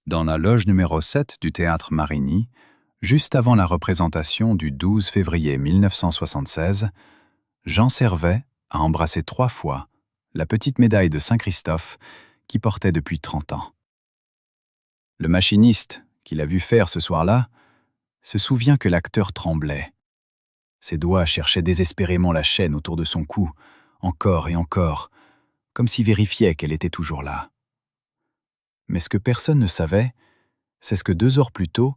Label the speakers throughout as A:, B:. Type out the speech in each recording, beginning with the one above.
A: dans la loge numéro 7 du théâtre Marigny, juste avant la représentation du 12 février 1976, Jean Servet a embrassé 3 fois la petite médaille de Saint-Christophe qu'il portait depuis 30 ans. Le machiniste, qui l'a vu faire ce soir-là, se souvient que l'acteur tremblait. Ses doigts cherchaient désespérément la chaîne autour de son cou, encore et encore, comme s'il vérifiait qu'elle était toujours là. Mais ce que personne ne savait, c'est ce que 2 heures plus tôt,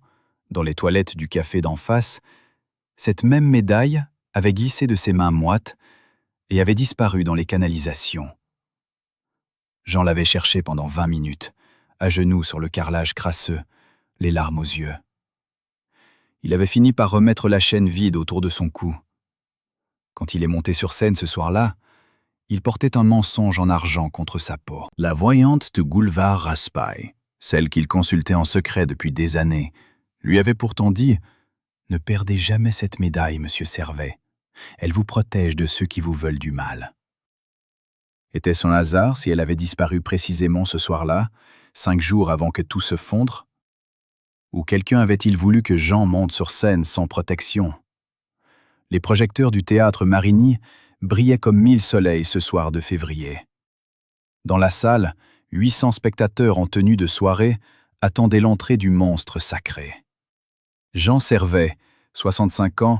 A: dans les toilettes du café d'en face, cette même médaille avait glissé de ses mains moites et avait disparu dans les canalisations. Jean l'avait cherchée pendant 20 minutes, à genoux sur le carrelage crasseux, les larmes aux yeux. Il avait fini par remettre la chaîne vide autour de son cou. Quand il est monté sur scène ce soir-là, il portait un mensonge en argent contre sa peau. La voyante de Boulevard Raspail, celle qu'il consultait en secret depuis des années, lui avait pourtant dit « Ne perdez jamais cette médaille, monsieur Servet. Elle vous protège de ceux qui vous veulent du mal. » Était-ce un hasard si elle avait disparu précisément ce soir-là, 5 jours avant que tout se fondre? Ou quelqu'un avait-il voulu que Jean monte sur scène sans protection? Les projecteurs du théâtre Marigny brillaient comme 1000 soleils ce soir de février. Dans la salle, 800 spectateurs en tenue de soirée attendaient l'entrée du monstre sacré. Jean Servet, 65 ans,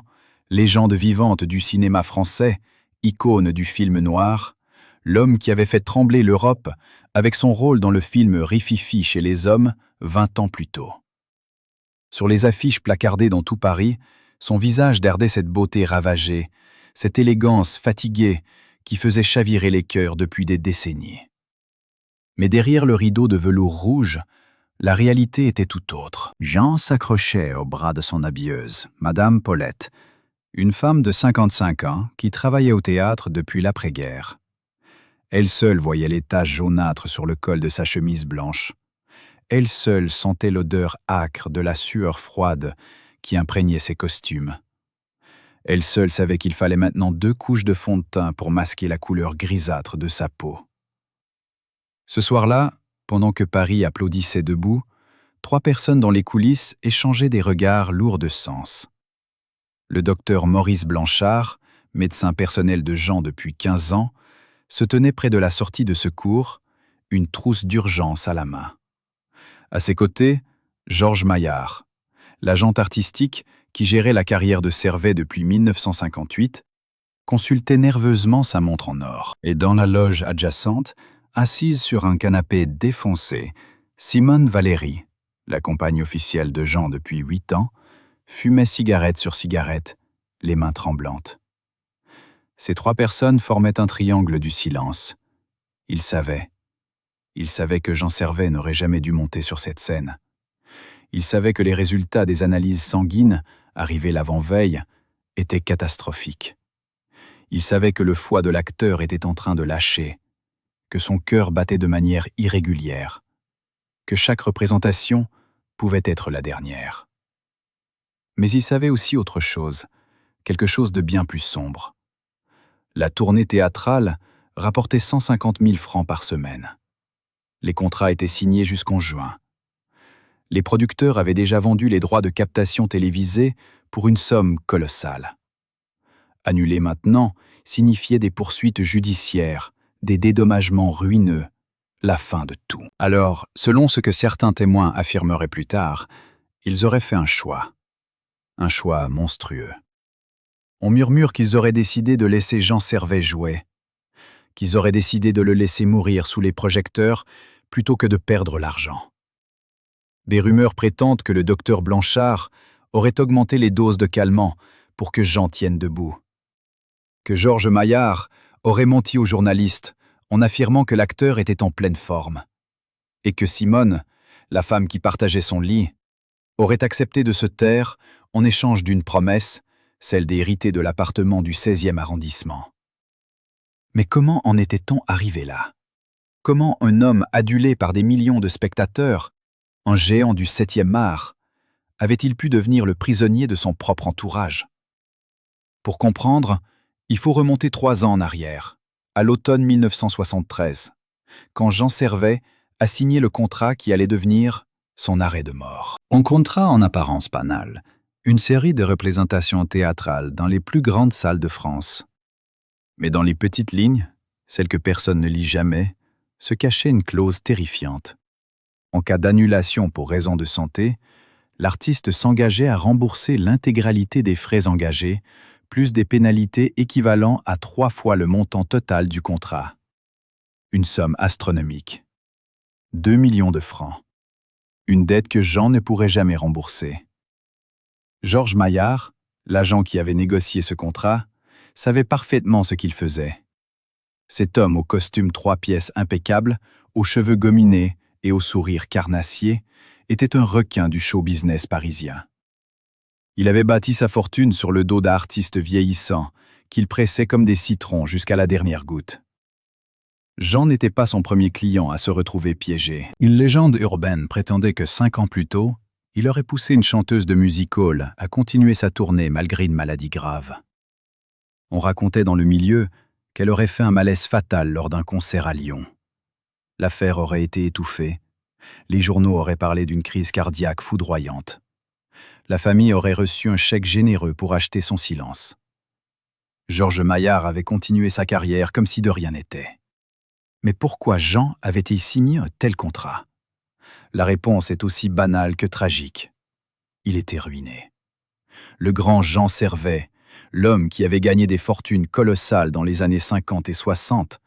A: légende vivante du cinéma français, icône du film noir, l'homme qui avait fait trembler l'Europe avec son rôle dans le film Rififi chez les hommes 20 ans plus tôt. Sur les affiches placardées dans tout Paris, son visage dardait cette beauté ravagée, cette élégance fatiguée qui faisait chavirer les cœurs depuis des décennies. Mais derrière le rideau de velours rouge, la réalité était tout autre. Jean s'accrochait au bras de son habilleuse, Madame Paulette, une femme de 55 ans qui travaillait au théâtre depuis l'après-guerre. Elle seule voyait les taches jaunâtres sur le col de sa chemise blanche. Elle seule sentait l'odeur âcre de la sueur froide qui imprégnait ses costumes. Elle seule savait qu'il fallait maintenant 2 couches de fond de teint pour masquer la couleur grisâtre de sa peau. Ce soir-là, pendant que Paris applaudissait debout, 3 personnes dans les coulisses échangeaient des regards lourds de sens. Le docteur Maurice Blanchard, médecin personnel de Jean depuis 15 ans, se tenait près de la sortie de secours, une trousse d'urgence à la main. À ses côtés, Georges Maillard, l'agent artistique qui gérait la carrière de Servet depuis 1958, consultait nerveusement sa montre en or. Et dans la loge adjacente, assise sur un canapé défoncé, Simone Valéry, la compagne officielle de Jean depuis 8 ans, fumait cigarette sur cigarette, les mains tremblantes. Ces 3 personnes formaient un triangle du silence. Ils savaient que Jean Servet n'aurait jamais dû monter sur cette scène. Ils savaient que les résultats des analyses sanguines, arrivés l'avant-veille, étaient catastrophiques. Ils savaient que le foie de l'acteur était en train de lâcher, que son cœur battait de manière irrégulière, que chaque représentation pouvait être la dernière. Mais ils savaient aussi autre chose, quelque chose de bien plus sombre. La tournée théâtrale rapportait 150 000 francs par semaine. Les contrats étaient signés jusqu'en juin. Les producteurs avaient déjà vendu les droits de captation télévisée pour une somme colossale. Annuler maintenant signifiait des poursuites judiciaires, des dédommagements ruineux, la fin de tout. Alors, selon ce que certains témoins affirmeraient plus tard, ils auraient fait un choix monstrueux. On murmure qu'ils auraient décidé de laisser Jean Servet jouer, qu'ils auraient décidé de le laisser mourir sous les projecteurs plutôt que de perdre l'argent. Des rumeurs prétendent que le docteur Blanchard aurait augmenté les doses de calmants pour que Jean tienne debout. Que Georges Maillard aurait menti aux journalistes en affirmant que l'acteur était en pleine forme. Et que Simone, la femme qui partageait son lit, aurait accepté de se taire en échange d'une promesse, celle d'hériter de l'appartement du 16e arrondissement. Mais comment en était-on arrivé là? Comment un homme adulé par des millions de spectateurs, un géant du 7e art, avait-il pu devenir le prisonnier de son propre entourage? Pour comprendre, il faut remonter 3 ans en arrière, à l'automne 1973, quand Jean Servet a signé le contrat qui allait devenir son arrêt de mort. On comptera en apparence banale une série de représentations théâtrales dans les plus grandes salles de France. Mais dans les petites lignes, celles que personne ne lit jamais, se cachait une clause terrifiante. En cas d'annulation pour raison de santé, l'artiste s'engageait à rembourser l'intégralité des frais engagés, plus des pénalités équivalent à 3 fois le montant total du contrat. Une somme astronomique. 2 millions de francs. Une dette que Jean ne pourrait jamais rembourser. Georges Maillard, l'agent qui avait négocié ce contrat, savait parfaitement ce qu'il faisait. Cet homme au costume 3 pièces impeccable, aux cheveux gominés et au sourire carnassier, était un requin du show business parisien. Il avait bâti sa fortune sur le dos d'artistes vieillissants, qu'il pressait comme des citrons jusqu'à la dernière goutte. Jean n'était pas son premier client à se retrouver piégé. Une légende urbaine prétendait que 5 ans plus tôt, il aurait poussé une chanteuse de music hall à continuer sa tournée malgré une maladie grave. On racontait dans le milieu qu'elle aurait fait un malaise fatal lors d'un concert à Lyon. L'affaire aurait été étouffée. Les journaux auraient parlé d'une crise cardiaque foudroyante. La famille aurait reçu un chèque généreux pour acheter son silence. Georges Maillard avait continué sa carrière comme si de rien n'était. Mais pourquoi Jean avait-il signé un tel contrat? La réponse est aussi banale que tragique. Il était ruiné. Le grand Jean Servet, l'homme qui avait gagné des fortunes colossales dans les années 50 et 60,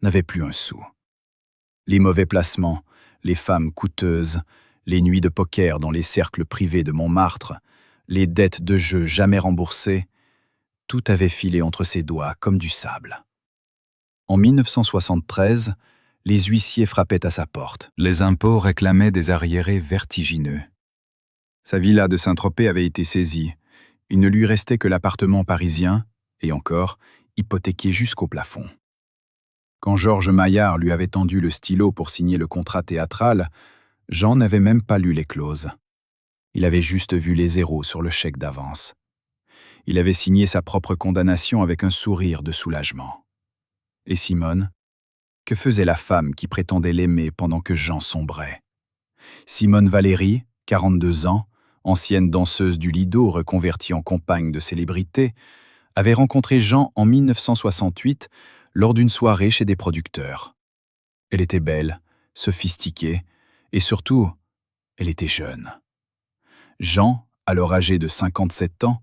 A: n'avait plus un sou. Les mauvais placements, les femmes coûteuses, les nuits de poker dans les cercles privés de Montmartre, les dettes de jeu jamais remboursées, tout avait filé entre ses doigts comme du sable. En 1973, les huissiers frappaient à sa porte. Les impôts réclamaient des arriérés vertigineux. Sa villa de Saint-Tropez avait été saisie. Il ne lui restait que l'appartement parisien, et encore, hypothéqué jusqu'au plafond. Quand Georges Maillard lui avait tendu le stylo pour signer le contrat théâtral, Jean n'avait même pas lu les clauses. Il avait juste vu les zéros sur le chèque d'avance. Il avait signé sa propre condamnation avec un sourire de soulagement. Et Simone? Que faisait la femme qui prétendait l'aimer pendant que Jean sombrait? Simone Valéry, 42 ans, ancienne danseuse du Lido reconvertie en compagne de célébrité, avait rencontré Jean en 1968 lors d'une soirée chez des producteurs. Elle était belle, sophistiquée, et surtout, elle était jeune. Jean, alors âgé de 57 ans,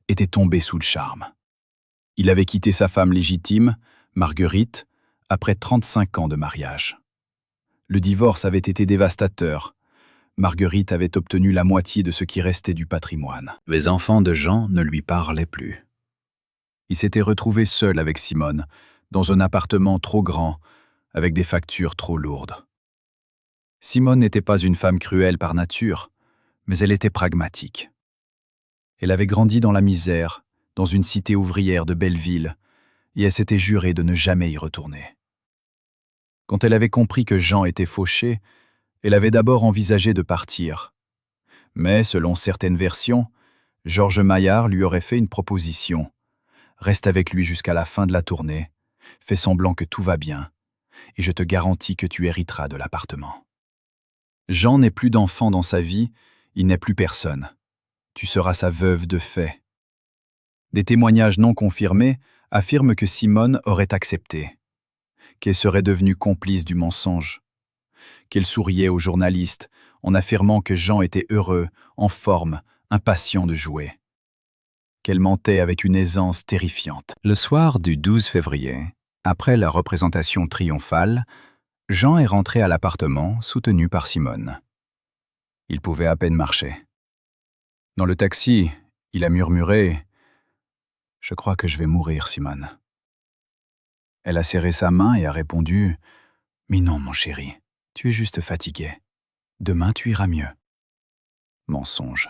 A: était tombé sous le charme. Il avait quitté sa femme légitime, Marguerite, après 35 ans de mariage. Le divorce avait été dévastateur. Marguerite avait obtenu la moitié de ce qui restait du patrimoine. Les enfants de Jean ne lui parlaient plus. Il s'était retrouvé seul avec Simone, dans un appartement trop grand, avec des factures trop lourdes. Simone n'était pas une femme cruelle par nature, mais elle était pragmatique. Elle avait grandi dans la misère, dans une cité ouvrière de Belleville, et elle s'était jurée de ne jamais y retourner. Quand elle avait compris que Jean était fauché, elle avait d'abord envisagé de partir. Mais, selon certaines versions, Georges Maillard lui aurait fait une proposition. Reste avec lui jusqu'à la fin de la tournée, fais semblant que tout va bien, et je te garantis que tu hériteras de l'appartement. Jean n'est plus d'enfant dans sa vie, il n'est plus personne. Tu seras sa veuve de fait. Des témoignages non confirmés affirment que Simone aurait accepté, qu'elle serait devenue complice du mensonge, qu'elle souriait aux journalistes en affirmant que Jean était heureux, en forme, impatient de jouer, qu'elle mentait avec une aisance terrifiante. Le soir du 12 février, après la représentation triomphale, Jean est rentré à l'appartement soutenu par Simone. Il pouvait à peine marcher. Dans le taxi, il a murmuré « Je crois que je vais mourir, Simone ». Elle a serré sa main et a répondu « Mais non, mon chéri, tu es juste fatigué. Demain, tu iras mieux. » Mensonge.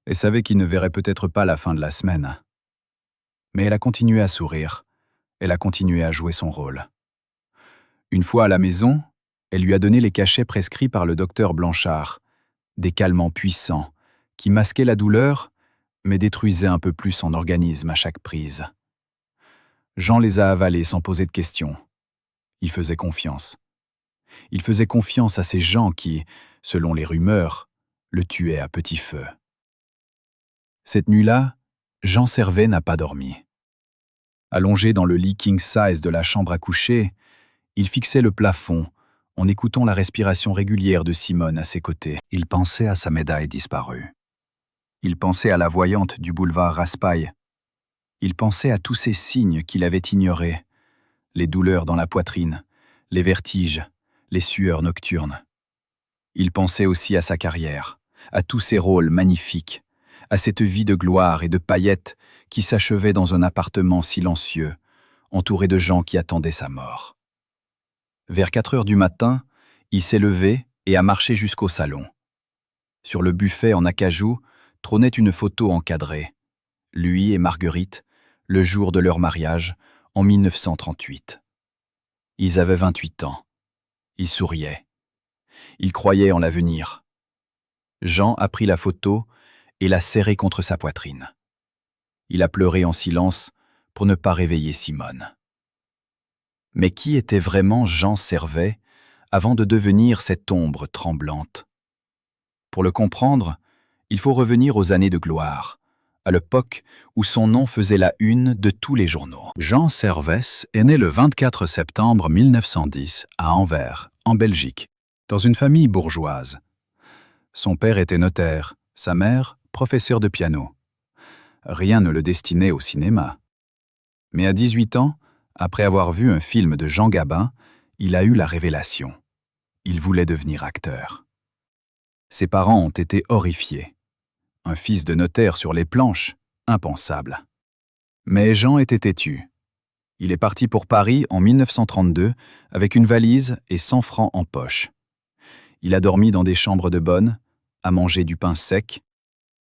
A: Elle savait qu'il ne verrait peut-être pas la fin de la semaine. Mais elle a continué à sourire. Elle a continué à jouer son rôle. Une fois à la maison, elle lui a donné les cachets prescrits par le docteur Blanchard, des calmants puissants, qui masquaient la douleur, mais détruisaient un peu plus son organisme à chaque prise. Jean les a avalés sans poser de questions. Il faisait confiance. Il faisait confiance à ces gens qui, selon les rumeurs, le tuait à petit feu. Cette nuit-là, Jean Servet n'a pas dormi. Allongé dans le lit king-size de la chambre à coucher, il fixait le plafond en écoutant la respiration régulière de Simone à ses côtés. Il pensait à sa médaille disparue. Il pensait à la voyante du boulevard Raspail. Il pensait à tous ces signes qu'il avait ignorés, les douleurs dans la poitrine, les vertiges, les sueurs nocturnes. Il pensait aussi à sa carrière, à tous ses rôles magnifiques, à cette vie de gloire et de paillettes qui s'achevait dans un appartement silencieux, entouré de gens qui attendaient sa mort. Vers 4 heures du matin, il s'est levé et a marché jusqu'au salon. Sur le buffet en acajou trônait une photo encadrée. Lui et Marguerite, le jour de leur mariage, en 1938. Ils avaient 28 ans. Ils souriaient. Ils croyaient en l'avenir. Jean a pris la photo et l'a serrée contre sa poitrine. Il a pleuré en silence pour ne pas réveiller Simone. Mais qui était vraiment Jean Servet avant de devenir cette ombre tremblante? Pour le comprendre, il faut revenir aux années de gloire, à l'époque où son nom faisait la une de tous les journaux. Jean Servet est né le 24 septembre 1910 à Anvers, en Belgique, dans une famille bourgeoise. Son père était notaire, sa mère, professeure de piano. Rien ne le destinait au cinéma. Mais à 18 ans, après avoir vu un film de Jean Gabin, il a eu la révélation. Il voulait devenir acteur. Ses parents ont été horrifiés. Un fils de notaire sur les planches, impensable. Mais Jean était têtu. Il est parti pour Paris en 1932 avec une valise et 100 francs en poche. Il a dormi dans des chambres de bonne, a mangé du pain sec,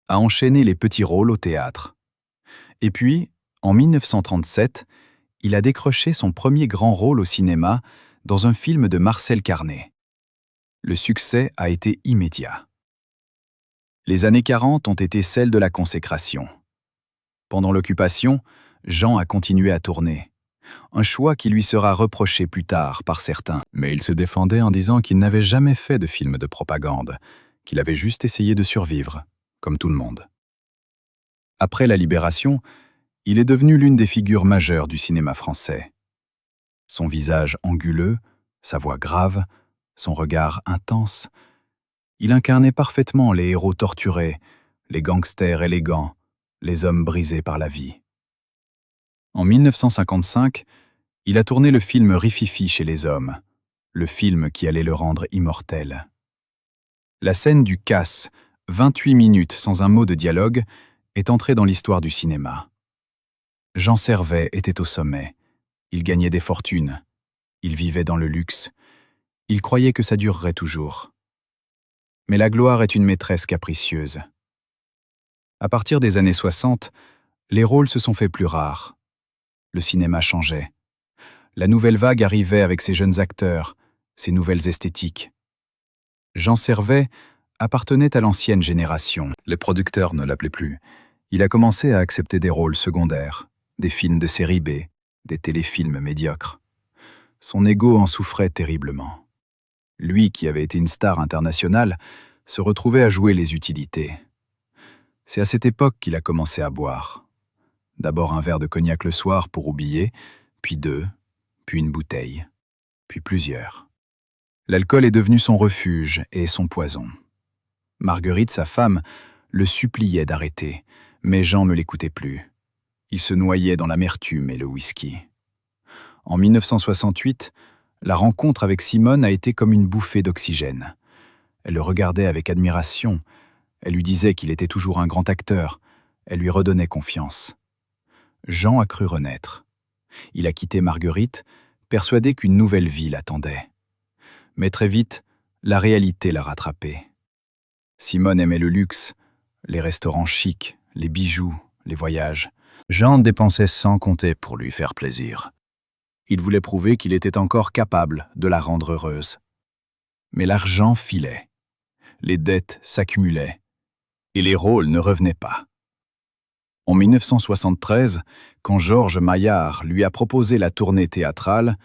A: a enchaîné les petits rôles au théâtre. Et puis, en 1937, il a décroché son premier grand rôle au cinéma dans un film de Marcel Carné. Le succès a été immédiat. Les années 40 ont été celles de la consécration. Pendant l'occupation, Jean a continué à tourner. Un choix qui lui sera reproché plus tard par certains. Mais il se défendait en disant qu'il n'avait jamais fait de film de propagande, qu'il avait juste essayé de survivre, comme tout le monde. Après la Libération, il est devenu l'une des figures majeures du cinéma français. Son visage anguleux, sa voix grave, son regard intense, il incarnait parfaitement les héros torturés, les gangsters élégants, les hommes brisés par la vie. En 1955, il a tourné le film Rififi chez les hommes, le film qui allait le rendre immortel. La scène du casse, 28 minutes sans un mot de dialogue, est entrée dans l'histoire du cinéma. Jean Servet était au sommet. Il gagnait des fortunes. Il vivait dans le luxe. Il croyait que ça durerait toujours. Mais la gloire est une maîtresse capricieuse. À partir des années 60, les rôles se sont faits plus rares. Le cinéma changeait. La nouvelle vague arrivait avec ses jeunes acteurs, ses nouvelles esthétiques. Jean Servet appartenait à l'ancienne génération. Les producteurs ne l'appelaient plus. Il a commencé à accepter des rôles secondaires, des films de série B, des téléfilms médiocres. Son ego en souffrait terriblement. Lui, qui avait été une star internationale, se retrouvait à jouer les utilités. C'est à cette époque qu'il a commencé à boire. D'abord un verre de cognac le soir pour oublier, puis 2, puis une bouteille, puis plusieurs. L'alcool est devenu son refuge et son poison. Marguerite, sa femme, le suppliait d'arrêter, mais Jean ne l'écoutait plus. Il se noyait dans l'amertume et le whisky. En 1968, la rencontre avec Simone a été comme une bouffée d'oxygène. Elle le regardait avec admiration. Elle lui disait qu'il était toujours un grand acteur. Elle lui redonnait confiance. Jean a cru renaître. Il a quitté Marguerite, persuadé qu'une nouvelle vie l'attendait. Mais très vite, la réalité l'a rattrapé. Simone aimait le luxe, les restaurants chics, les bijoux, les voyages. Jean dépensait sans compter pour lui faire plaisir. Il voulait prouver qu'il était encore capable de la rendre heureuse. Mais l'argent filait. Les dettes s'accumulaient. Et les rôles ne revenaient pas. En 1973, quand Georges Maillard lui a proposé la tournée théâtrale,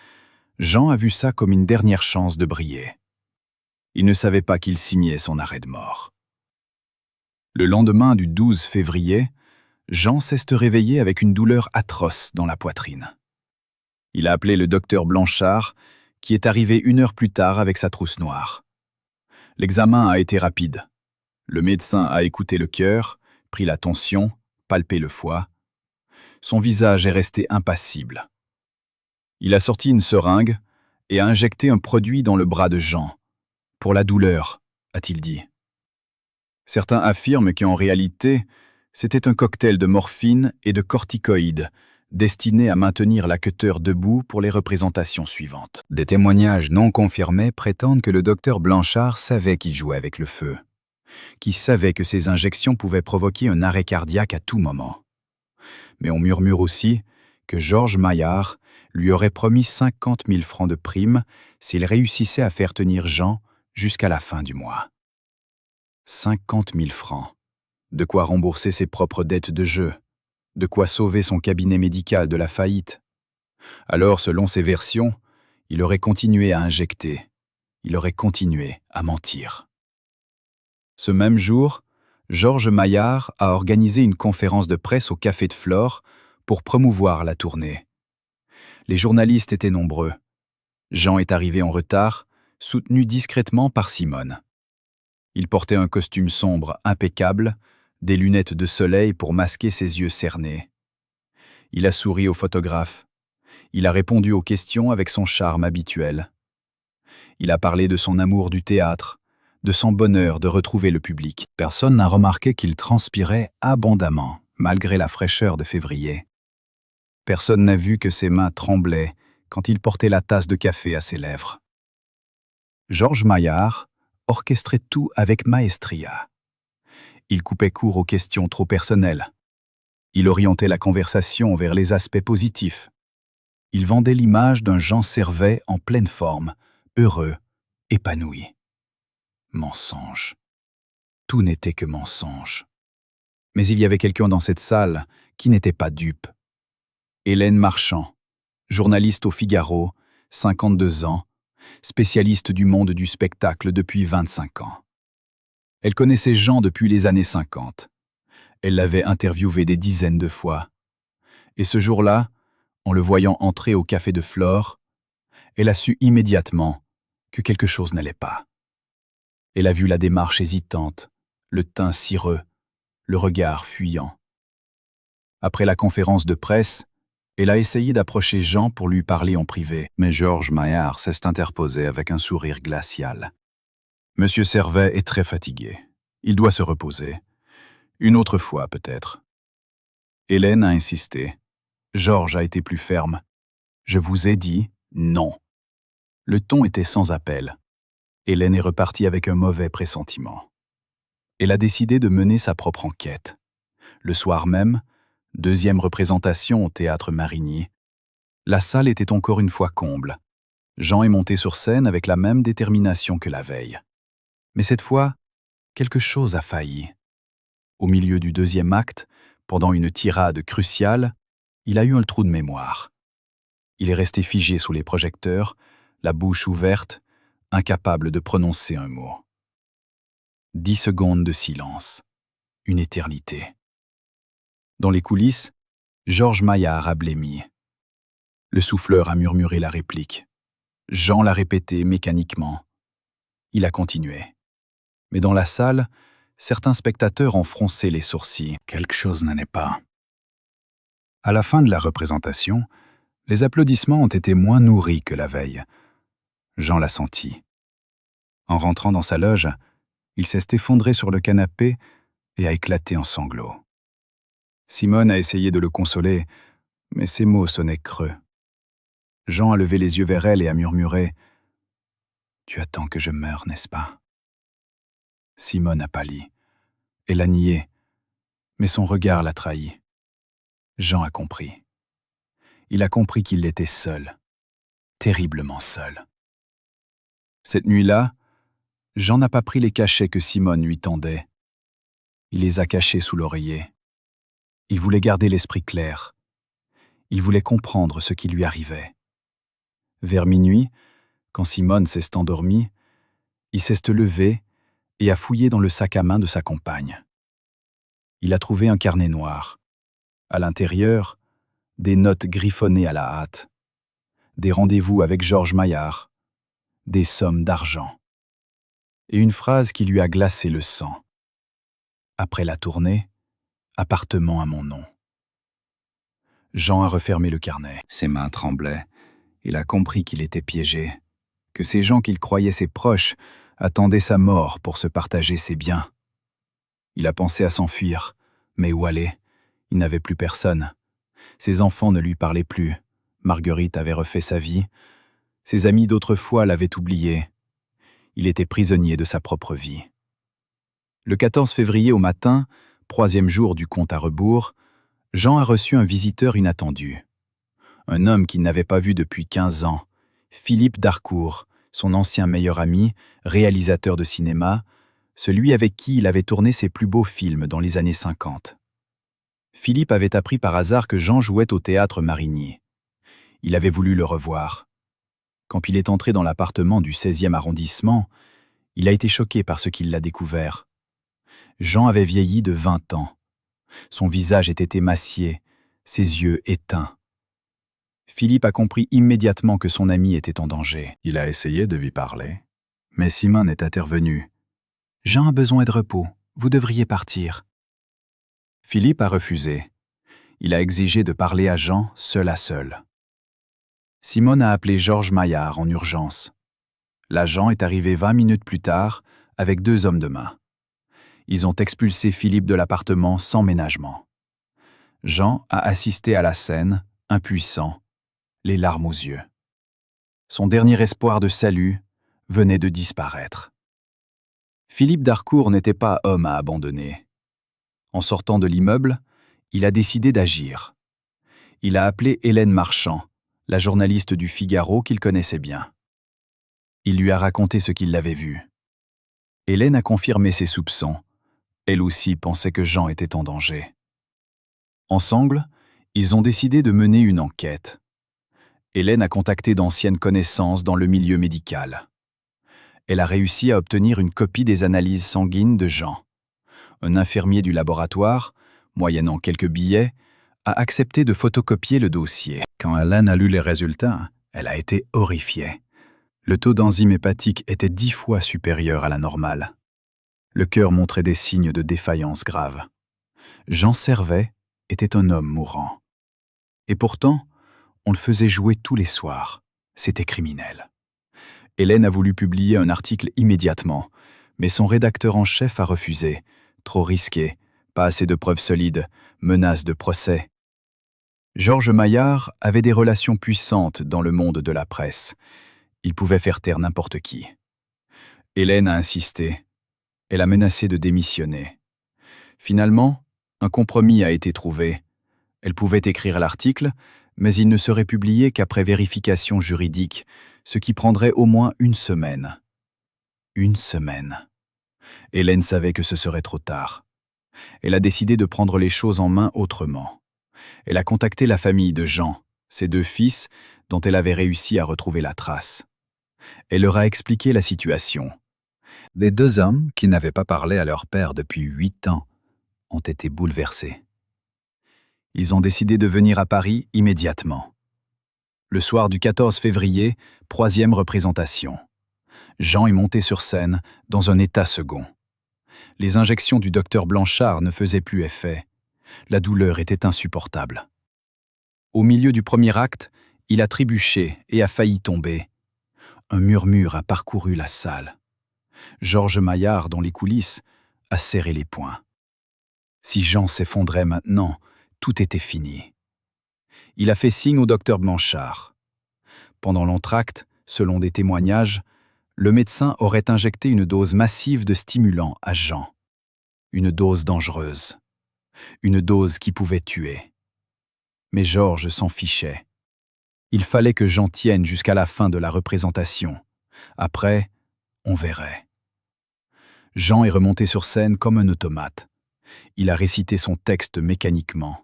A: Jean a vu ça comme une dernière chance de briller. Il ne savait pas qu'il signait son arrêt de mort. Le lendemain du 12 février, Jean s'est réveillé avec une douleur atroce dans la poitrine. Il a appelé le docteur Blanchard, qui est arrivé 1 heure plus tard avec sa trousse noire. L'examen a été rapide. Le médecin a écouté le cœur, pris la tension, palpé le foie. Son visage est resté impassible. Il a sorti une seringue et a injecté un produit dans le bras de Jean. Pour la douleur, a-t-il dit. Certains affirment qu'en réalité, c'était un cocktail de morphine et de corticoïdes, destiné à maintenir l'acteur debout pour les représentations suivantes. Des témoignages non confirmés prétendent que le docteur Blanchard savait qu'il jouait avec le feu, qu'il savait que ces injections pouvaient provoquer un arrêt cardiaque à tout moment. Mais on murmure aussi que Georges Maillard lui aurait promis 50 000 francs de prime s'il réussissait à faire tenir Jean jusqu'à la fin du mois. 50 000 francs. De quoi rembourser ses propres dettes de jeu, de quoi sauver son cabinet médical de la faillite. Alors, selon ses versions, il aurait continué à injecter, il aurait continué à mentir. Ce même jour, Georges Maillard a organisé une conférence de presse au Café de Flore pour promouvoir la tournée. Les journalistes étaient nombreux. Jean est arrivé en retard, soutenu discrètement par Simone. Il portait un costume sombre impeccable, des lunettes de soleil pour masquer ses yeux cernés. Il a souri au photographe. Il a répondu aux questions avec son charme habituel. Il a parlé de son amour du théâtre, de son bonheur de retrouver le public. Personne n'a remarqué qu'il transpirait abondamment, malgré la fraîcheur de février. Personne n'a vu que ses mains tremblaient quand il portait la tasse de café à ses lèvres. Georges Maillard orchestrait tout avec maestria. Il coupait court aux questions trop personnelles. Il orientait la conversation vers les aspects positifs. Il vendait l'image d'un Jean Servet en pleine forme, heureux, épanoui. Mensonge. Tout n'était que mensonge. Mais il y avait quelqu'un dans cette salle qui n'était pas dupe. Hélène Marchand, journaliste au Figaro, 52 ans, spécialiste du monde du spectacle depuis 25 ans. Elle connaissait Jean depuis les années 50. Elle l'avait interviewé des dizaines de fois. Et ce jour-là, en le voyant entrer au Café de Flore, elle a su immédiatement que quelque chose n'allait pas. Elle a vu la démarche hésitante, le teint cireux, le regard fuyant. Après la conférence de presse, elle a essayé d'approcher Jean pour lui parler en privé, mais Georges Maillard s'est interposé avec un sourire glacial. « Monsieur Servet est très fatigué. Il doit se reposer. Une autre fois, peut-être. » Hélène a insisté. Georges a été plus ferme. « Je vous ai dit non. » Le ton était sans appel. Hélène est repartie avec un mauvais pressentiment. Elle a décidé de mener sa propre enquête. Le soir même, deuxième représentation au Théâtre Marigny, la salle était encore une fois comble. Jean est monté sur scène avec la même détermination que la veille. Mais cette fois, quelque chose a failli. Au milieu du deuxième acte, pendant une tirade cruciale, il a eu un trou de mémoire. Il est resté figé sous les projecteurs, la bouche ouverte, incapable de prononcer un mot. 10 secondes de silence. Une éternité. Dans les coulisses, Georges Maillard a blêmi. Le souffleur a murmuré la réplique. Jean l'a répété mécaniquement. Il a continué. Mais dans la salle, certains spectateurs ont froncé les sourcils. Quelque chose n'allait pas. À la fin de la représentation, les applaudissements ont été moins nourris que la veille. Jean l'a senti. En rentrant dans sa loge, il s'est effondré sur le canapé et a éclaté en sanglots. Simone a essayé de le consoler, mais ses mots sonnaient creux. Jean a levé les yeux vers elle et a murmuré « Tu attends que je meure, n'est-ce pas ?» Simone a pâli. Elle a nié, mais son regard l'a trahi. Jean a compris. Il a compris qu'il était seul, terriblement seul. Cette nuit-là, Jean n'a pas pris les cachets que Simone lui tendait. Il les a cachés sous l'oreiller. Il voulait garder l'esprit clair. Il voulait comprendre ce qui lui arrivait. Vers minuit, quand Simone s'est endormie, Il s'est levé et a fouillé dans le sac à main de sa compagne. Il a trouvé un carnet noir. À l'intérieur, des notes griffonnées à la hâte, des rendez-vous avec Georges Maillard, des sommes d'argent. Et une phrase qui lui a glacé le sang. Après la tournée, appartement à mon nom. Jean a refermé le carnet. Ses mains tremblaient. Il a compris qu'il était piégé, que ces gens qu'il croyait ses proches attendaient sa mort pour se partager ses biens. Il a pensé à s'enfuir, mais où aller? Il n'avait plus personne. Ses enfants ne lui parlaient plus. Marguerite avait refait sa vie. Ses amis d'autrefois l'avaient oublié. Il était prisonnier de sa propre vie. Le 14 février au matin, 3e jour du compte à rebours, Jean a reçu un visiteur inattendu. Un homme qu'il n'avait pas vu depuis 15 ans, Philippe Darcourt, son ancien meilleur ami, réalisateur de cinéma, celui avec qui il avait tourné ses plus beaux films dans les années 50. Philippe avait appris par hasard que Jean jouait au théâtre Marigny. Il avait voulu le revoir. Quand il est entré dans l'appartement du 16e arrondissement, il a été choqué par ce qu'il l'a découvert. Jean avait vieilli de 20 ans. Son visage était émacié, ses yeux éteints. Philippe a compris immédiatement que son ami était en danger. Il a essayé de lui parler, mais Simone est intervenue. « Jean a besoin de repos, vous devriez partir. » Philippe a refusé. Il a exigé de parler à Jean seul à seul. Simone a appelé Georges Maillard en urgence. L'agent est arrivé 20 minutes plus tard avec 2 hommes de main. Ils ont expulsé Philippe de l'appartement sans ménagement. Jean a assisté à la scène, impuissant, les larmes aux yeux. Son dernier espoir de salut venait de disparaître. Philippe Darcourt n'était pas homme à abandonner. En sortant de l'immeuble, il a décidé d'agir. Il a appelé Hélène Marchand, la journaliste du Figaro qu'il connaissait bien. Il lui a raconté ce qu'il avait vu. Hélène a confirmé ses soupçons. Elle aussi pensait que Jean était en danger. Ensemble, ils ont décidé de mener une enquête. Hélène a contacté d'anciennes connaissances dans le milieu médical. Elle a réussi à obtenir une copie des analyses sanguines de Jean. Un infirmier du laboratoire, moyennant quelques billets, a accepté de photocopier le dossier. Quand Hélène a lu les résultats, elle a été horrifiée. Le taux d'enzymes hépatiques était 10 fois supérieur à la normale. Le cœur montrait des signes de défaillance grave. Jean Servet était un homme mourant. Et pourtant, on le faisait jouer tous les soirs. C'était criminel. Hélène a voulu publier un article immédiatement, mais son rédacteur en chef a refusé. Trop risqué, pas assez de preuves solides, menace de procès. Georges Maillard avait des relations puissantes dans le monde de la presse. Il pouvait faire taire n'importe qui. Hélène a insisté. Elle a menacé de démissionner. Finalement, un compromis a été trouvé. Elle pouvait écrire l'article, mais il ne serait publié qu'après vérification juridique, ce qui prendrait au moins 1 semaine. 1 semaine. Hélène savait que ce serait trop tard. Elle a décidé de prendre les choses en main autrement. Elle a contacté la famille de Jean, ses 2 fils, dont elle avait réussi à retrouver la trace. Elle leur a expliqué la situation. Les 2 hommes, qui n'avaient pas parlé à leur père depuis 8 ans, ont été bouleversés. Ils ont décidé de venir à Paris immédiatement. Le soir du 14 février, 3e représentation. Jean est monté sur scène dans un état second. Les injections du docteur Blanchard ne faisaient plus effet. La douleur était insupportable. Au milieu du premier acte, il a trébuché et a failli tomber. Un murmure a parcouru la salle. Georges Maillard, dans les coulisses, a serré les poings. Si Jean s'effondrait maintenant, tout était fini. Il a fait signe au docteur Blanchard. Pendant l'entracte, selon des témoignages, le médecin aurait injecté une dose massive de stimulant à Jean. Une dose dangereuse. Une dose qui pouvait tuer. Mais Georges s'en fichait. Il fallait que Jean tienne jusqu'à la fin de la représentation. Après, on verrait. Jean est remonté sur scène comme un automate. Il a récité son texte mécaniquement.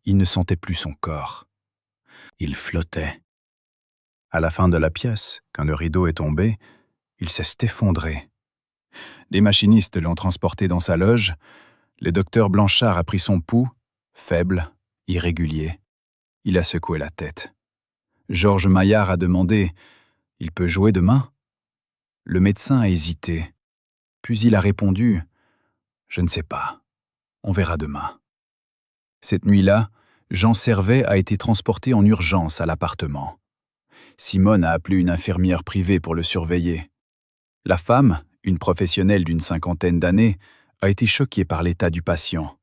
A: Il ne sentait plus son corps. Il flottait. À la fin de la pièce, quand le rideau est tombé, Il s'est effondré. Les machinistes l'ont transporté dans sa loge. Le docteur Blanchard a pris son pouls, faible, irrégulier. Il a secoué la tête. Georges Maillard a demandé « Il peut jouer demain ?» Le médecin a hésité. Puis il a répondu « Je ne sais pas. On verra demain. » Cette nuit-là, Jean Servet a été transporté en urgence à l'appartement. Simone a appelé une infirmière privée pour le surveiller. La femme, une professionnelle d'une 50aine d'années, a été choquée par l'état du patient.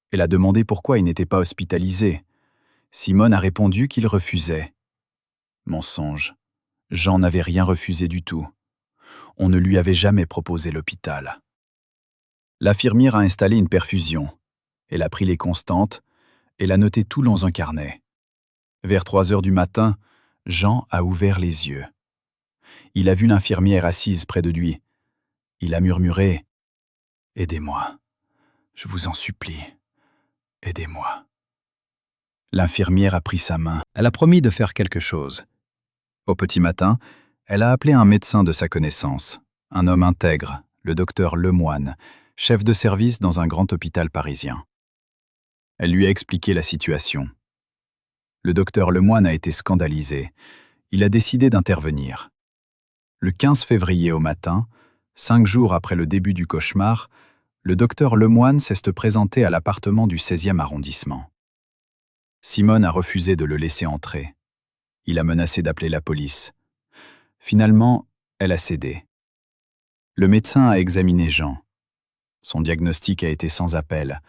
A: Elle a demandé pourquoi il n'était pas hospitalisé. Simone a répondu qu'il refusait. Mensonge. Jean n'avait rien refusé du tout. On ne lui avait jamais proposé l'hôpital. L'infirmière a installé une perfusion. Elle a pris les constantes. Elle a noté tout dans un carnet. Vers 3 heures du matin, Jean a ouvert les yeux. Il a vu l'infirmière assise près de lui. Il a murmuré « Aidez-moi, je vous en supplie, aidez-moi ». L'infirmière a pris sa main. Elle a promis de faire quelque chose. Au petit matin, elle a appelé un médecin de sa connaissance, un homme intègre, le docteur Lemoine, chef de service dans un grand hôpital parisien. Elle lui a expliqué la situation. Le docteur Lemoine a été scandalisé. Il a décidé d'intervenir. Le 15 février au matin, 5 jours après le début du cauchemar, le docteur Lemoine s'est présenté à l'appartement du 16e arrondissement. Simone a refusé de le laisser entrer. Il a menacé d'appeler la police. Finalement, elle a cédé. Le médecin a examiné Jean. Son diagnostic a été sans appel.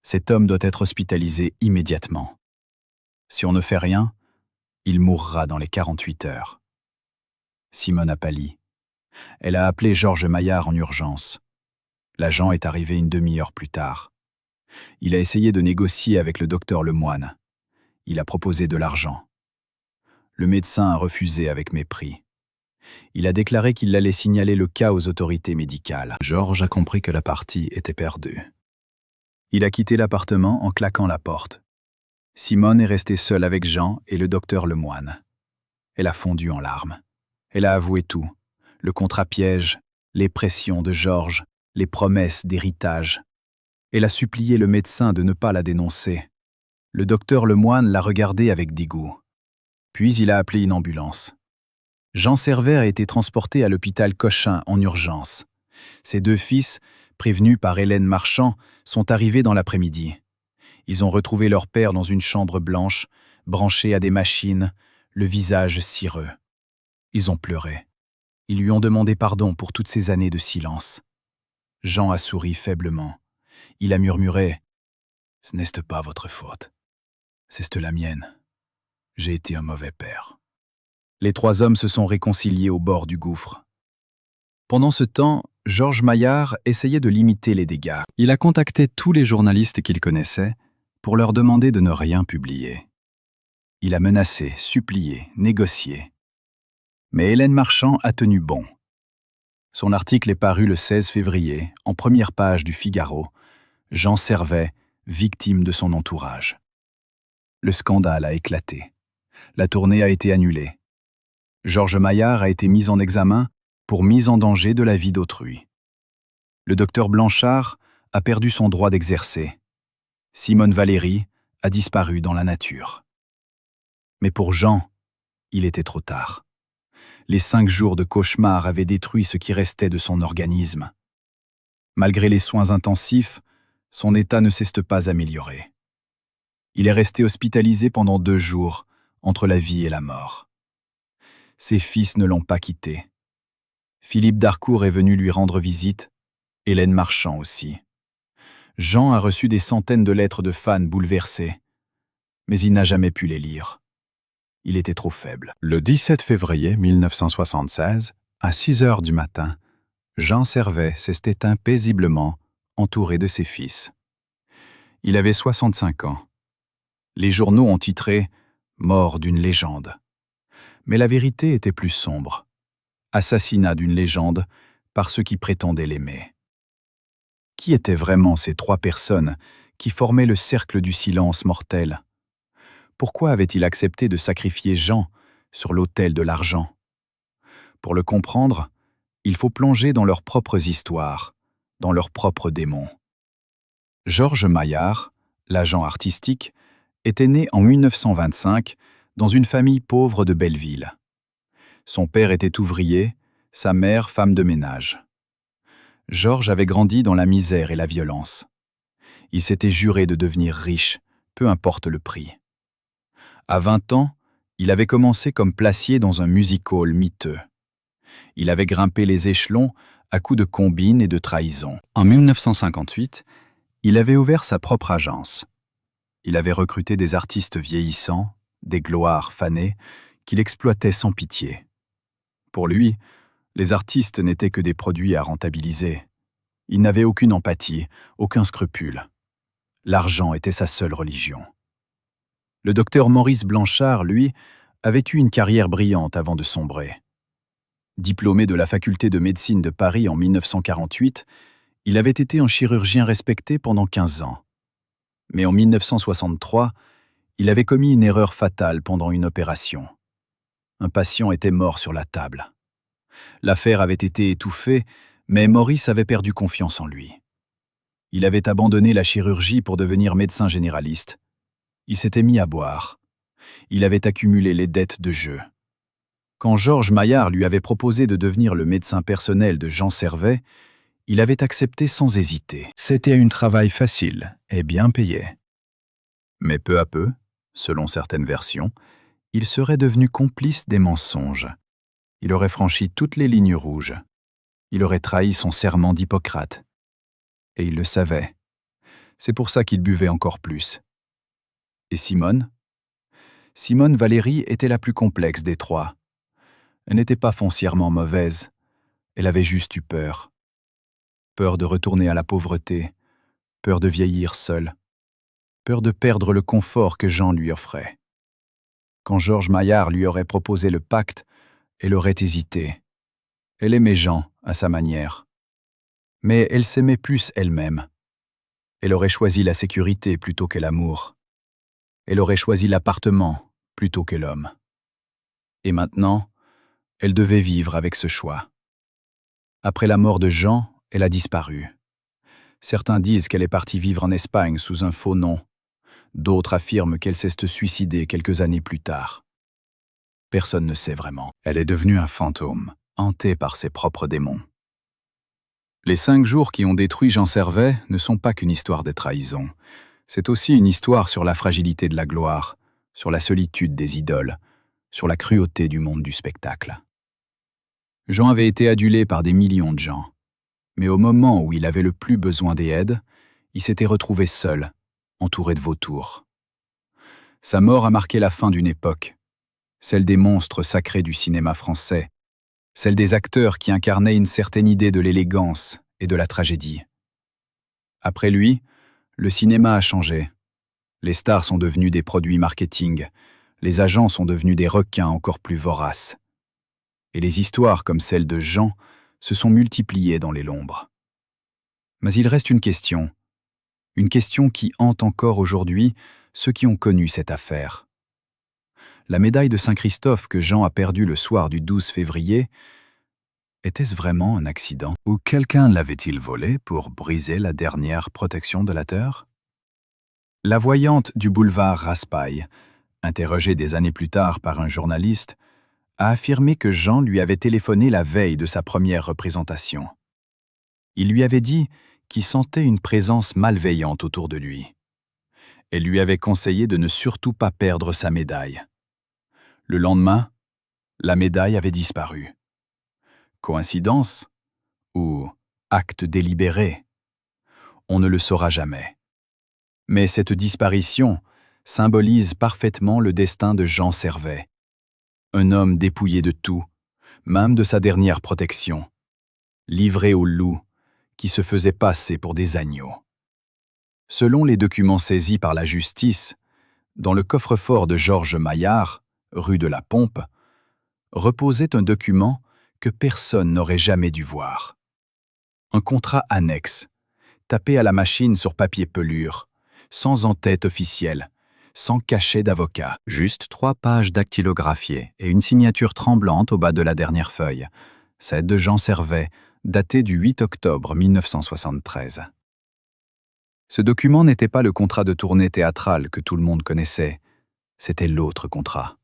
A: Cet homme doit être hospitalisé immédiatement. Si on ne fait rien, il mourra dans les 48 heures. Simone a pâli. Elle a appelé Georges Maillard en urgence. L'agent est arrivé une demi-heure plus tard. Il a essayé de négocier avec le docteur Lemoine. Il a proposé de l'argent. Le médecin a refusé avec mépris. Il a déclaré qu'il allait signaler le cas aux autorités médicales. Georges a compris que la partie était perdue. Il a quitté l'appartement en claquant la porte. Simone est restée seule avec Jean et le docteur Lemoine. Elle a fondu en larmes. Elle a avoué tout. Le contrat piège, les pressions de Georges, les promesses d'héritage. Elle a supplié le médecin de ne pas la dénoncer. Le docteur Lemoine l'a regardée avec dégoût. Puis il a appelé une ambulance. Jean Servet a été transporté à l'hôpital Cochin en urgence. Ses 2 fils, prévenus par Hélène Marchand, sont arrivés dans l'après-midi. Ils ont retrouvé leur père dans une chambre blanche, branché à des machines, le visage cireux. Ils ont pleuré. Ils lui ont demandé pardon pour toutes ces années de silence. Jean a souri faiblement. Il a murmuré « Ce n'est pas votre faute. C'est la mienne. J'ai été un mauvais père. » Les 3 hommes se sont réconciliés au bord du gouffre. Pendant ce temps, Georges Maillard essayait de limiter les dégâts. Il a contacté tous les journalistes qu'il connaissait pour leur demander de ne rien publier. Il a menacé, supplié, négocié. Mais Hélène Marchand a tenu bon. Son article est paru le 16 février, en première page du Figaro. Jean Servet, victime de son entourage. Le scandale a éclaté. La tournée a été annulée. Georges Maillard a été mis en examen pour mise en danger de la vie d'autrui. Le docteur Blanchard a perdu son droit d'exercer. Simone Valéry a disparu dans la nature. Mais pour Jean, il était trop tard. Les 5 jours de cauchemar avaient détruit ce qui restait de son organisme. Malgré les soins intensifs, son état ne s'est pas amélioré. Il est resté hospitalisé pendant 2 jours, entre la vie et la mort. Ses fils ne l'ont pas quitté. Philippe Darcourt est venu lui rendre visite, Hélène Marchand aussi. Jean a reçu des centaines de lettres de fans bouleversés, mais il n'a jamais pu les lire. Il était trop faible. Le 17 février 1976, à 6 heures du matin, Jean Servet s'est éteint paisiblement, entouré de ses fils. Il avait 65 ans. Les journaux ont titré « Mort d'une légende ». Mais la vérité était plus sombre. Assassinat d'une légende par ceux qui prétendaient l'aimer. Qui étaient vraiment ces 3 personnes qui formaient le cercle du silence mortel? Pourquoi avait-il accepté de sacrifier Jean sur l'autel de l'argent? Pour le comprendre, Il faut plonger dans leurs propres histoires, dans leurs propres démons. Georges Maillard, l'agent artistique, était né en 1925 dans une famille pauvre de Belleville. Son père était ouvrier, sa mère femme de ménage. Georges avait grandi dans la misère et la violence. Il s'était juré de devenir riche, peu importe le prix. À 20 ans, il avait commencé comme placier dans un music-hall miteux. Il avait grimpé les échelons à coups de combines et de trahisons. En 1958, il avait ouvert sa propre agence. Il avait recruté des artistes vieillissants, des gloires fanées, qu'il exploitait sans pitié. Pour lui, les artistes n'étaient que des produits à rentabiliser. Il n'avait aucune empathie, aucun scrupule. L'argent était sa seule religion. Le docteur Maurice Blanchard, lui, avait eu une carrière brillante avant de sombrer. Diplômé de la faculté de médecine de Paris en 1948, il avait été un chirurgien respecté pendant 15 ans. Mais en 1963, il avait commis une erreur fatale pendant une opération. Un patient était mort sur la table. L'affaire avait été étouffée, mais Maurice avait perdu confiance en lui. Il avait abandonné la chirurgie pour devenir médecin généraliste. Il s'était mis à boire. Il avait accumulé les dettes de jeu. Quand Georges Maillard lui avait proposé de devenir le médecin personnel de Jean Servet, il avait accepté sans hésiter. C'était un travail facile et bien payé. Mais peu à peu, selon certaines versions, il serait devenu complice des mensonges. Il aurait franchi toutes les lignes rouges. Il aurait trahi son serment d'Hippocrate. Et il le savait. C'est pour ça qu'il buvait encore plus. Et Simone? Simone Valéry était la plus complexe des trois. Elle n'était pas foncièrement mauvaise. Elle avait juste eu peur. Peur de retourner à la pauvreté, peur de vieillir seule, peur de perdre le confort que Jean lui offrait. Quand Georges Maillard lui aurait proposé le pacte, elle aurait hésité. Elle aimait Jean à sa manière. Mais elle s'aimait plus elle-même. Elle aurait choisi la sécurité plutôt que l'amour. Elle aurait choisi l'appartement plutôt que l'homme. Et maintenant, elle devait vivre avec ce choix. Après la mort de Jean, elle a disparu. Certains disent qu'elle est partie vivre en Espagne sous un faux nom. D'autres affirment qu'elle s'est suicidée quelques années plus tard. Personne ne sait vraiment. Elle est devenue un fantôme, hantée par ses propres démons. Les 5 jours qui ont détruit Jean Servet ne sont pas qu'une histoire de trahison. C'est aussi une histoire sur la fragilité de la gloire, sur la solitude des idoles, sur la cruauté du monde du spectacle. Jean avait été adulé par des millions de gens. Mais au moment où il avait le plus besoin des aides, il s'était retrouvé seul, entouré de vautours. Sa mort a marqué la fin d'une époque, celle des monstres sacrés du cinéma français, celle des acteurs qui incarnaient une certaine idée de l'élégance et de la tragédie. Après lui, le cinéma a changé. Les stars sont devenus des produits marketing, les agents sont devenus des requins encore plus voraces. Et les histoires comme celle de Jean se sont multipliées dans les l'ombre. Mais il reste une question qui hante encore aujourd'hui ceux qui ont connu cette affaire. La médaille de Saint-Christophe que Jean a perdue le soir du 12 février, était-ce vraiment un accident? Ou quelqu'un l'avait-il volée pour briser la dernière protection de la Terre? La voyante du boulevard Raspail, interrogée des années plus tard par un journaliste, a affirmé que Jean lui avait téléphoné la veille de sa première représentation. Il lui avait dit qu'il sentait une présence malveillante autour de lui. Elle lui avait conseillé de ne surtout pas perdre sa médaille. Le lendemain, la médaille avait disparu. Coïncidence ou acte délibéré? On ne le saura jamais. Mais cette disparition symbolise parfaitement le destin de Jean Servet. Un homme dépouillé de tout, même de sa dernière protection, livré aux loups qui se faisaient passer pour des agneaux. Selon les documents saisis par la justice, dans le coffre-fort de Georges Maillard, rue de la Pompe, reposait un document que personne n'aurait jamais dû voir. Un contrat annexe, tapé à la machine sur papier pelure, sans en-tête officielle, sans cachet d'avocat. Juste 3 pages dactylographiées et une signature tremblante au bas de la dernière feuille. celle de Jean Servet, datée du 8 octobre 1973. Ce document n'était pas le contrat de tournée théâtrale que tout le monde connaissait, c'était l'autre contrat,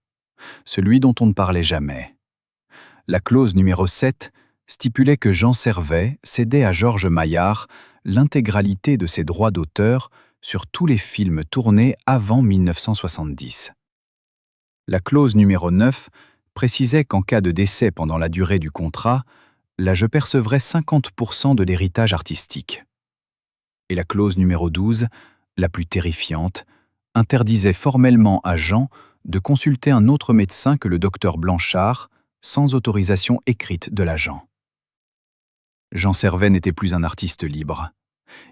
A: celui dont on ne parlait jamais. La clause numéro 7 stipulait que Jean Servet cédait à Georges Maillard l'intégralité de ses droits d'auteur sur tous les films tournés avant 1970. La clause numéro 9 précisait qu'en cas de décès pendant la durée du contrat, je percevrais 50% de l'héritage artistique. Et la clause numéro 12, la plus terrifiante, interdisait formellement à Jean de consulter un autre médecin que le docteur Blanchard, sans autorisation écrite de l'agent. Jean Servet n'était plus un artiste libre.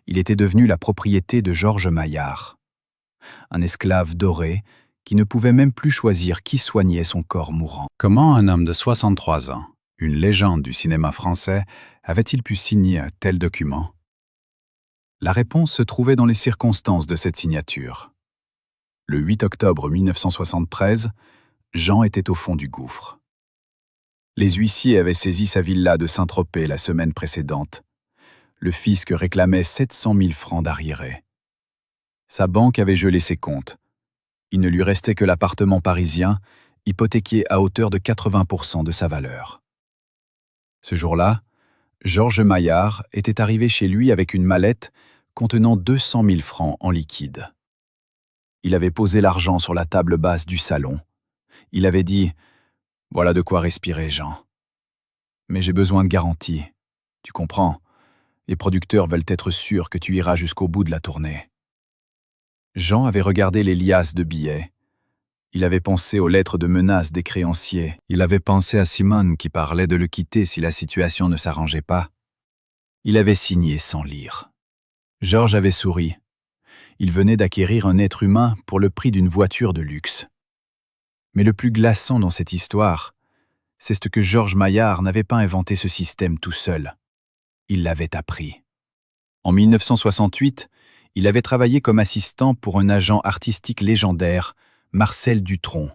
A: Il était devenu la propriété de Georges Maillard. Un esclave doré qui ne pouvait même plus choisir qui soignait son corps mourant. Comment un homme de 63 ans, une légende du cinéma français, avait-il pu signer un tel document? La réponse se trouvait dans les circonstances de cette signature. Le 8 octobre 1973, Jean était au fond du gouffre. Les huissiers avaient saisi sa villa de Saint-Tropez la semaine précédente. Le fisc réclamait 700 000 francs d'arriérés. Sa banque avait gelé ses comptes. Il ne lui restait que l'appartement parisien, hypothéqué à hauteur de 80% de sa valeur. Ce jour-là, Georges Maillard était arrivé chez lui avec une mallette contenant 200 000 francs en liquide. Il avait posé l'argent sur la table basse du salon. Il avait dit « Voilà de quoi respirer, Jean. Mais j'ai besoin de garanties. Tu comprends? Les producteurs veulent être sûrs que tu iras jusqu'au bout de la tournée. » Jean avait regardé les liasses de billets. Il avait pensé aux lettres de menaces des créanciers. Il avait pensé à Simone qui parlait de le quitter si la situation ne s'arrangeait pas. Il avait signé sans lire. Georges avait souri. Il venait d'acquérir un être humain pour le prix d'une voiture de luxe. Mais le plus glaçant dans cette histoire, c'est ce que Georges Maillard n'avait pas inventé ce système tout seul. Il l'avait appris. En 1968, il avait travaillé comme assistant pour un agent artistique légendaire, Marcel Dutronc,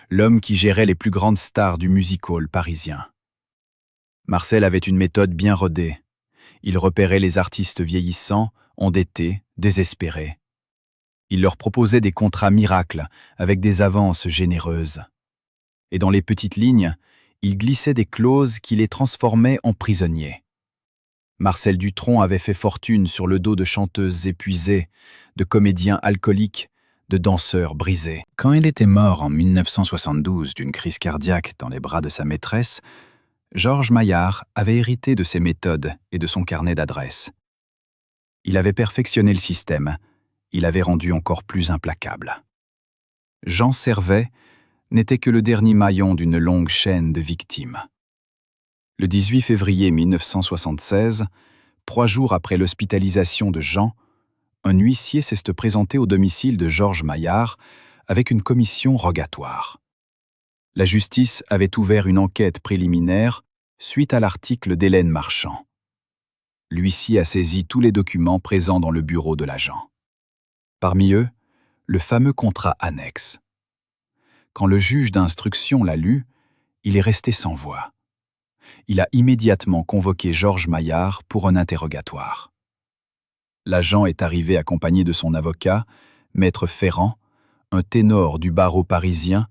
A: l'homme qui gérait les plus grandes stars du music-hall parisien. Marcel avait une méthode bien rodée. Il repérait les artistes vieillissants, endettés, désespérés. Il leur proposait des contrats miracles avec des avances généreuses. Et dans les petites lignes, il glissait des clauses qui les transformaient en prisonniers. Marcel Dutronc avait fait fortune sur le dos de chanteuses épuisées, de comédiens alcooliques, de danseurs brisés. Quand il était mort en 1972 d'une crise cardiaque dans les bras de sa maîtresse, Georges Maillard avait hérité de ses méthodes et de son carnet d'adresses. Il avait perfectionné le système, il avait rendu encore plus implacable. Jean Servet n'était que le dernier maillon d'une longue chaîne de victimes. Le 18 février 1976, 3 jours après l'hospitalisation de Jean, un huissier s'est présenté au domicile de Georges Maillard avec une commission rogatoire. La justice avait ouvert une enquête préliminaire suite à l'article d'Hélène Marchand. L'huissier a saisi tous les documents présents dans le bureau de l'agent. Parmi eux, le fameux contrat annexe. Quand le juge d'instruction l'a lu, il est resté sans voix. Il a immédiatement convoqué Georges Maillard pour un interrogatoire. L'agent est arrivé accompagné de son avocat, Maître Ferrand, un ténor du barreau parisien,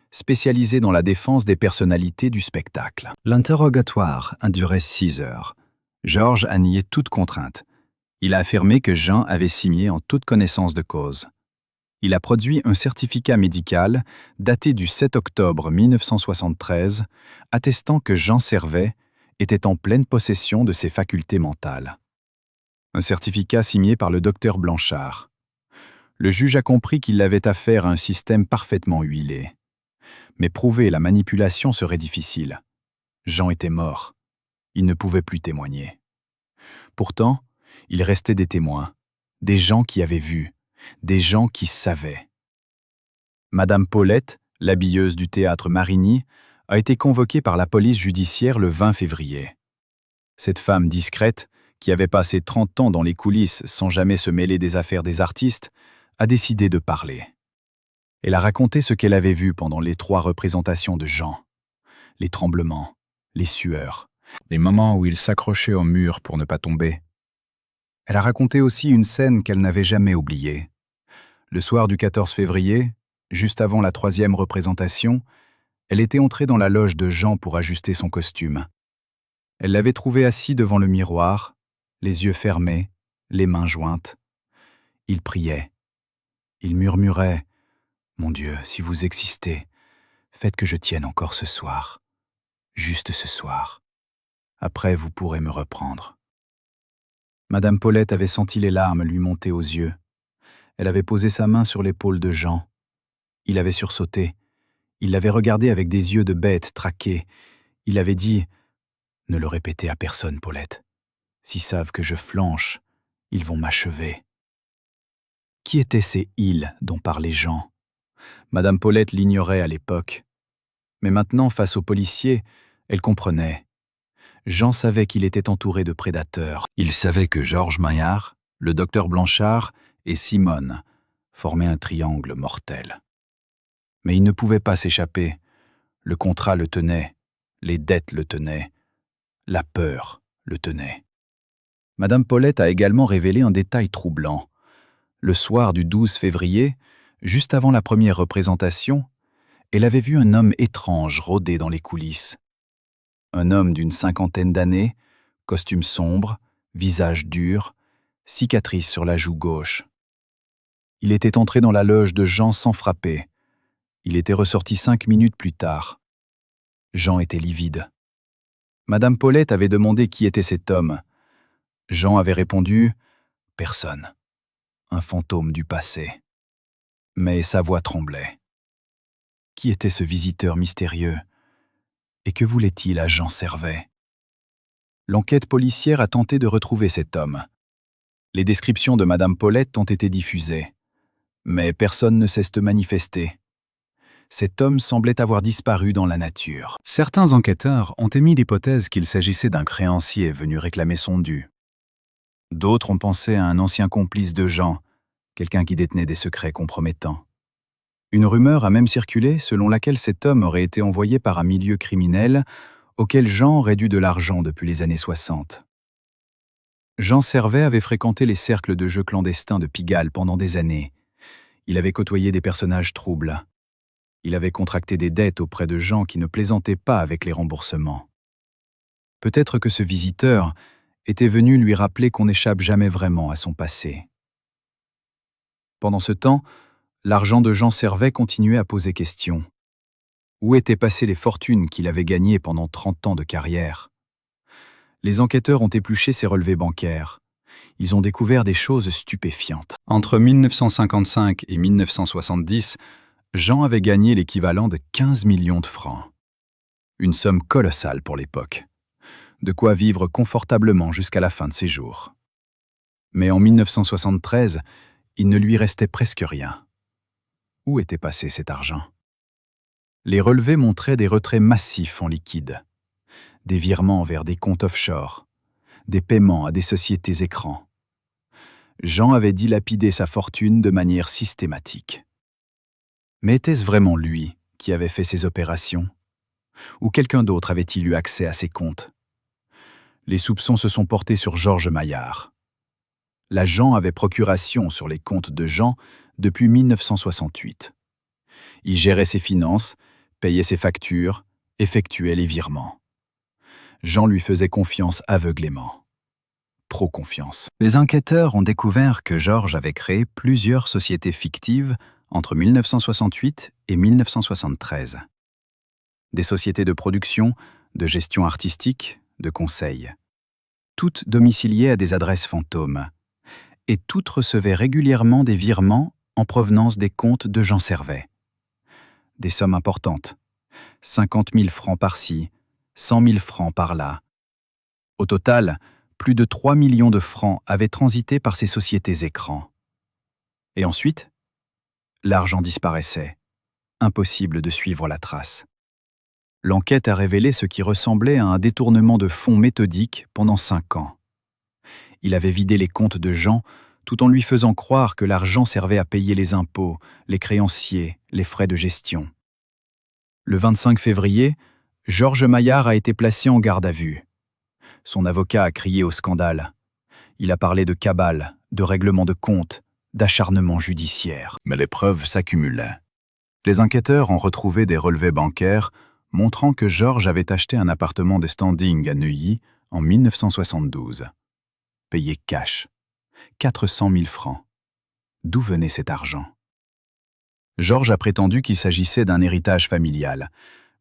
A: spécialisé dans la défense des personnalités du spectacle. L'interrogatoire a duré 6 heures. Georges a nié toute contrainte. Il a affirmé que Jean avait signé en toute connaissance de cause. Il a produit un certificat médical daté du 7 octobre 1973, attestant que Jean Servet était en pleine possession de ses facultés mentales. Un certificat signé par le docteur Blanchard. Le juge a compris qu'il avait affaire à un système parfaitement huilé. Mais prouver la manipulation serait difficile. Jean était mort. Il ne pouvait plus témoigner. Pourtant, il restait des témoins, des gens qui avaient vu, des gens qui savaient. Madame Paulette, l'habilleuse du théâtre Marigny, a été convoquée par la police judiciaire le 20 février. Cette femme discrète, qui avait passé 30 ans dans les coulisses sans jamais se mêler des affaires des artistes, a décidé de parler. Elle a raconté ce qu'elle avait vu pendant les 3 représentations de Jean. Les tremblements, les sueurs, les moments où il s'accrochait au mur pour ne pas tomber. Elle a raconté aussi une scène qu'elle n'avait jamais oubliée. Le soir du 14 février, juste avant la 3e représentation, elle était entrée dans la loge de Jean pour ajuster son costume. Elle l'avait trouvé assis devant le miroir, les yeux fermés, les mains jointes. Il priait. Il murmurait « Mon Dieu, si vous existez, faites que je tienne encore ce soir, juste ce soir. Après, vous pourrez me reprendre. » Madame Paulette avait senti les larmes lui monter aux yeux. Elle avait posé sa main sur l'épaule de Jean. Il avait sursauté. Il l'avait regardé avec des yeux de bête traquée. Il avait dit « Ne le répétez à personne, Paulette. S'ils savent que je flanche, ils vont m'achever. » Qui étaient ces « ils » dont parlait Jean? Madame Paulette l'ignorait à l'époque. Mais maintenant, face aux policiers, elle comprenait. Jean savait qu'il était entouré de prédateurs. Il savait que Georges Maillard, le docteur Blanchard et Simone formaient un triangle mortel. Mais il ne pouvait pas s'échapper. Le contrat le tenait, les dettes le tenaient, la peur le tenait. Madame Paulette a également révélé un détail troublant. Le soir du 12 février, juste avant la première représentation, elle avait vu un homme étrange rôder dans les coulisses. Un homme d'une 50aine d'années, costume sombre, visage dur, cicatrice sur la joue gauche. Il était entré dans la loge de Jean sans frapper. Il était ressorti 5 minutes plus tard. Jean était livide. Madame Paulette avait demandé qui était cet homme. Jean avait répondu « Personne. Un fantôme du passé. » Mais sa voix tremblait. Qui était ce visiteur mystérieux? Et que voulait-il à Jean Servet? L'enquête policière a tenté de retrouver cet homme. Les descriptions de Madame Paulette ont été diffusées. Mais personne ne cesse de manifester. Cet homme semblait avoir disparu dans la nature. Certains enquêteurs ont émis l'hypothèse qu'il s'agissait d'un créancier venu réclamer son dû. D'autres ont pensé à un ancien complice de Jean, quelqu'un qui détenait des secrets compromettants. Une rumeur a même circulé selon laquelle cet homme aurait été envoyé par un milieu criminel auquel Jean aurait dû de l'argent depuis les années 60. Jean Servet avait fréquenté les cercles de jeux clandestins de Pigalle pendant des années. Il avait côtoyé des personnages troubles. Il avait contracté des dettes auprès de gens qui ne plaisantaient pas avec les remboursements. Peut-être que ce visiteur était venu lui rappeler qu'on n'échappe jamais vraiment à son passé. Pendant ce temps, l'argent de Jean Servet continuait à poser question. Où étaient passées les fortunes qu'il avait gagnées pendant 30 ans de carrière? Les enquêteurs ont épluché ses relevés bancaires. Ils ont découvert des choses stupéfiantes. Entre 1955 et 1970, Jean avait gagné l'équivalent de 15 millions de francs. Une somme colossale pour l'époque. De quoi vivre confortablement jusqu'à la fin de ses jours. Mais en 1973, il ne lui restait presque rien. Où était passé cet argent? Les relevés montraient des retraits massifs en liquide, des virements vers des comptes offshore, des paiements à des sociétés écrans. Jean avait dilapidé sa fortune de manière systématique. Mais était-ce vraiment lui qui avait fait ces opérations? Ou quelqu'un d'autre avait-il eu accès à ses comptes? Les soupçons se sont portés sur Georges Maillard. L'agent avait procuration sur les comptes de Jean depuis 1968. Il gérait ses finances, payait ses factures, effectuait les virements. Jean lui faisait confiance aveuglément. Pro-confiance. Les enquêteurs ont découvert que Georges avait créé plusieurs sociétés fictives entre 1968 et 1973. Des sociétés de production, de gestion artistique, de conseil. Toutes domiciliées à des adresses fantômes. Et toutes recevaient régulièrement des virements en provenance des comptes de Jean Servet. Des sommes importantes. 50 000 francs par-ci, 100 000 francs par-là. Au total, plus de 3 millions de francs avaient transité par ces sociétés écrans. Et ensuite, l'argent disparaissait. Impossible de suivre la trace. L'enquête a révélé ce qui ressemblait à un détournement de fonds méthodique pendant 5 ans. Il avait vidé les comptes de Jean tout en lui faisant croire que l'argent servait à payer les impôts, les créanciers, les frais de gestion. Le 25 février, Georges Maillard a été placé en garde à vue. Son avocat a crié au scandale. Il a parlé de cabale, de règlement de compte, d'acharnement judiciaire. Mais les preuves s'accumulaient. Les enquêteurs ont retrouvé des relevés bancaires montrant que Georges avait acheté un appartement des Standing à Neuilly en 1972. Payé cash. 400 000 francs. D'où venait cet argent? Georges a prétendu qu'il s'agissait d'un héritage familial,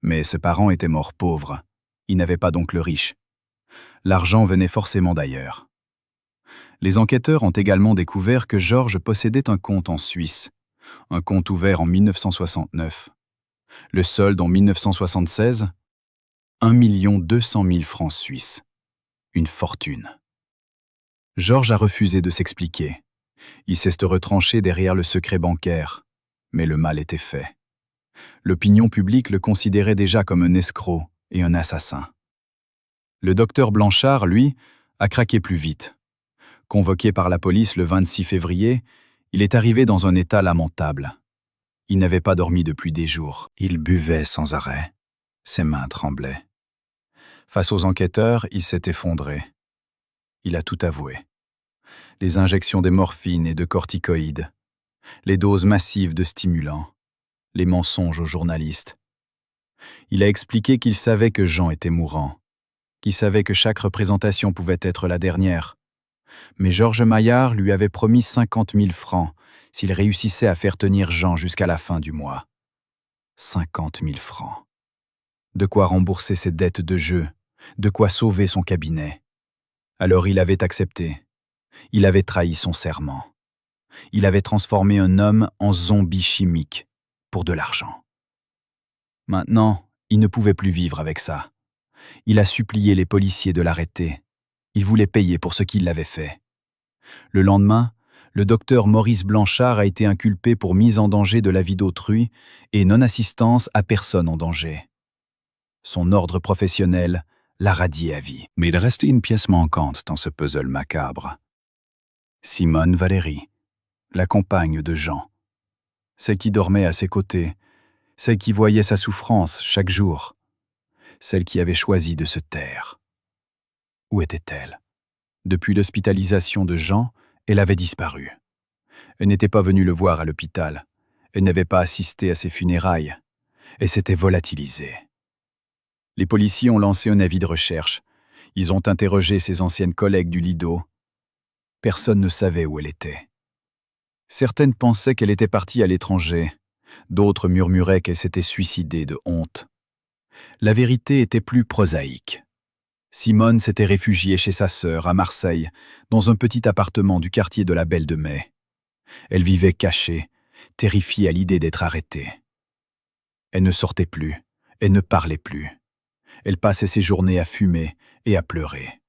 A: mais ses parents étaient morts pauvres. Ils n'avaient pas donc le riche. L'argent venait forcément d'ailleurs. Les enquêteurs ont également découvert que Georges possédait un compte en Suisse, un compte ouvert en 1969. Le solde en 1976, 1 200 000 francs suisses. Une fortune. Georges a refusé de s'expliquer. Il s'est retranché derrière le secret bancaire. Mais le mal était fait. L'opinion publique le considérait déjà comme un escroc et un assassin. Le docteur Blanchard, lui, a craqué plus vite. Convoqué par la police le 26 février, il est arrivé dans un état lamentable. Il n'avait pas dormi depuis des jours. Il buvait sans arrêt. Ses mains tremblaient. Face aux enquêteurs, il s'est effondré. Il a tout avoué. Les injections de morphine et de corticoïdes, les doses massives de stimulants, les mensonges aux journalistes. Il a expliqué qu'il savait que Jean était mourant, qu'il savait que chaque représentation pouvait être la dernière. Mais Georges Maillard lui avait promis 50 000 francs s'il réussissait à faire tenir Jean jusqu'à la fin du mois. 50 000 francs. De quoi rembourser ses dettes de jeu, de quoi sauver son cabinet. Alors il avait accepté. Il avait trahi son serment. Il avait transformé un homme en zombie chimique pour de l'argent. Maintenant, il ne pouvait plus vivre avec ça. Il a supplié les policiers de l'arrêter. Il voulait payer pour ce qu'il avait fait. Le lendemain, le docteur Maurice Blanchard a été inculpé pour mise en danger de la vie d'autrui et non-assistance à personne en danger. Son ordre professionnel l'a radié à vie. Mais il restait une pièce manquante dans ce puzzle macabre. Simone Valéry, la compagne de Jean. Celle qui dormait à ses côtés, celle qui voyait sa souffrance chaque jour, celle qui avait choisi de se taire. Où était-elle? Depuis l'hospitalisation de Jean, elle avait disparu. Elle n'était pas venue le voir à l'hôpital. Elle n'avait pas assisté à ses funérailles. Elle s'était volatilisée. Les policiers ont lancé un avis de recherche. Ils ont interrogé ses anciennes collègues du Lido. Personne ne savait où elle était. Certaines pensaient qu'elle était partie à l'étranger. D'autres murmuraient qu'elle s'était suicidée de honte. La vérité était plus prosaïque. Simone s'était réfugiée chez sa sœur à Marseille, dans un petit appartement du quartier de la Belle de Mai. Elle vivait cachée, terrifiée à l'idée d'être arrêtée. Elle ne sortait plus, elle ne parlait plus. Elle passait ses journées à fumer et à pleurer.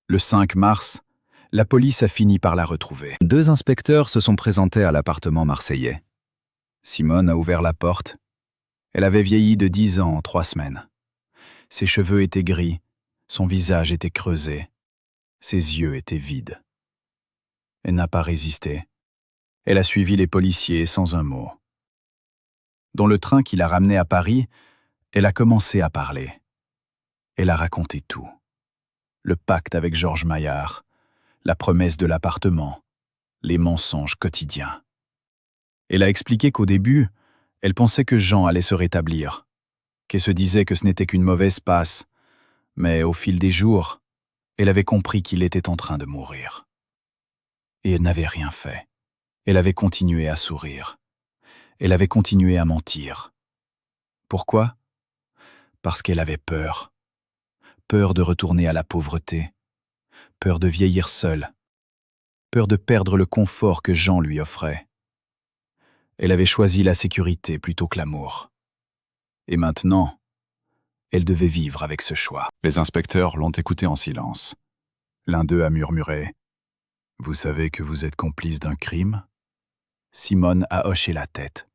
A: Le 5 mars, la police a fini par la retrouver. 2 inspecteurs se sont présentés à l'appartement marseillais. Simone a ouvert la porte. Elle avait vieilli de 10 ans en 3 semaines. Ses cheveux étaient gris, son visage était creusé, ses yeux étaient vides. Elle n'a pas résisté. Elle a suivi les policiers sans un mot. Dans le train qui l'a ramenée à Paris, elle a commencé à parler. Elle a raconté tout. Le pacte avec Georges Maillard, la promesse de l'appartement, les mensonges quotidiens. Elle a expliqué qu'au début, elle pensait que Jean allait se rétablir, qu'elle se disait que ce n'était qu'une mauvaise passe, mais au fil des jours, elle avait compris qu'il était en train de mourir. Et elle n'avait rien fait. Elle avait continué à sourire. Elle avait continué à mentir. Pourquoi? Parce qu'elle avait peur. Peur de retourner à la pauvreté. Peur de vieillir seule. Peur de perdre le confort que Jean lui offrait. Elle avait choisi la sécurité plutôt que l'amour. Et maintenant, elle devait vivre avec ce choix. Les inspecteurs l'ont écoutée en silence. L'un d'eux a murmuré « Vous savez que vous êtes complice d'un crime ?» Simone a hoché la tête.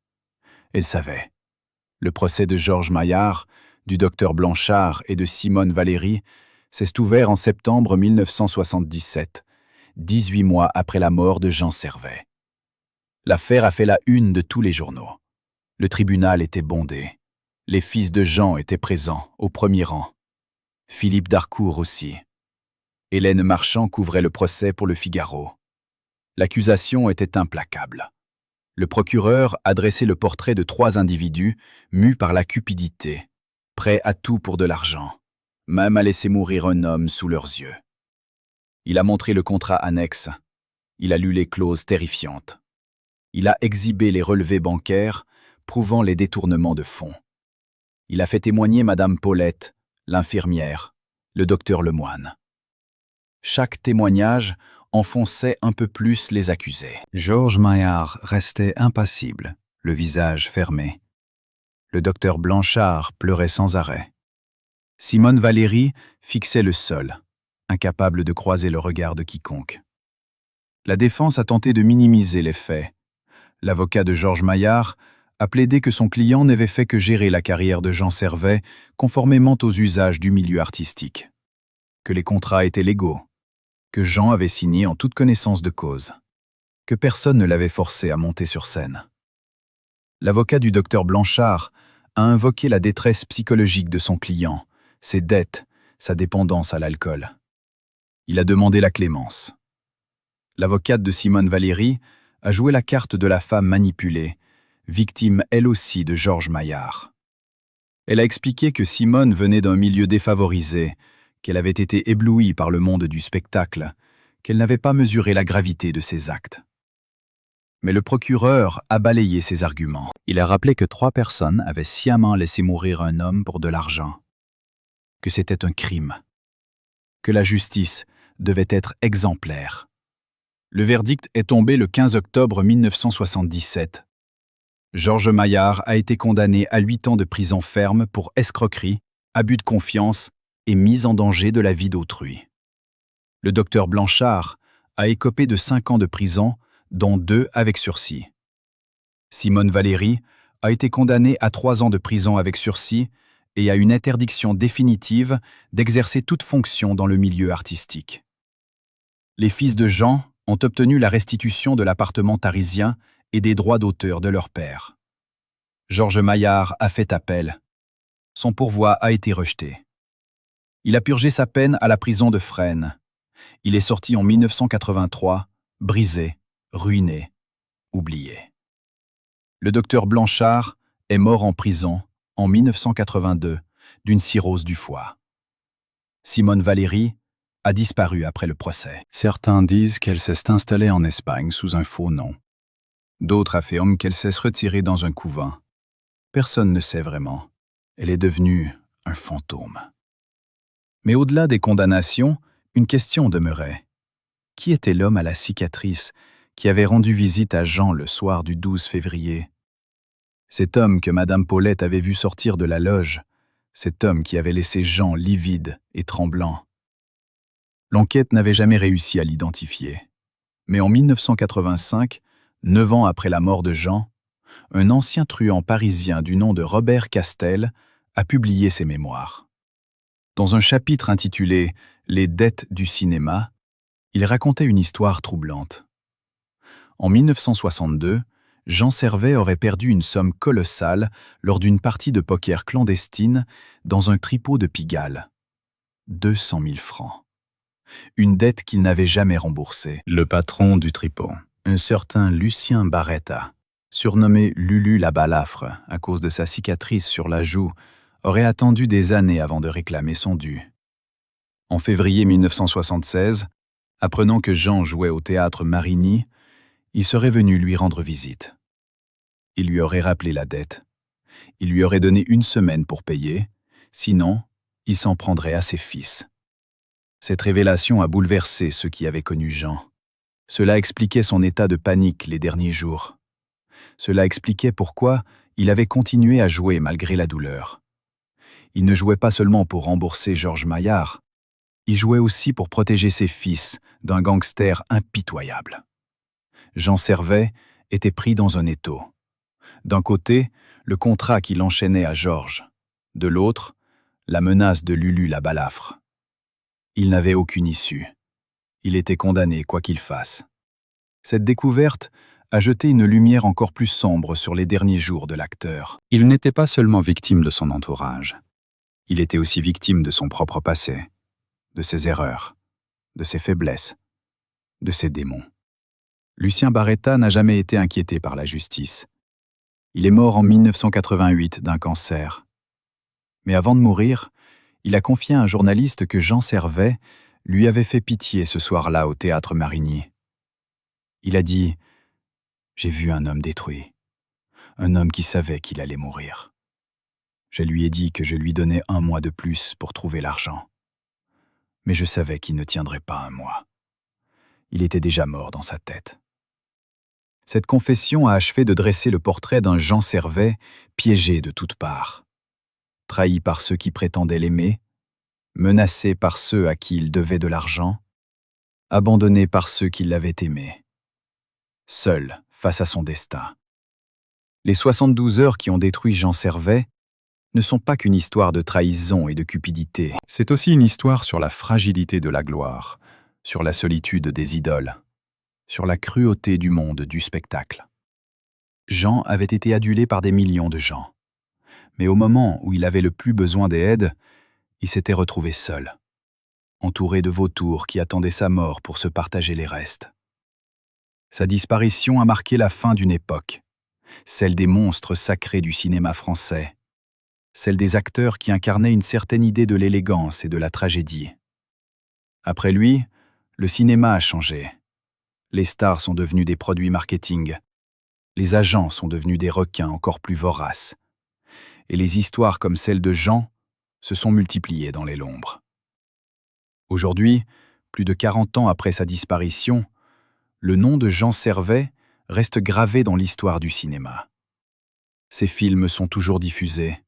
A: Elle savait. Le procès de Georges Maillard, du docteur Blanchard et de Simone Valéry s'est ouvert en septembre 1977, 18 mois après la mort de Jean Servet. L'affaire a fait la une de tous les journaux. Le tribunal était bondé. Les fils de Jean étaient présents, au premier rang. Philippe Darcourt aussi. Hélène Marchand couvrait le procès pour Le Figaro. L'accusation était implacable. Le procureur adressait le portrait de 3 individus mus par la cupidité, prêts à tout pour de l'argent, même à laisser mourir un homme sous leurs yeux. Il a montré le contrat annexe. Il a lu les clauses terrifiantes. Il a exhibé les relevés bancaires, prouvant les détournements de fonds. Il a fait témoigner Madame Paulette, l'infirmière, le docteur Lemoine. Chaque témoignage enfonçait un peu plus les accusés. Georges Maillard restait impassible, le visage fermé. Le docteur Blanchard pleurait sans arrêt. Simone Valéry fixait le sol, incapable de croiser le regard de quiconque. La défense a tenté de minimiser les faits. L'avocat de Georges Maillard a plaidé que son client n'avait fait que gérer la carrière de Jean Servet conformément aux usages du milieu artistique. Que les contrats étaient légaux, que Jean avait signé en toute connaissance de cause, que personne ne l'avait forcé à monter sur scène. L'avocat du docteur Blanchard a invoqué la détresse psychologique de son client, ses dettes, sa dépendance à l'alcool. Il a demandé la clémence. L'avocate de Simone Valéry a joué la carte de la femme manipulée, victime elle aussi de Georges Maillard. Elle a expliqué que Simone venait d'un milieu défavorisé, qu'elle avait été éblouie par le monde du spectacle, qu'elle n'avait pas mesuré la gravité de ses actes. Mais le procureur a balayé ses arguments. Il a rappelé que 3 personnes avaient sciemment laissé mourir un homme pour de l'argent, que c'était un crime, que la justice devait être exemplaire. Le verdict est tombé le 15 octobre 1977. Georges Maillard a été condamné à 8 ans de prison ferme pour escroquerie, abus de confiance et mise en danger de la vie d'autrui. Le docteur Blanchard a écopé de 5 ans de prison, dont 2 avec sursis. Simone Valéry a été condamnée à 3 ans de prison avec sursis et à une interdiction définitive d'exercer toute fonction dans le milieu artistique. Les fils de Jean ont obtenu la restitution de l'appartement tarisien et des droits d'auteur de leur père. Georges Maillard a fait appel. Son pourvoi a été rejeté. Il a purgé sa peine à la prison de Fresnes. Il est sorti en 1983, brisé, ruiné, oublié. Le docteur Blanchard est mort en prison en 1982 d'une cirrhose du foie. Simone Valéry a disparu après le procès. Certains disent qu'elle s'est installée en Espagne sous un faux nom. D'autres affirment qu'elle s'est retirée dans un couvent. Personne ne sait vraiment. Elle est devenue un fantôme. Mais au-delà des condamnations, une question demeurait. Qui était l'homme à la cicatrice qui avait rendu visite à Jean le soir du 12 février? Cet homme que Madame Paulette avait vu sortir de la loge, cet homme qui avait laissé Jean livide et tremblant. L'enquête n'avait jamais réussi à l'identifier. Mais en 1985, 9 ans après la mort de Jean, un ancien truand parisien du nom de Robert Castel a publié ses mémoires. Dans un chapitre intitulé « Les dettes du cinéma », il racontait une histoire troublante. En 1962, Jean Servet aurait perdu une somme colossale lors d'une partie de poker clandestine dans un tripot de Pigalle. 200 000 francs. Une dette qu'il n'avait jamais remboursée. Le patron du tripot, un certain Lucien Barretta, surnommé Lulu la balafre à cause de sa cicatrice sur la joue, aurait attendu des années avant de réclamer son dû. En février 1976, apprenant que Jean jouait au théâtre Marigny, il serait venu lui rendre visite. Il lui aurait rappelé la dette. Il lui aurait donné 1 semaine pour payer, sinon, il s'en prendrait à ses fils. Cette révélation a bouleversé ceux qui avaient connu Jean. Cela expliquait son état de panique les derniers jours. Cela expliquait pourquoi il avait continué à jouer malgré la douleur. Il ne jouait pas seulement pour rembourser Georges Maillard, il jouait aussi pour protéger ses fils d'un gangster impitoyable. Jean Servet était pris dans un étau. D'un côté, le contrat qui l'enchaînait à Georges. De l'autre, la menace de Lulu la balafre. Il n'avait aucune issue. Il était condamné quoi qu'il fasse. Cette découverte a jeté une lumière encore plus sombre sur les derniers jours de l'acteur. Il n'était pas seulement victime de son entourage. Il était aussi victime de son propre passé, de ses erreurs, de ses faiblesses, de ses démons. Lucien Barretta n'a jamais été inquiété par la justice. Il est mort en 1988 d'un cancer. Mais avant de mourir, il a confié à un journaliste que Jean Servet lui avait fait pitié ce soir-là au théâtre Marigny. Il a dit « J'ai vu un homme détruit, un homme qui savait qu'il allait mourir. Je lui ai dit que je lui donnais 1 mois de plus pour trouver l'argent. Mais je savais qu'il ne tiendrait pas 1 mois. Il était déjà mort dans sa tête. » Cette confession a achevé de dresser le portrait d'un Jean Servet piégé de toutes parts. Trahi par ceux qui prétendaient l'aimer, menacé par ceux à qui il devait de l'argent, abandonné par ceux qui l'avaient aimé. Seul face à son destin. Les 72 heures qui ont détruit Jean Servet ne sont pas qu'une histoire de trahison et de cupidité. C'est aussi une histoire sur la fragilité de la gloire, sur la solitude des idoles, sur la cruauté du monde du spectacle. Jean avait été adulé par des millions de gens. Mais au moment où il avait le plus besoin d'aide, il s'était retrouvé seul, entouré de vautours qui attendaient sa mort pour se partager les restes. Sa disparition a marqué la fin d'une époque, celle des monstres sacrés du cinéma français, celle des acteurs qui incarnaient une certaine idée de l'élégance et de la tragédie. Après lui, le cinéma a changé. Les stars sont devenus des produits marketing. Les agents sont devenus des requins encore plus voraces. Et les histoires comme celle de Jean se sont multipliées dans les l'ombre. Aujourd'hui, plus de 40 ans après sa disparition, le nom de Jean Servet reste gravé dans l'histoire du cinéma. Ses films sont toujours diffusés.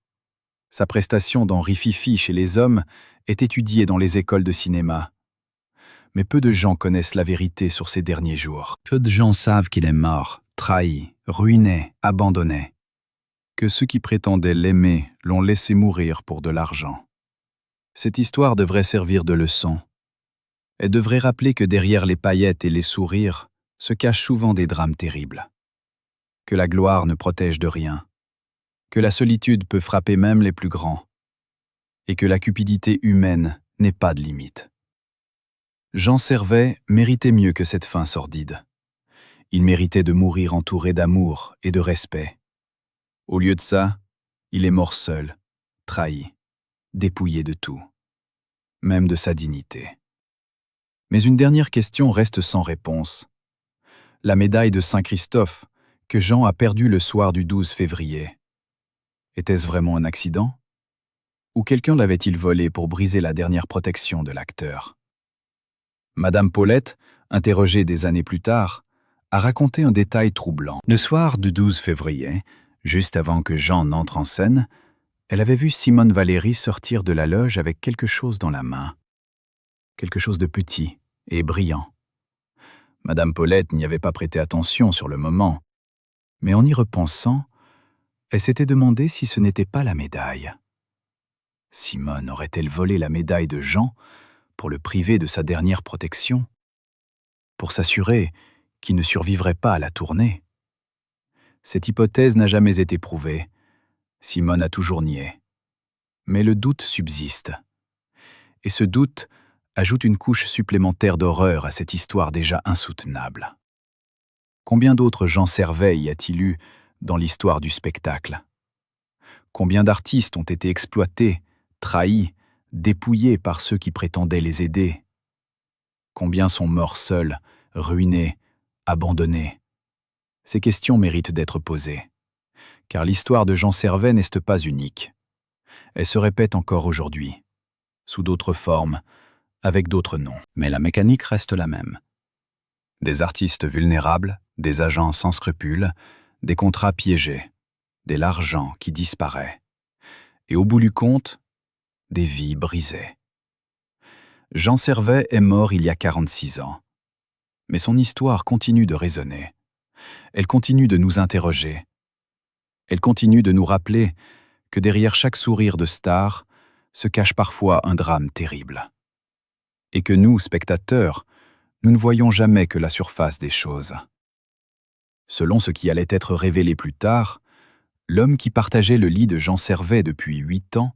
A: Sa prestation dans Rififi chez les hommes est étudiée dans les écoles de cinéma. Mais peu de gens connaissent la vérité sur ses derniers jours. Peu de gens savent qu'il est mort, trahi, ruiné, abandonné. Que ceux qui prétendaient l'aimer l'ont laissé mourir pour de l'argent. Cette histoire devrait servir de leçon. Elle devrait rappeler que derrière les paillettes et les sourires se cachent souvent des drames terribles. Que la gloire ne protège de rien. Que la solitude peut frapper même les plus grands. Et que la cupidité humaine n'est pas de limite. Jean Servet méritait mieux que cette fin sordide. Il méritait de mourir entouré d'amour et de respect. Au lieu de ça, il est mort seul, trahi, dépouillé de tout, même de sa dignité. Mais une dernière question reste sans réponse. La médaille de Saint-Christophe que Jean a perdue le soir du 12 février. Était-ce vraiment un accident? Ou quelqu'un l'avait-il volée pour briser la dernière protection de l'acteur? Madame Paulette, interrogée des années plus tard, a raconté un détail troublant. Le soir du 12 février, juste avant que Jean n'entre en scène, elle avait vu Simone Valéry sortir de la loge avec quelque chose dans la main. Quelque chose de petit et brillant. Madame Paulette n'y avait pas prêté attention sur le moment, mais en y repensant, elle s'était demandé si ce n'était pas la médaille. Simone aurait-elle volé la médaille de Jean pour le priver de sa dernière protection, pour s'assurer qu'il ne survivrait pas à la tournée? Cette hypothèse n'a jamais été prouvée. Simone a toujours nié. Mais le doute subsiste. Et ce doute ajoute une couche supplémentaire d'horreur à cette histoire déjà insoutenable. Combien d'autres Jean Servet y a-t-il eu dans l'histoire du spectacle? Combien d'artistes ont été exploités, trahis, dépouillés par ceux qui prétendaient les aider? Combien sont morts seuls, ruinés, abandonnés? Ces questions méritent d'être posées, car l'histoire de Jean Servet n'est pas unique. Elle se répète encore aujourd'hui, sous d'autres formes, avec d'autres noms. Mais la mécanique reste la même. Des artistes vulnérables, des agents sans scrupules, des contrats piégés, de l'argent qui disparaît. Et au bout du compte, des vies brisées. Jean Servet est mort il y a 46 ans. Mais son histoire continue de résonner. Elle continue de nous interroger. Elle continue de nous rappeler que derrière chaque sourire de star se cache parfois un drame terrible. Et que nous, spectateurs, nous ne voyons jamais que la surface des choses. Selon ce qui allait être révélé plus tard, l'homme qui partageait le lit de Jean Servet depuis 8 ans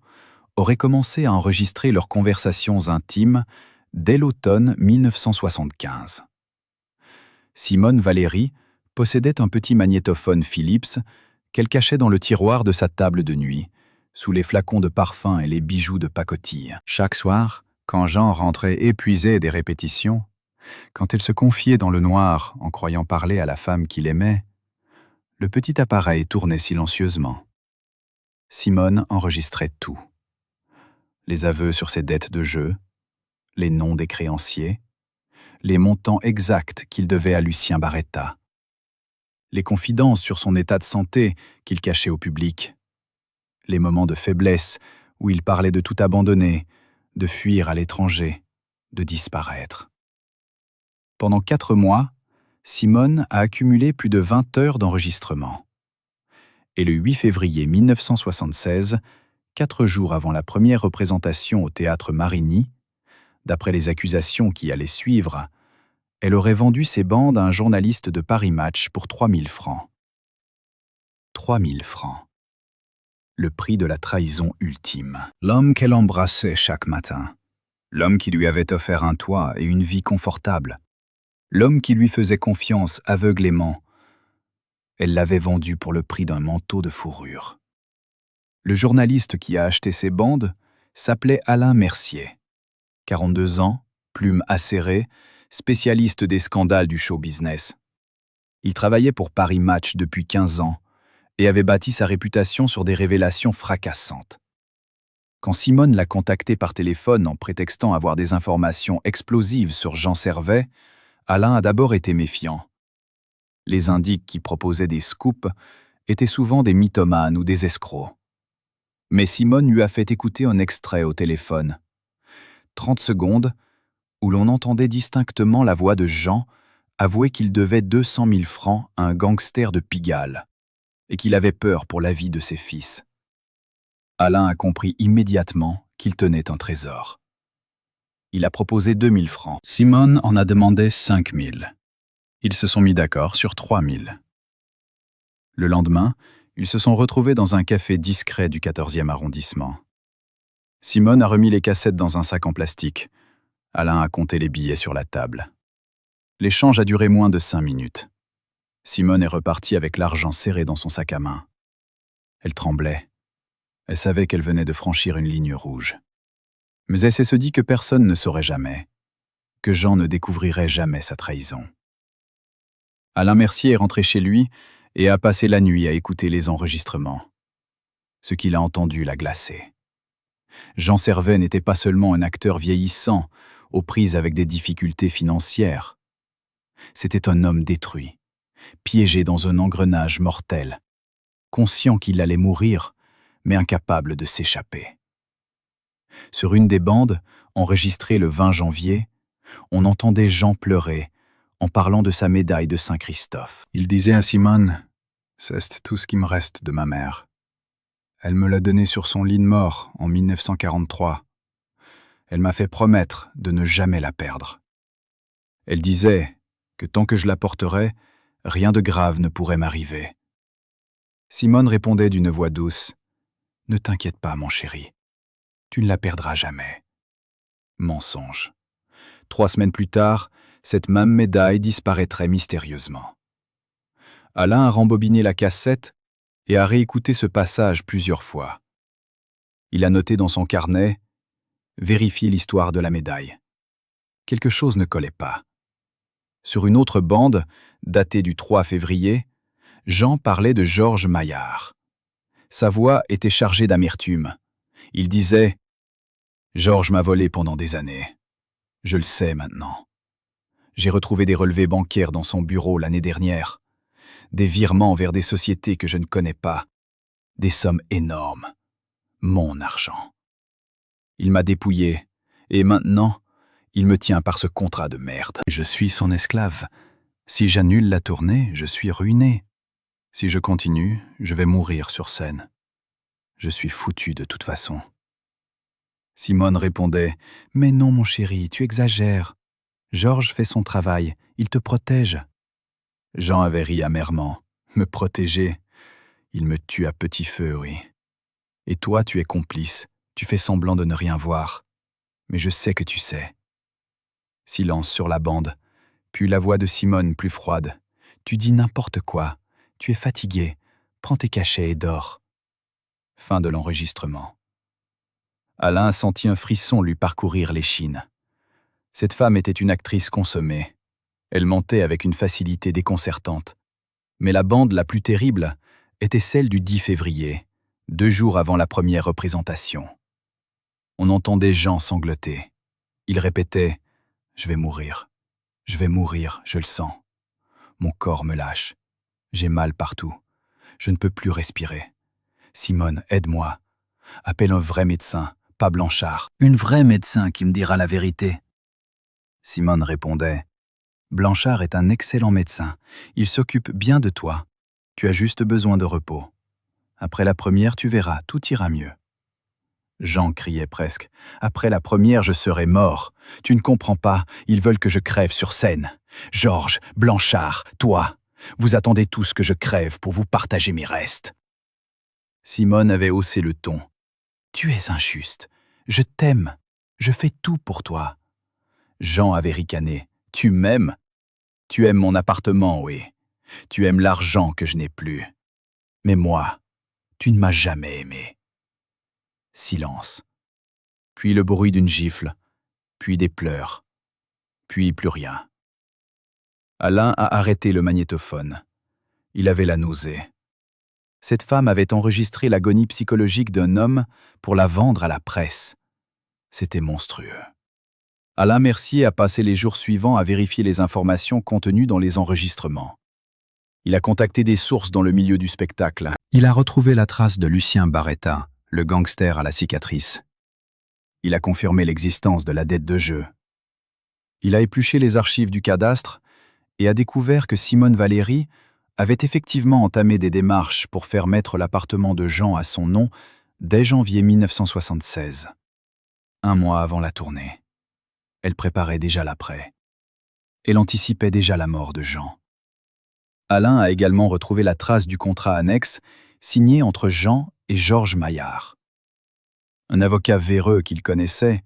A: auraient commencé à enregistrer leurs conversations intimes dès l'automne 1975. Simone Valéry possédait un petit magnétophone Philips qu'elle cachait dans le tiroir de sa table de nuit, sous les flacons de parfum et les bijoux de pacotille. Chaque soir, quand Jean rentrait épuisé des répétitions, quand elle se confiait dans le noir en croyant parler à la femme qu'il aimait, le petit appareil tournait silencieusement. Simone enregistrait tout. Les aveux sur ses dettes de jeu, les noms des créanciers, les montants exacts qu'il devait à Lucien Barretta, les confidences sur son état de santé qu'il cachait au public, les moments de faiblesse où il parlait de tout abandonner, de fuir à l'étranger, de disparaître. Pendant 4 mois, Simone a accumulé plus de 20 heures d'enregistrement. Et le 8 février 1976, 4 jours avant la première représentation au théâtre Marigny, d'après les accusations qui allaient suivre, elle aurait vendu ses bandes à un journaliste de Paris Match pour 3 000 francs. 3 000 francs. Le prix de la trahison ultime. L'homme qu'elle embrassait chaque matin. L'homme qui lui avait offert un toit et une vie confortable. L'homme qui lui faisait confiance aveuglément. Elle l'avait vendu pour le prix d'un manteau de fourrure. Le journaliste qui a acheté ses bandes s'appelait Alain Mercier. 42 ans, plume acérée, spécialiste des scandales du show business. Il travaillait pour Paris Match depuis 15 ans et avait bâti sa réputation sur des révélations fracassantes. Quand Simone l'a contacté par téléphone en prétextant avoir des informations explosives sur Jean Servet, Alain a d'abord été méfiant. Les indiques qui proposaient des scoops étaient souvent des mythomanes ou des escrocs. Mais Simone lui a fait écouter un extrait au téléphone. 30 secondes, où l'on entendait distinctement la voix de Jean avouer qu'il devait 200 000 francs à un gangster de Pigalle et qu'il avait peur pour la vie de ses fils. Alain a compris immédiatement qu'il tenait un trésor. Il a proposé 2 000 francs. Simone en a demandé 5 000. Ils se sont mis d'accord sur 3 000. Le lendemain, ils se sont retrouvés dans un café discret du 14e arrondissement. Simone a remis les cassettes dans un sac en plastique. Alain a compté les billets sur la table. L'échange a duré moins de 5 minutes. Simone est repartie avec l'argent serré dans son sac à main. Elle tremblait. Elle savait qu'elle venait de franchir une ligne rouge. Mais elle s'est dit que personne ne saurait jamais, que Jean ne découvrirait jamais sa trahison. Alain Mercier est rentré chez lui et a passé la nuit à écouter les enregistrements. Ce qu'il a entendu l'a glacé. Jean Servet n'était pas seulement un acteur vieillissant, aux prises avec des difficultés financières. C'était un homme détruit, piégé dans un engrenage mortel, conscient qu'il allait mourir, mais incapable de s'échapper. Sur une des bandes, enregistrée le 20 janvier, on entendait Jean pleurer en parlant de sa médaille de Saint-Christophe. Il disait à Simone « C'est tout ce qui me reste de ma mère. Elle me l'a donnée sur son lit de mort en 1943. Elle m'a fait promettre de ne jamais la perdre. Elle disait que tant que je la porterais, rien de grave ne pourrait m'arriver. » Simone répondait d'une voix douce « Ne t'inquiète pas, mon chéri. Tu ne la perdras jamais. » Mensonge. 3 semaines plus tard, cette même médaille disparaîtrait mystérieusement. Alain a rembobiné la cassette et a réécouté ce passage plusieurs fois. Il a noté dans son carnet « Vérifier l'histoire de la médaille ». Quelque chose ne collait pas. Sur une autre bande, datée du 3 février, Jean parlait de Georges Maillard. Sa voix était chargée d'amertume. Il disait « Georges m'a volé pendant des années. Je le sais maintenant. J'ai retrouvé des relevés bancaires dans son bureau l'année dernière, des virements vers des sociétés que je ne connais pas, des sommes énormes. Mon argent. Il m'a dépouillé, et maintenant, il me tient par ce contrat de merde. Je suis son esclave. Si j'annule la tournée, je suis ruiné. Si je continue, je vais mourir sur scène. Je suis foutu de toute façon. » Simone répondait « Mais non, mon chéri, tu exagères. Georges fait son travail, il te protège. » Jean avait ri amèrement. « Me protéger? Il me tue à petit feu, oui. Et toi, tu es complice, Tu fais semblant de ne rien voir, mais je sais que tu sais. Silence sur la bande, puis la voix de Simone plus froide. Tu dis n'importe quoi. Tu es fatigué. Prends tes cachets et dors. Fin de l'enregistrement. Alain sentit un frisson lui parcourir l'échine. Cette femme était une actrice consommée. Elle mentait avec une facilité déconcertante. Mais la bande la plus terrible était celle du 10 février, 2 jours avant la première représentation. On entendait Jean sangloter. Il répétait « Je vais mourir. Je vais mourir, je le sens. Mon corps me lâche. J'ai mal partout. Je ne peux plus respirer. Simone, aide-moi. Appelle un vrai médecin, pas Blanchard.
B: Une vraie médecin qui me dira la vérité. »
A: Simone répondait « Blanchard est un excellent médecin. Il s'occupe bien de toi. Tu as juste besoin de repos. Après la première, tu verras, tout ira mieux. » Jean criait presque « Après la première, je serai mort. Tu ne comprends pas, ils veulent que je crève sur scène. Georges, Blanchard, toi, vous attendez tous que je crève pour vous partager mes restes. » Simone avait haussé le ton. « Tu es injuste. Je t'aime. Je fais tout pour toi. » Jean avait ricané. « Tu m'aimes? Tu aimes mon appartement, oui. Tu aimes l'argent que je n'ai plus. Mais moi, tu ne m'as jamais aimé. » Silence. Puis le bruit d'une gifle, puis des pleurs, puis plus rien. Alain a arrêté le magnétophone. Il avait la nausée. Cette femme avait enregistré l'agonie psychologique d'un homme pour la vendre à la presse. C'était monstrueux. Alain Mercier a passé les jours suivants à vérifier les informations contenues dans les enregistrements. Il a contacté des sources dans le milieu du spectacle. Il a retrouvé la trace de Lucien Barretta, le gangster à la cicatrice. Il a confirmé l'existence de la dette de jeu. Il a épluché les archives du cadastre et a découvert que Simone Valéry avait effectivement entamé des démarches pour faire mettre l'appartement de Jean à son nom dès janvier 1976, 1 mois avant la tournée. Elle préparait déjà l'après. Elle anticipait déjà la mort de Jean. Alain a également retrouvé la trace du contrat annexe signé entre Jean et Georges Maillard. Un avocat véreux qu'il connaissait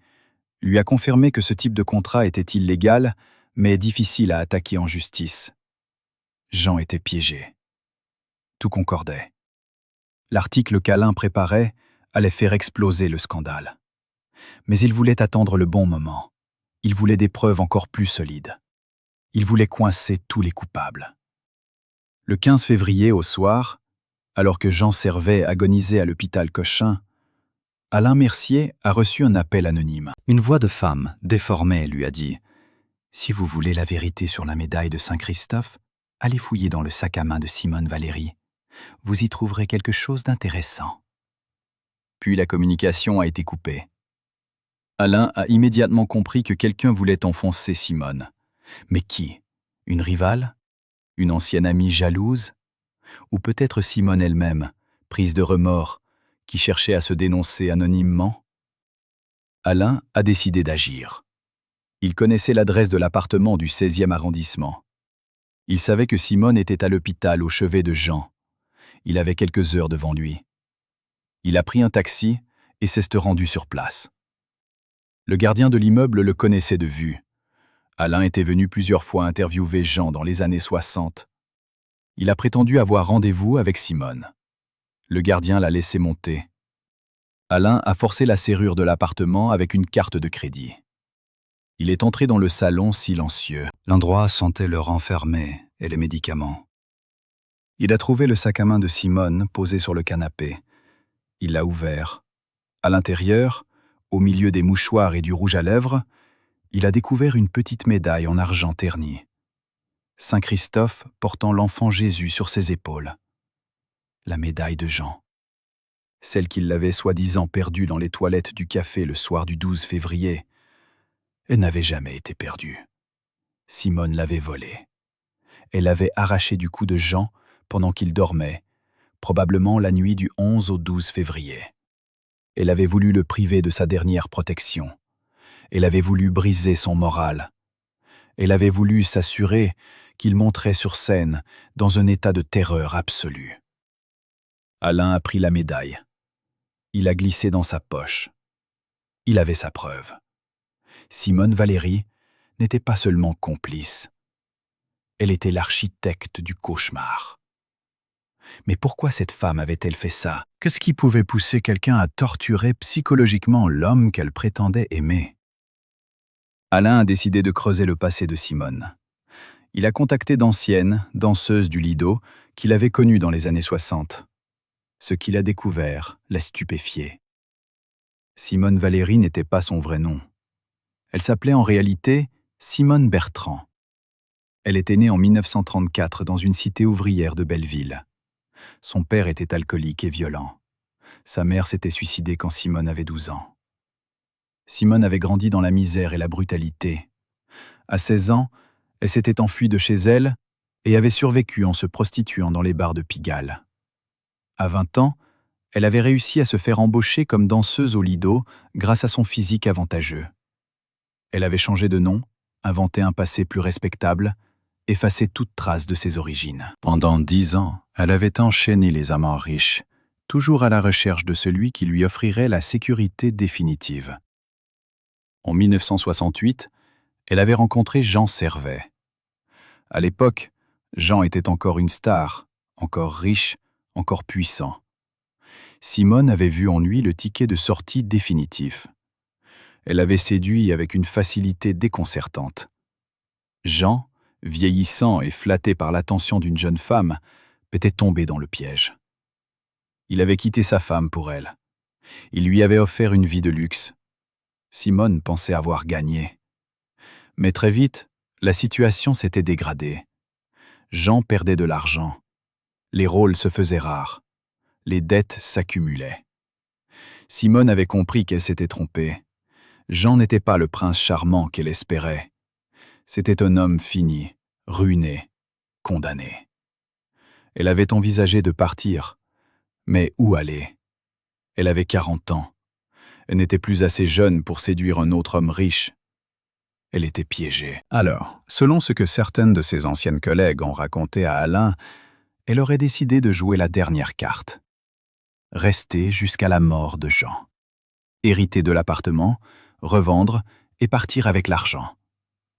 A: lui a confirmé que ce type de contrat était illégal, mais difficile à attaquer en justice. Jean était piégé. Tout concordait. L'article qu'Alain préparait allait faire exploser le scandale. Mais il voulait attendre le bon moment. Il voulait des preuves encore plus solides. Il voulait coincer tous les coupables. Le 15 février au soir, alors que Jean Servet agonisait à l'hôpital Cochin, Alain Mercier a reçu un appel anonyme. Une voix de femme, déformée, lui a dit « Si vous voulez la vérité sur la médaille de Saint-Christophe, allez fouiller dans le sac à main de Simone Valéry. Vous y trouverez quelque chose d'intéressant. » Puis la communication a été coupée. Alain a immédiatement compris que quelqu'un voulait enfoncer Simone. Mais qui? Une rivale? Une ancienne amie jalouse? Ou peut-être Simone elle-même, prise de remords, qui cherchait à se dénoncer anonymement? Alain a décidé d'agir. Il connaissait l'adresse de l'appartement du 16e arrondissement. Il savait que Simone était à l'hôpital au chevet de Jean. Il avait quelques heures devant lui. Il a pris un taxi et s'est rendu sur place. Le gardien de l'immeuble le connaissait de vue. Alain était venu plusieurs fois interviewer Jean dans les années 60. Il a prétendu avoir rendez-vous avec Simone. Le gardien l'a laissé monter. Alain a forcé la serrure de l'appartement avec une carte de crédit. Il est entré dans le salon silencieux. L'endroit sentait le renfermé et les médicaments. Il a trouvé le sac à main de Simone posé sur le canapé. Il l'a ouvert. À l'intérieur, au milieu des mouchoirs et du rouge à lèvres, il a découvert une petite médaille en argent terni. Saint-Christophe portant l'enfant Jésus sur ses épaules. La médaille de Jean. Celle qu'il l'avait soi-disant perdue dans les toilettes du café le soir du 12 février. Elle n'avait jamais été perdue. Simone l'avait volée. Elle l'avait arrachée du cou de Jean pendant qu'il dormait, probablement la nuit du 11 au 12 février. Elle avait voulu le priver de sa dernière protection. Elle avait voulu briser son moral. Elle avait voulu s'assurer qu'il monterait sur scène dans un état de terreur absolue. Alain a pris la médaille. Il a glissé dans sa poche. Il avait sa preuve. Simone Valéry n'était pas seulement complice. Elle était l'architecte du cauchemar. Mais pourquoi cette femme avait-elle fait ça? Qu'est-ce qui pouvait pousser quelqu'un à torturer psychologiquement l'homme qu'elle prétendait aimer? Alain a décidé de creuser le passé de Simone. Il a contacté d'anciennes danseuses du Lido qu'il avait connues dans les années 60. Ce qu'il a découvert l'a stupéfié. Simone Valéry n'était pas son vrai nom. Elle s'appelait en réalité Simone Bertrand. Elle était née en 1934 dans une cité ouvrière de Belleville. Son père était alcoolique et violent. Sa mère s'était suicidée quand Simone avait 12 ans. Simone avait grandi dans la misère et la brutalité. À 16 ans, elle s'était enfuie de chez elle et avait survécu en se prostituant dans les bars de Pigalle. À 20 ans, elle avait réussi à se faire embaucher comme danseuse au Lido grâce à son physique avantageux. Elle avait changé de nom, inventé un passé plus respectable, effacé toute trace de ses origines. Pendant 10 ans, elle avait enchaîné les amants riches, toujours à la recherche de celui qui lui offrirait la sécurité définitive. En 1968, elle avait rencontré Jean Servet. À l'époque, Jean était encore une star, encore riche, encore puissant. Simone avait vu en lui le ticket de sortie définitif. Elle avait séduit avec une facilité déconcertante. Jean, vieillissant et flatté par l'attention d'une jeune femme, était tombé dans le piège. Il avait quitté sa femme pour elle. Il lui avait offert une vie de luxe. Simone pensait avoir gagné. Mais très vite, la situation s'était dégradée. Jean perdait de l'argent. Les rôles se faisaient rares. Les dettes s'accumulaient. Simone avait compris qu'elle s'était trompée. Jean n'était pas le prince charmant qu'elle espérait. C'était un homme fini, ruiné, condamné. Elle avait envisagé de partir. Mais où aller? Elle avait 40 ans. Elle n'était plus assez jeune pour séduire un autre homme riche. Elle était piégée. Alors, selon ce que certaines de ses anciennes collègues ont raconté à Alain, elle aurait décidé de jouer la dernière carte. Rester jusqu'à la mort de Jean. Hériter de l'appartement, revendre et partir avec l'argent.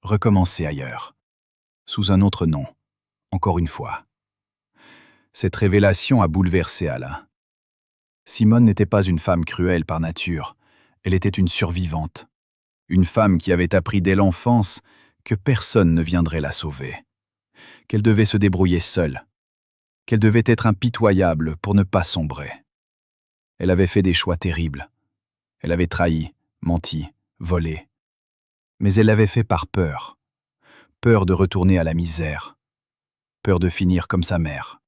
A: Recommencer ailleurs. Sous un autre nom. Encore une fois. Cette révélation a bouleversé Alain. Simone n'était pas une femme cruelle par nature. Elle était une survivante. Une femme qui avait appris dès l'enfance que personne ne viendrait la sauver. Qu'elle devait se débrouiller seule. Qu'elle devait être impitoyable pour ne pas sombrer. Elle avait fait des choix terribles. Elle avait trahi, menti, volé. Mais elle l'avait fait par peur. Peur de retourner à la misère. Peur de finir comme sa mère.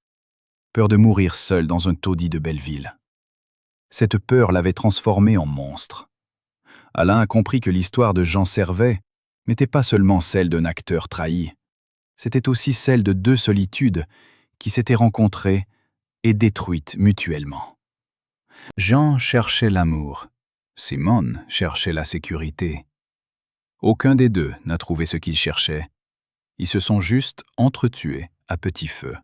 A: Peur de mourir seule dans un taudis de Belleville. Cette peur l'avait transformée en monstre. Alain a compris que l'histoire de Jean Servet n'était pas seulement celle d'un acteur trahi. C'était aussi celle de deux solitudes qui s'étaient rencontrées et détruites mutuellement. Jean cherchait l'amour. Simone cherchait la sécurité. Aucun des deux n'a trouvé ce qu'ils cherchaient. Ils se sont juste entretués à petit feu.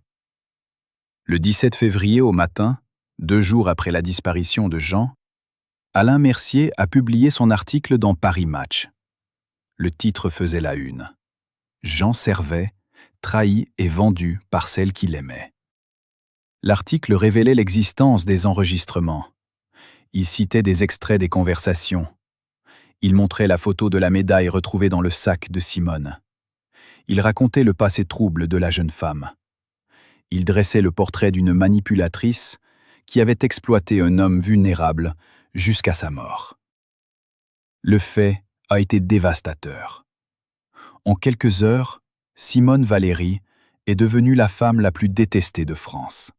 A: Le 17 février au matin, 2 jours après la disparition de Jean, Alain Mercier a publié son article dans Paris Match. Le titre faisait la une. Jean Servet, trahi et vendu par celle qu'il aimait. L'article révélait l'existence des enregistrements. Il citait des extraits des conversations. Il montrait la photo de la médaille retrouvée dans le sac de Simone. Il racontait le passé trouble de la jeune femme. Il dressait le portrait d'une manipulatrice qui avait exploité un homme vulnérable jusqu'à sa mort. Le fait a été dévastateur. En quelques heures, Simone Valéry est devenue la femme la plus détestée de France.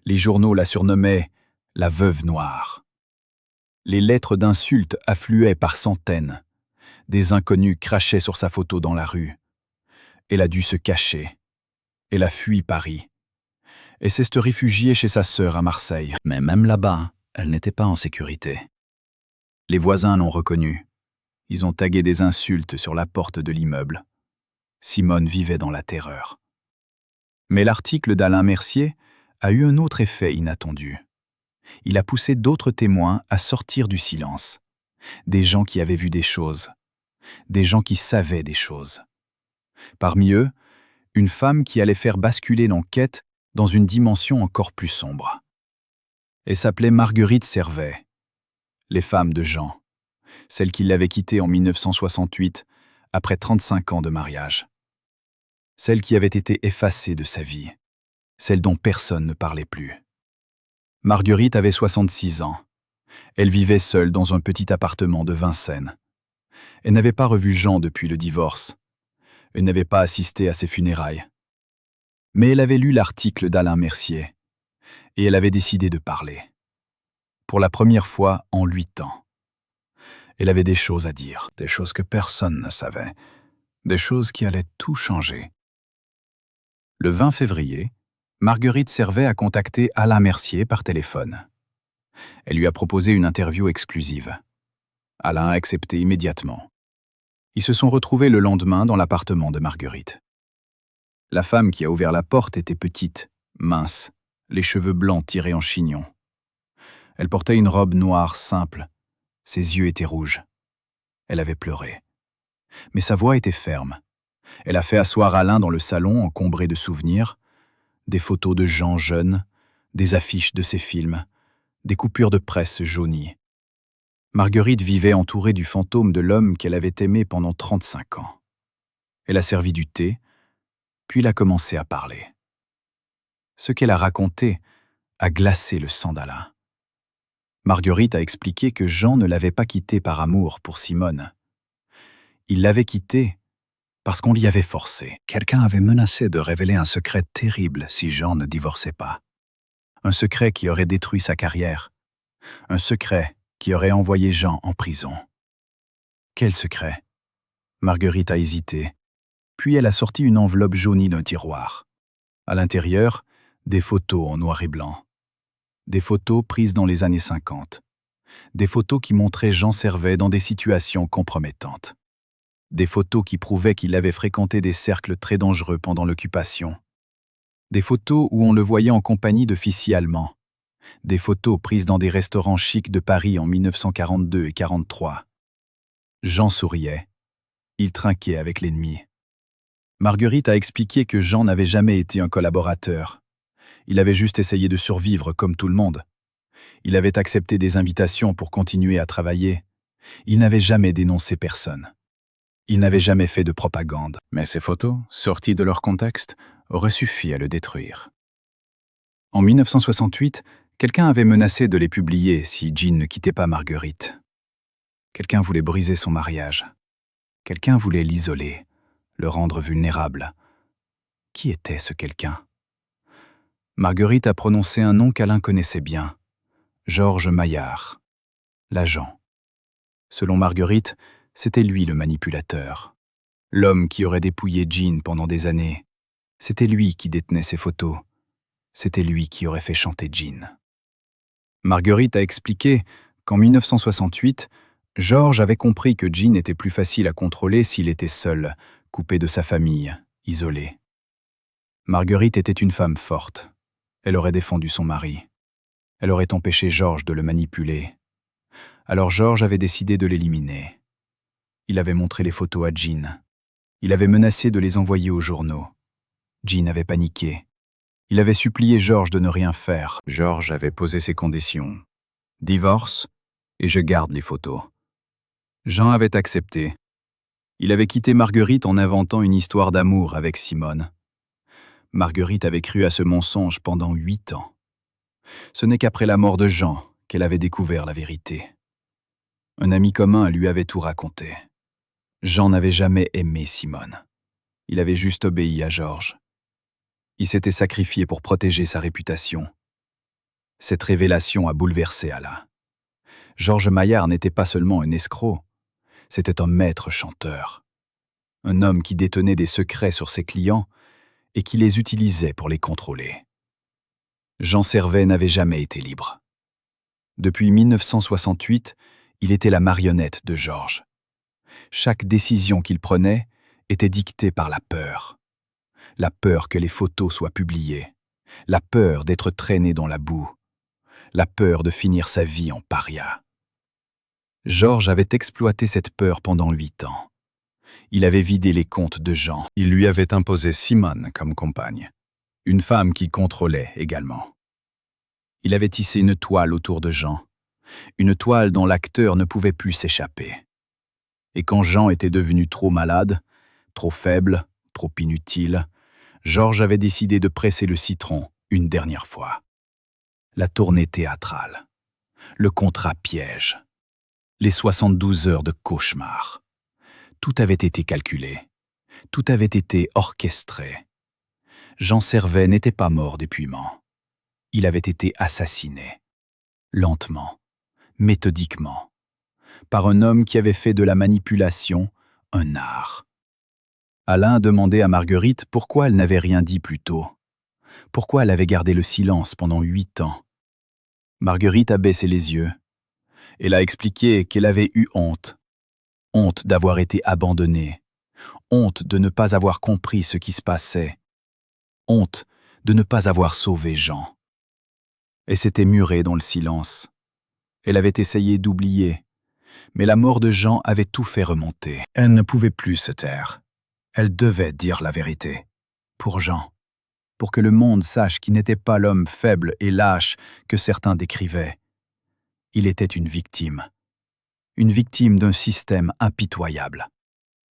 A: Les journaux la surnommaient « la veuve noire ». Les lettres d'insultes affluaient par centaines. Des inconnus crachaient sur sa photo dans la rue. Elle a dû se cacher. Elle a fui Paris. Elle s'est se réfugier chez sa sœur à Marseille. Mais même là-bas, elle n'était pas en sécurité. Les voisins l'ont reconnue. Ils ont tagué des insultes sur la porte de l'immeuble. Simone vivait dans la terreur. Mais l'article d'Alain Mercier a eu un autre effet inattendu. Il a poussé d'autres témoins à sortir du silence. des gens qui avaient vu des choses, des gens qui savaient des choses. Parmi eux, une femme qui allait faire basculer l'enquête dans une dimension encore plus sombre. Elle s'appelait Marguerite Servet, les femmes de Jean, celle qui l'avait quitté en 1968 après 35 ans de mariage. Celle qui avait été effacée de sa vie, celle dont personne ne parlait plus. Marguerite avait 66 ans. Elle vivait seule dans un petit appartement de Vincennes. Elle n'avait pas revu Jean depuis le divorce. Elle n'avait pas assisté à ses funérailles. Mais elle avait lu l'article d'Alain Mercier et elle avait décidé de parler. Pour la première fois en 8 ans. Elle avait des choses à dire, des choses que personne ne savait, des choses qui allaient tout changer. Le 20 février, Marguerite Servet a contacté Alain Mercier par téléphone. Elle lui a proposé une interview exclusive. Alain a accepté immédiatement. Ils se sont retrouvés le lendemain dans l'appartement de Marguerite. La femme qui a ouvert la porte était petite, mince, les cheveux blancs tirés en chignon. Elle portait une robe noire simple. Ses yeux étaient rouges. Elle avait pleuré. Mais sa voix était ferme. Elle a fait asseoir Alain dans le salon encombré de souvenirs, des photos de gens jeunes, des affiches de ses films, des coupures de presse jaunies. Marguerite vivait entourée du fantôme de l'homme qu'elle avait aimé pendant 35 ans. Elle a servi du thé, puis elle a commencé à parler. Ce qu'elle a raconté a glacé le sang d'Alain. Marguerite a expliqué que Jean ne l'avait pas quitté par amour pour Simone. Il l'avait quitté parce qu'on l'y avait forcé. Quelqu'un avait menacé de révéler un secret terrible si Jean ne divorçait pas. Un secret qui aurait détruit sa carrière. Un secret qui aurait envoyé Jean en prison. Quel secret? Marguerite a hésité, puis elle a sorti une enveloppe jaunie d'un tiroir. À l'intérieur, des photos en noir et blanc. Des photos prises dans les années 50. Des photos qui montraient Jean Servet dans des situations compromettantes. Des photos qui prouvaient qu'il avait fréquenté des cercles très dangereux pendant l'occupation. Des photos où on le voyait en compagnie d'officiers allemands. Des photos prises dans des restaurants chics de Paris en 1942 et 1943. Jean souriait. Il trinquait avec l'ennemi. Marguerite a expliqué que Jean n'avait jamais été un collaborateur. Il avait juste essayé de survivre comme tout le monde. Il avait accepté des invitations pour continuer à travailler. Il n'avait jamais dénoncé personne. Il n'avait jamais fait de propagande. Mais ces photos, sorties de leur contexte, auraient suffi à le détruire. En 1968, quelqu'un avait menacé de les publier si Jean ne quittait pas Marguerite. Quelqu'un voulait briser son mariage. Quelqu'un voulait l'isoler, le rendre vulnérable. Qui était ce quelqu'un? Marguerite a prononcé un nom qu'Alain connaissait bien. Georges Maillard, l'agent. Selon Marguerite, c'était lui le manipulateur. L'homme qui aurait dépouillé Jean pendant des années. C'était lui qui détenait ses photos. C'était lui qui aurait fait chanter Jean. Marguerite a expliqué qu'en 1968, Georges avait compris que Jean était plus facile à contrôler s'il était seul, coupé de sa famille, isolé. Marguerite était une femme forte. Elle aurait défendu son mari. Elle aurait empêché Georges de le manipuler. Alors Georges avait décidé de l'éliminer. Il avait montré les photos à Jean. Il avait menacé de les envoyer aux journaux. Jean avait paniqué. Il avait supplié Georges de ne rien faire. Georges avait posé ses conditions. Divorce, et je garde les photos. Jean avait accepté. Il avait quitté Marguerite en inventant une histoire d'amour avec Simone. Marguerite avait cru à ce mensonge pendant 8 ans. Ce n'est qu'après la mort de Jean qu'elle avait découvert la vérité. Un ami commun lui avait tout raconté. Jean n'avait jamais aimé Simone. Il avait juste obéi à Georges. Il s'était sacrifié pour protéger sa réputation. Cette révélation a bouleversé Alain. Georges Maillard n'était pas seulement un escroc, c'était un maître chanteur. Un homme qui détenait des secrets sur ses clients et qui les utilisait pour les contrôler. Jean Servet n'avait jamais été libre. Depuis 1968, il était la marionnette de Georges. Chaque décision qu'il prenait était dictée par la peur. La peur que les photos soient publiées. La peur d'être traîné dans la boue. La peur de finir sa vie en paria. Georges avait exploité cette peur pendant 8 ans. Il avait vidé les comptes de Jean. Il lui avait imposé Simone comme compagne, une femme qui contrôlait également. Il avait tissé une toile autour de Jean, une toile dont l'acteur ne pouvait plus s'échapper. Et quand Jean était devenu trop malade, trop faible, trop inutile, Georges avait décidé de presser le citron une dernière fois. La tournée théâtrale, le contrat piège, les 72 heures de cauchemar. Tout avait été calculé, tout avait été orchestré. Jean Servet n'était pas mort d'épuisement. Il avait été assassiné, lentement, méthodiquement, par un homme qui avait fait de la manipulation un art. Alain demandait à Marguerite pourquoi elle n'avait rien dit plus tôt. Pourquoi elle avait gardé le silence pendant 8 ans. Marguerite a baissé les yeux. Elle a expliqué qu'elle avait eu honte. Honte d'avoir été abandonnée. Honte de ne pas avoir compris ce qui se passait. Honte de ne pas avoir sauvé Jean. Elle s'était murée dans le silence. Elle avait essayé d'oublier, mais la mort de Jean avait tout fait remonter. Elle ne pouvait plus se taire. Elle devait dire la vérité. Pour Jean. Pour que le monde sache qu'il n'était pas l'homme faible et lâche que certains décrivaient. Il était une victime d'un système impitoyable,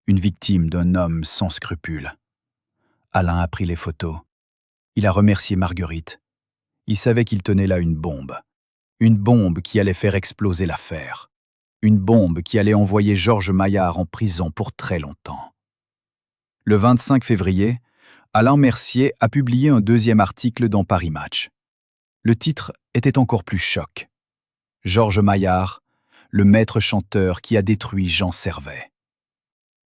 A: une victime d'un homme sans scrupules. Alain a pris les photos. Il a remercié Marguerite. Il savait qu'il tenait là une bombe qui allait faire exploser l'affaire, une bombe qui allait envoyer Georges Maillard en prison pour très longtemps. Le 25 février, Alain Mercier a publié un 2e article dans Paris Match. Le titre était encore plus choc. Georges Maillard, le maître chanteur qui a détruit Jean Servet.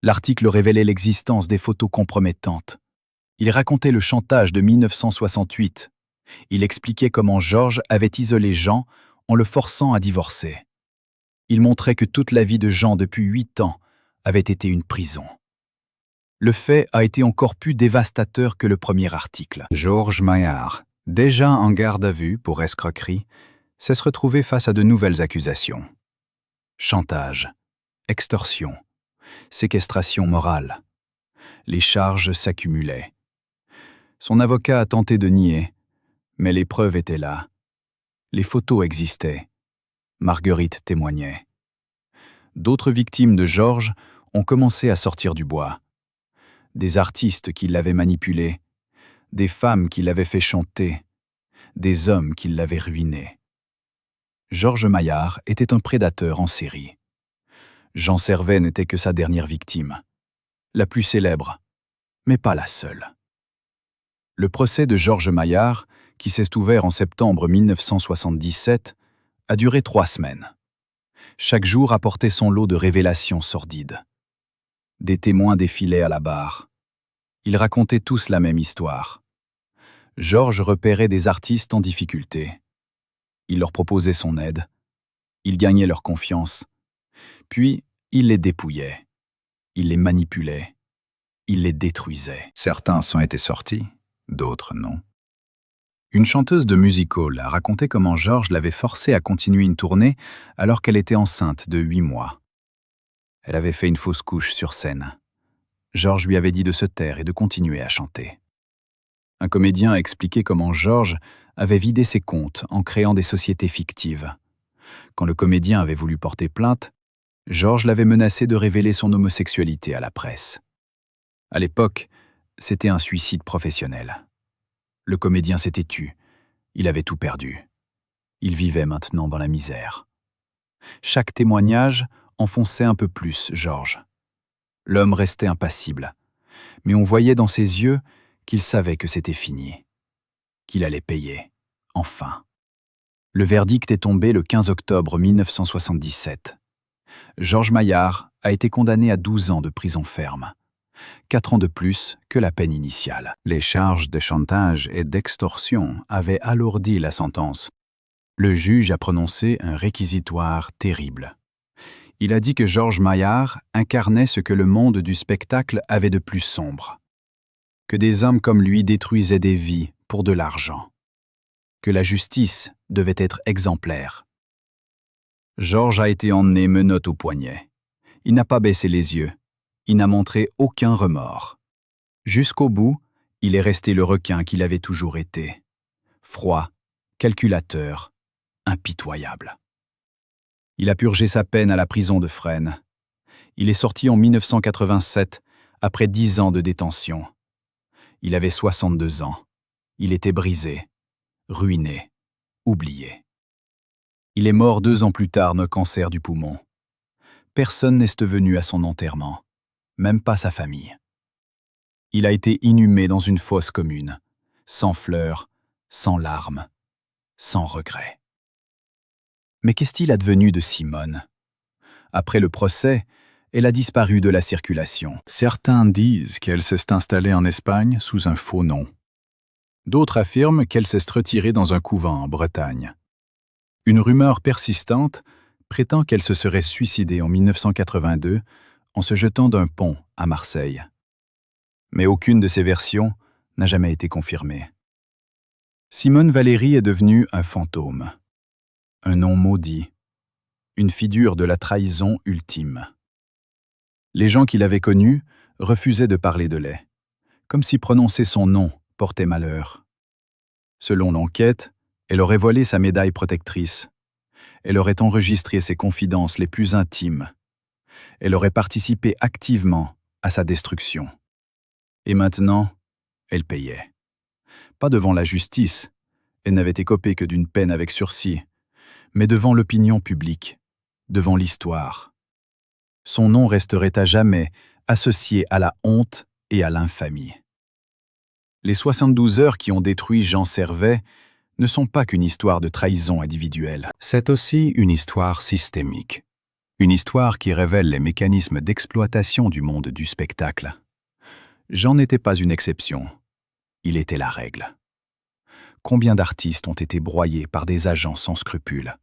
A: L'article révélait l'existence des photos compromettantes. Il racontait le chantage de 1968. Il expliquait comment Georges avait isolé Jean en le forçant à divorcer. Il montrait que toute la vie de Jean depuis 8 ans avait été une prison. Le fait a été encore plus dévastateur que le premier article. Georges Maillard, déjà en garde à vue pour escroquerie, s'est retrouvé face à de nouvelles accusations. Chantage, extorsion, séquestration morale. Les charges s'accumulaient. Son avocat a tenté de nier, mais les preuves étaient là. Les photos existaient. Marguerite témoignait. D'autres victimes de Georges ont commencé à sortir du bois. Des artistes qui l'avaient manipulé, des femmes qui l'avaient fait chanter, des hommes qui l'avaient ruiné. Georges Maillard était un prédateur en série. Jean Servet n'était que sa dernière victime, la plus célèbre, mais pas la seule. Le procès de Georges Maillard, qui s'est ouvert en septembre 1977, a duré 3 semaines. Chaque jour apportait son lot de révélations sordides. Des témoins défilaient à la barre. Ils racontaient tous la même histoire. Georges repérait des artistes en difficulté. Il leur proposait son aide. Il gagnait leur confiance. Puis, il les dépouillait. Il les manipulait. Il les détruisait. Certains ont été sortis, d'autres non. Une chanteuse de music-hall a raconté comment Georges l'avait forcée à continuer une tournée alors qu'elle était enceinte de 8 mois. Elle avait fait une fausse couche sur scène. Georges lui avait dit de se taire et de continuer à chanter. Un comédien a expliqué comment Georges avait vidé ses comptes en créant des sociétés fictives. Quand le comédien avait voulu porter plainte, Georges l'avait menacé de révéler son homosexualité à la presse. À l'époque, c'était un suicide professionnel. Le comédien s'était tu. Il avait tout perdu. Il vivait maintenant dans la misère. Chaque témoignage enfonçait un peu plus Georges. L'homme restait impassible, mais on voyait dans ses yeux qu'il savait que c'était fini, qu'il allait payer, enfin. Le verdict est tombé le 15 octobre 1977. Georges Maillard a été condamné à 12 ans de prison ferme, 4 ans de plus que la peine initiale. Les charges de chantage et d'extorsion avaient alourdi la sentence. Le juge a prononcé un réquisitoire terrible. Il a dit que Georges Maillard incarnait ce que le monde du spectacle avait de plus sombre. Que des hommes comme lui détruisaient des vies pour de l'argent. Que la justice devait être exemplaire. Georges a été emmené menottes au poignet. Il n'a pas baissé les yeux. Il n'a montré aucun remords. Jusqu'au bout, il est resté le requin qu'il avait toujours été. Froid, calculateur, impitoyable. Il a purgé sa peine à la prison de Fresnes. Il est sorti en 1987, après 10 ans de détention. Il avait 62 ans. Il était brisé, ruiné, oublié. Il est mort 2 ans plus tard d'un cancer du poumon. Personne n'est venu à son enterrement, même pas sa famille. Il a été inhumé dans une fosse commune, sans fleurs, sans larmes, sans regrets. Mais qu'est-il advenu de Simone? Après le procès, elle a disparu de la circulation. Certains disent qu'elle s'est installée en Espagne sous un faux nom. D'autres affirment qu'elle s'est retirée dans un couvent en Bretagne. Une rumeur persistante prétend qu'elle se serait suicidée en 1982 en se jetant d'un pont à Marseille. Mais aucune de ces versions n'a jamais été confirmée. Simone Valéry est devenue un fantôme, un nom maudit, une figure de la trahison ultime. Les gens qui l'avaient connue refusaient de parler de lait, comme si prononcer son nom portait malheur. Selon l'enquête, elle aurait volé sa médaille protectrice. Elle aurait enregistré ses confidences les plus intimes. Elle aurait participé activement à sa destruction. Et maintenant, elle payait. Pas devant la justice, elle n'avait écopé que d'une peine avec sursis, mais devant l'opinion publique, devant l'histoire. Son nom resterait à jamais associé à la honte et à l'infamie. Les 72 heures qui ont détruit Jean Servet ne sont pas qu'une histoire de trahison individuelle. C'est aussi une histoire systémique. Une histoire qui révèle les mécanismes d'exploitation du monde du spectacle. Jean n'était pas une exception. Il était la règle. Combien d'artistes ont été broyés par des agents sans scrupules?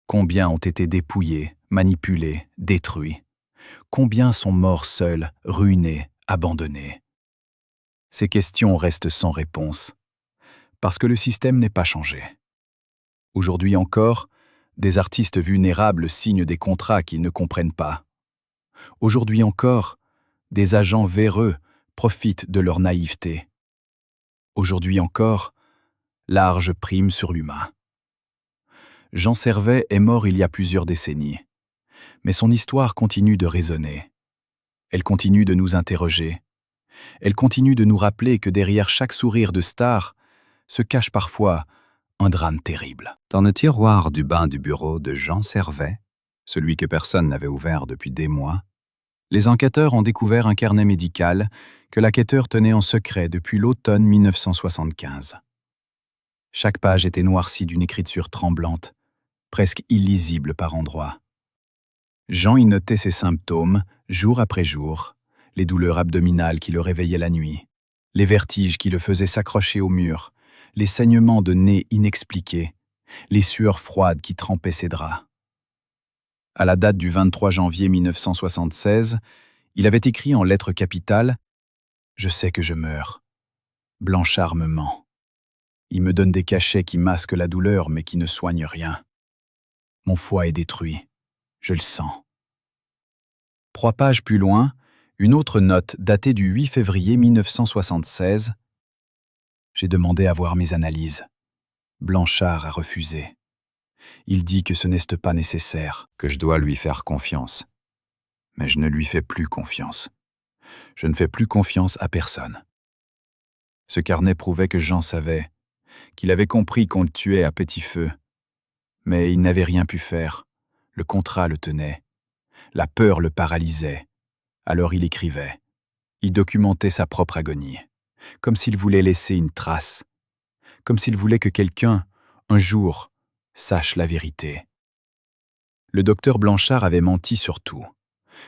A: Combien ont été dépouillés, manipulés, détruits? Combien sont morts seuls, ruinés, abandonnés? Ces questions restent sans réponse, parce que le système n'est pas changé. Aujourd'hui encore, des artistes vulnérables signent des contrats qu'ils ne comprennent pas. Aujourd'hui encore, des agents véreux profitent de leur naïveté. Aujourd'hui encore, l'art prime sur l'humain. Jean Servet est mort il y a plusieurs décennies, mais son histoire continue de résonner. Elle continue de nous interroger. Elle continue de nous rappeler que derrière chaque sourire de star se cache parfois un drame terrible. Dans le tiroir du bain du bureau de Jean Servet, celui que personne n'avait ouvert depuis des mois, les enquêteurs ont découvert un carnet médical que l'enquêteur tenait en secret depuis l'automne 1975. Chaque page était noircie d'une écriture tremblante, presque illisible par endroits. Jean y notait ses symptômes, jour après jour, les douleurs abdominales qui le réveillaient la nuit, les vertiges qui le faisaient s'accrocher au mur, les saignements de nez inexpliqués, les sueurs froides qui trempaient ses draps. À la date du 23 janvier 1976, il avait écrit en lettres capitales « Je sais que je meurs. Blanchard me ment. Il me donne des cachets qui masquent la douleur mais qui ne soignent rien. Mon foie est détruit. Je le sens. » 3 pages plus loin, une autre note datée du 8 février 1976. « J'ai demandé à voir mes analyses. Blanchard a refusé. Il dit que ce n'est pas nécessaire, que je dois lui faire confiance. Mais je ne lui fais plus confiance. Je ne fais plus confiance à personne. » Ce carnet prouvait que Jean savait, qu'il avait compris qu'on le tuait à petit feu. Mais il n'avait rien pu faire. Le contrat le tenait. La peur le paralysait. Alors il écrivait. Il documentait sa propre agonie, comme s'il voulait laisser une trace, comme s'il voulait que quelqu'un, un jour, sache la vérité. Le docteur Blanchard avait menti sur tout.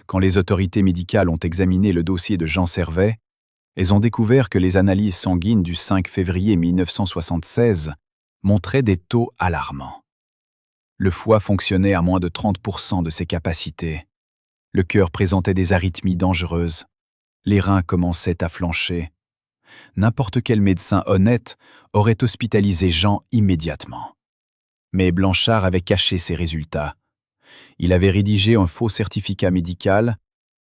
A: Quand les autorités médicales ont examiné le dossier de Jean Servet, elles ont découvert que les analyses sanguines du 5 février 1976 montraient des taux alarmants. Le foie fonctionnait à moins de 30% de ses capacités. Le cœur présentait des arythmies dangereuses. Les reins commençaient à flancher. N'importe quel médecin honnête aurait hospitalisé Jean immédiatement. Mais Blanchard avait caché ses résultats, Il avait rédigé un faux certificat médical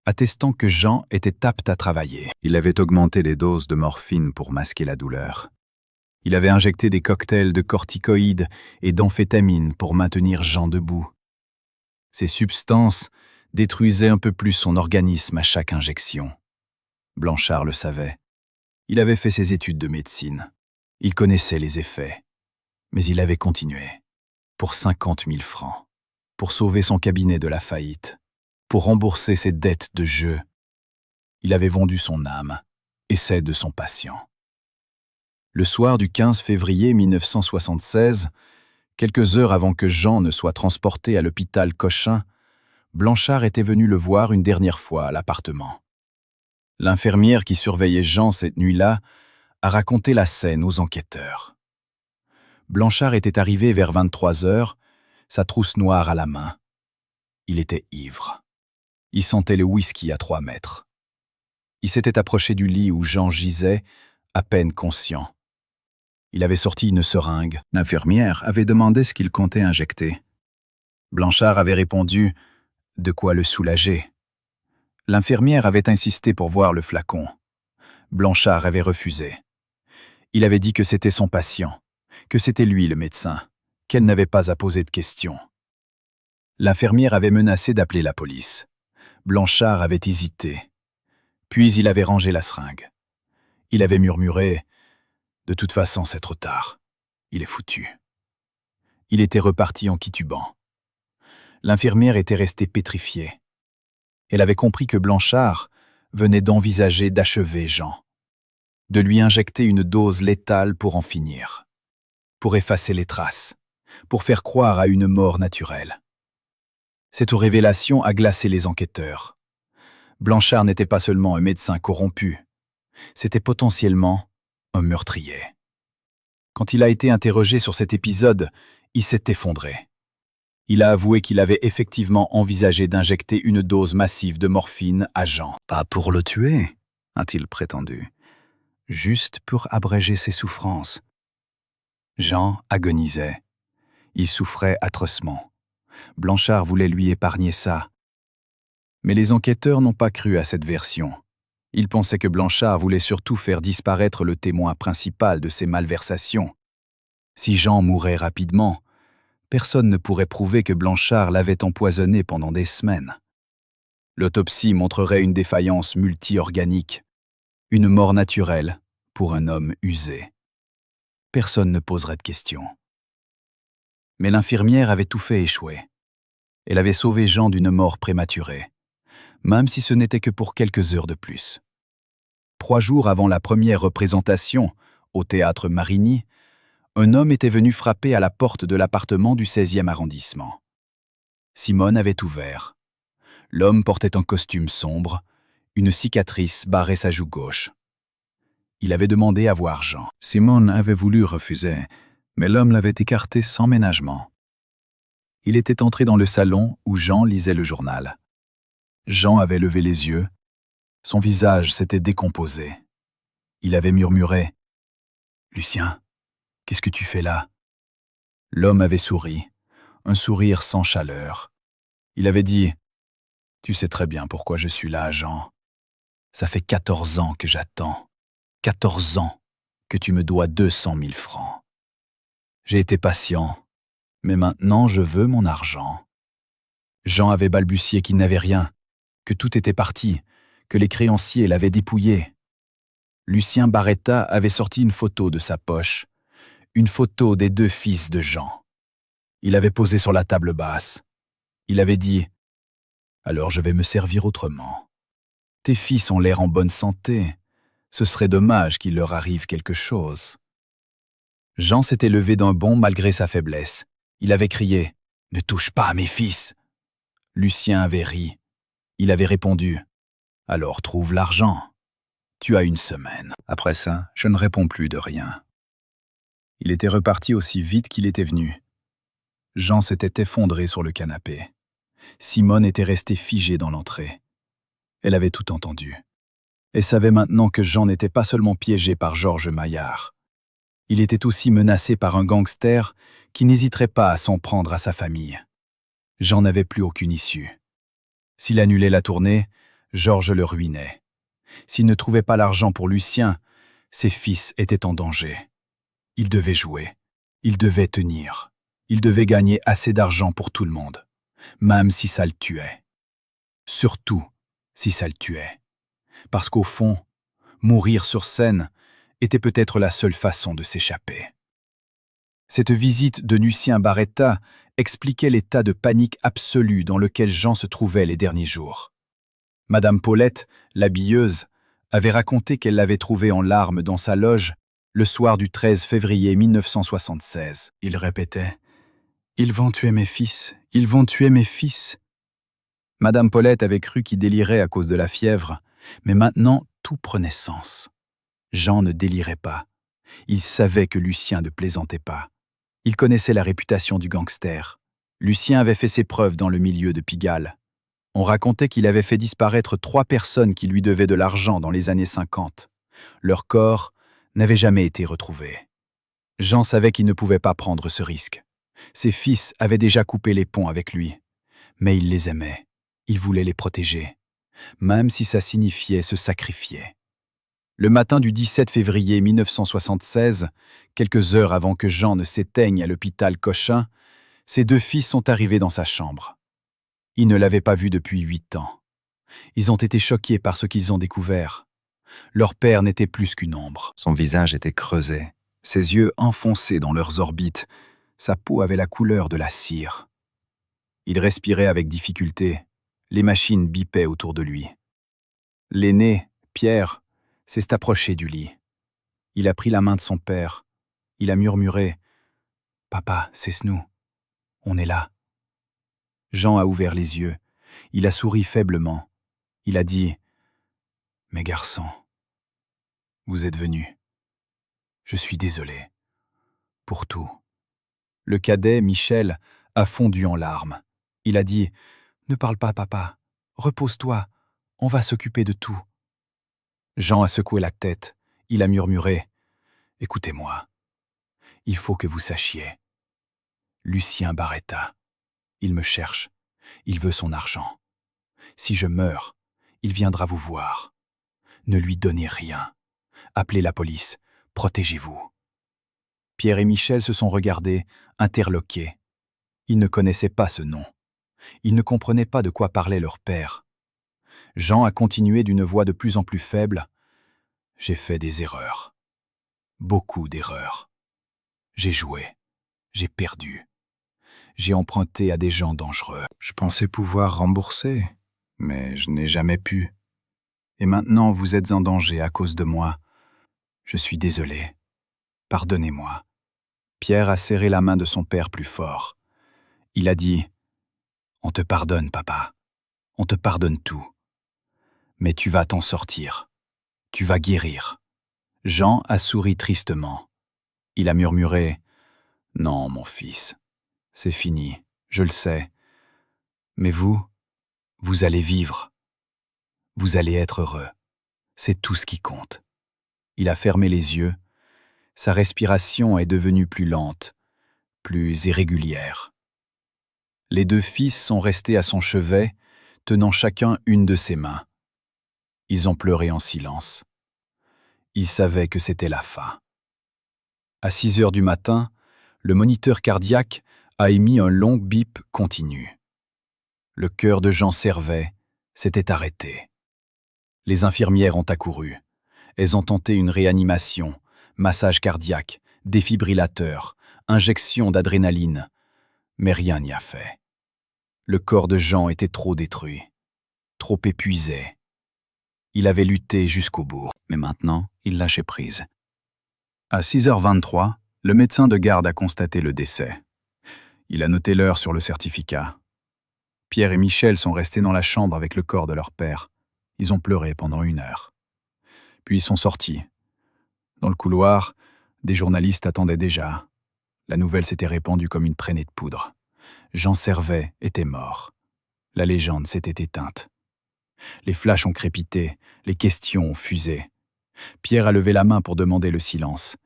A: attestant que Jean était apte à travailler. Il avait augmenté les doses de morphine pour masquer la douleur. Il avait injecté des cocktails de corticoïdes et d'amphétamine pour maintenir Jean debout. Ces substances détruisaient un peu plus son organisme à chaque injection. Blanchard le savait. Il avait fait ses études de médecine. Il connaissait les effets. Mais il avait continué. Pour 50 000 francs. Pour sauver son cabinet de la faillite. Pour rembourser ses dettes de jeu. Il avait vendu son âme et celle de son patient. Le soir du 15 février 1976, quelques heures avant que Jean ne soit transporté à l'hôpital Cochin, Blanchard était venu le voir une dernière fois à l'appartement. L'infirmière qui surveillait Jean cette nuit-là a raconté la scène aux enquêteurs. Blanchard était arrivé vers 23 heures, sa trousse noire à la main. Il était ivre. Il sentait le whisky à 3 mètres. Il s'était approché du lit où Jean gisait, à peine conscient. Il avait sorti une seringue. L'infirmière avait demandé ce qu'il comptait injecter. Blanchard avait répondu « de quoi le soulager ». L'infirmière avait insisté pour voir le flacon. Blanchard avait refusé. Il avait dit que c'était son patient, que c'était lui le médecin, qu'elle n'avait pas à poser de questions. L'infirmière avait menacé d'appeler la police. Blanchard avait hésité. Puis il avait rangé la seringue. Il avait murmuré « De toute façon, c'est trop tard. Il est foutu. » Il était reparti en titubant. L'infirmière était restée pétrifiée. Elle avait compris que Blanchard venait d'envisager d'achever Jean, de lui injecter une dose létale pour en finir, pour effacer les traces, pour faire croire à une mort naturelle. Cette révélation a glacé les enquêteurs. Blanchard n'était pas seulement un médecin corrompu, c'était potentiellement un meurtrier. Quand il a été interrogé sur cet épisode, il s'est effondré. Il a avoué qu'il avait effectivement envisagé d'injecter une dose massive de morphine à Jean. « Pas pour le tuer », a-t-il prétendu, « juste pour abréger ses souffrances. » Jean agonisait. Il souffrait atrocement. Blanchard voulait lui épargner ça. Mais les enquêteurs n'ont pas cru à cette version. Ils pensaient que Blanchard voulait surtout faire disparaître le témoin principal de ces malversations. Si Jean mourait rapidement, personne ne pourrait prouver que Blanchard l'avait empoisonné pendant des semaines. L'autopsie montrerait une défaillance multi-organique, une mort naturelle pour un homme usé. Personne ne poserait de questions. Mais l'infirmière avait tout fait échouer. Elle avait sauvé Jean d'une mort prématurée, même si ce n'était que pour quelques heures de plus. 3 jours avant la première représentation, au théâtre Marigny, un homme était venu frapper à la porte de l'appartement du 16e arrondissement. Simone avait ouvert. L'homme portait un costume sombre, une cicatrice barrait sa joue gauche. Il avait demandé à voir Jean. Simone avait voulu refuser, mais l'homme l'avait écarté sans ménagement. Il était entré dans le salon où Jean lisait le journal. Jean avait levé les yeux. Son visage s'était décomposé. Il avait murmuré « Lucien, qu'est-ce que tu fais là ?» L'homme avait souri, un sourire sans chaleur. Il avait dit « Tu sais très bien pourquoi je suis là, Jean. Ça fait 14 ans que j'attends. 14 ans que tu me dois 200 000 francs. J'ai été patient, mais maintenant je veux mon argent. » Jean avait balbutié qu'il n'avait rien, que tout était parti, que les créanciers l'avaient dépouillé. Lucien Barretta avait sorti une photo de sa poche, une photo des 2 fils de Jean. Il avait posé sur la table basse. Il avait dit « Alors je vais me servir autrement. Tes fils ont l'air en bonne santé. Ce serait dommage qu'il leur arrive quelque chose. » Jean s'était levé d'un bond malgré sa faiblesse. Il avait crié « Ne touche pas à mes fils !» Lucien avait ri. Il avait répondu « Alors trouve l'argent. Tu as 1 semaine. » Après ça, je ne réponds plus de rien. Il était reparti aussi vite qu'il était venu. Jean s'était effondré sur le canapé. Simone était restée figée dans l'entrée. Elle avait tout entendu. Elle savait maintenant que Jean n'était pas seulement piégé par Georges Maillard. Il était aussi menacé par un gangster qui n'hésiterait pas à s'en prendre à sa famille. Jean n'avait plus aucune issue. S'il annulait la tournée, Georges le ruinait. S'il ne trouvait pas l'argent pour Lucien, ses fils étaient en danger. Il devait jouer, il devait tenir, il devait gagner assez d'argent pour tout le monde, même si ça le tuait. Surtout si ça le tuait. Parce qu'au fond, mourir sur scène était peut-être la seule façon de s'échapper. Cette visite de Lucien Barretta expliquait l'état de panique absolue dans lequel Jean se trouvait les derniers jours. Madame Paulette, l'habilleuse, avait raconté qu'elle l'avait trouvé en larmes dans sa loge le soir du 13 février 1976. Il répétait « Ils vont tuer mes fils, ils vont tuer mes fils ». Madame Paulette avait cru qu'il délirait à cause de la fièvre, mais maintenant tout prenait sens. Jean ne délirait pas. Il savait que Lucien ne plaisantait pas. Il connaissait la réputation du gangster. Lucien avait fait ses preuves dans le milieu de Pigalle. On racontait qu'il avait fait disparaître 3 personnes qui lui devaient de l'argent dans les années 50. Leur corps n'avait jamais été retrouvé. Jean savait qu'il ne pouvait pas prendre ce risque. Ses fils avaient déjà coupé les ponts avec lui. Mais il les aimait. Il voulait les protéger, même si ça signifiait se sacrifier. Le matin du 17 février 1976, quelques heures avant que Jean ne s'éteigne à l'hôpital Cochin, ses 2 fils sont arrivés dans sa chambre. Ils ne l'avaient pas vu depuis 8 ans. Ils ont été choqués par ce qu'ils ont découvert. Leur père n'était plus qu'une ombre. Son visage était creusé, ses yeux enfoncés dans leurs orbites. Sa peau avait la couleur de la cire. Il respirait avec difficulté. Les machines bipaient autour de lui. L'aîné, Pierre, s'est approché du lit. Il a pris la main de son père. Il a murmuré « Papa, c'est nous. On est là. » Jean a ouvert les yeux. Il a souri faiblement. Il a dit « Mes garçons, vous êtes venus. Je suis désolé. Pour tout. » Le cadet, Michel, a fondu en larmes. Il a dit « Ne parle pas, papa. Repose-toi. On va s'occuper de tout. » Jean a secoué la tête. Il a murmuré « Écoutez-moi. Il faut que vous sachiez. Lucien Barretta, il me cherche. Il veut son argent. Si je meurs, il viendra vous voir. Ne lui donnez rien. Appelez la police. Protégez-vous. » Pierre et Michel se sont regardés, interloqués. Ils ne connaissaient pas ce nom. Ils ne comprenaient pas de quoi parlait leur père. Jean a continué d'une voix de plus en plus faible. « J'ai fait des erreurs. Beaucoup d'erreurs. J'ai joué. J'ai perdu. J'ai emprunté à des gens dangereux. Je pensais pouvoir rembourser, mais je n'ai jamais pu. Et maintenant, vous êtes en danger à cause de moi. Je suis désolé. Pardonnez-moi. » Pierre a serré la main de son père plus fort. Il a dit « On te pardonne, papa. On te pardonne tout. Mais tu vas t'en sortir. Tu vas guérir. » Jean a souri tristement. Il a murmuré « Non, mon fils, c'est fini, je le sais. Mais vous allez vivre. Vous allez être heureux. C'est tout ce qui compte. » Il a fermé les yeux. Sa respiration est devenue plus lente, plus irrégulière. Les 2 fils sont restés à son chevet, tenant chacun une de ses mains. Ils ont pleuré en silence. Ils savaient que c'était la fin. À 6 heures du matin, le moniteur cardiaque a émis un long bip continu. Le cœur de Jean Servet s'était arrêté. Les infirmières ont accouru. Elles ont tenté une réanimation, massage cardiaque, défibrillateur, injection d'adrénaline, mais rien n'y a fait. Le corps de Jean était trop détruit, trop épuisé. Il avait lutté jusqu'au bout, mais maintenant, il lâchait prise. À 6h23, le médecin de garde a constaté le décès. Il a noté l'heure sur le certificat. Pierre et Michel sont restés dans la chambre avec le corps de leur père. Ils ont pleuré pendant 1 heure. Puis ils sont sortis. Dans le couloir, des journalistes attendaient déjà. La nouvelle s'était répandue comme une traînée de poudre. Jean Servet était mort. La légende s'était éteinte. Les flashs ont crépité, les questions ont fusé. Pierre a levé la main pour demander le silence.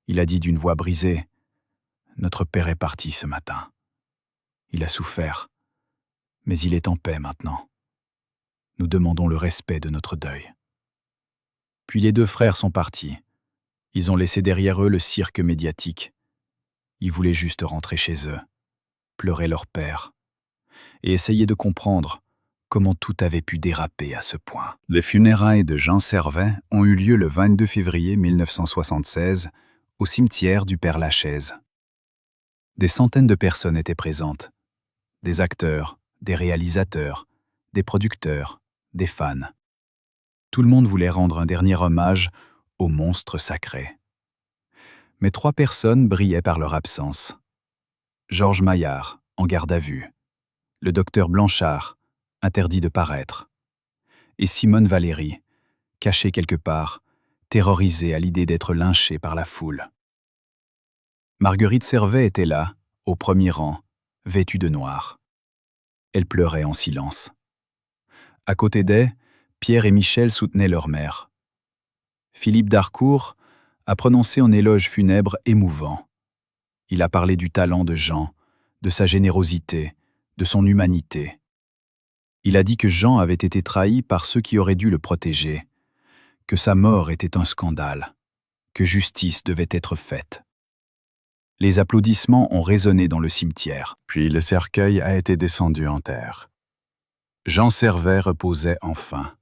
A: Il a dit d'une voix brisée « Notre père est parti ce matin. Il a souffert. Mais il est en paix maintenant. Nous demandons le respect de notre deuil. Puis les deux frères sont partis. Ils ont laissé derrière eux le cirque médiatique. Ils voulaient juste rentrer chez eux, pleurer leur père, et essayer de comprendre comment tout avait pu déraper à ce point. Les funérailles de Jean Servet ont eu lieu le 22 février 1976 au cimetière du Père-Lachaise. Des centaines de personnes étaient présentes. Des acteurs, des réalisateurs, des producteurs, des fans. Tout le monde voulait rendre un dernier hommage au monstre sacré. Mais 3 personnes brillaient par leur absence. Georges Maillard, en garde à vue. Le docteur Blanchard, interdit de paraître. Et Simone Valéry, cachée quelque part, terrorisée à l'idée d'être lynchée par la foule. Marguerite Servet était là, au premier rang, vêtue de noir. Elle pleurait en silence. À côté d'elle, Pierre et Michel soutenaient leur mère. Philippe Darcourt a prononcé un éloge funèbre émouvant. Il a parlé du talent de Jean, de sa générosité, de son humanité. Il a dit que Jean avait été trahi par ceux qui auraient dû le protéger, que sa mort était un scandale, que justice devait être faite. Les applaudissements ont résonné dans le cimetière. Puis le cercueil a été descendu en terre. Jean Servet reposait enfin,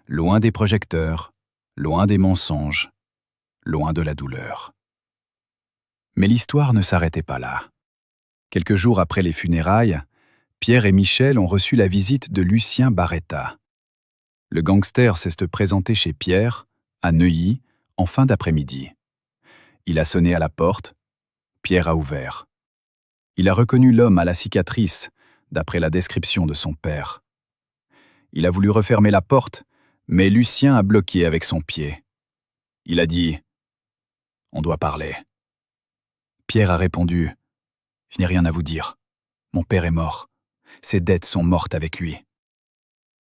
A: loin des projecteurs, loin des mensonges, loin de la douleur. Mais l'histoire ne s'arrêtait pas là. Quelques jours après les funérailles, Pierre et Michel ont reçu la visite de Lucien Barretta. Le gangster s'est présenté chez Pierre, à Neuilly, en fin d'après-midi. Il a sonné à la porte. Pierre a ouvert. Il a reconnu l'homme à la cicatrice, d'après la description de son père. Il a voulu refermer la porte, mais Lucien a bloqué avec son pied. Il a dit « On doit parler ». Pierre a répondu « Je n'ai rien à vous dire. Mon père est mort. Ses dettes sont mortes avec lui. »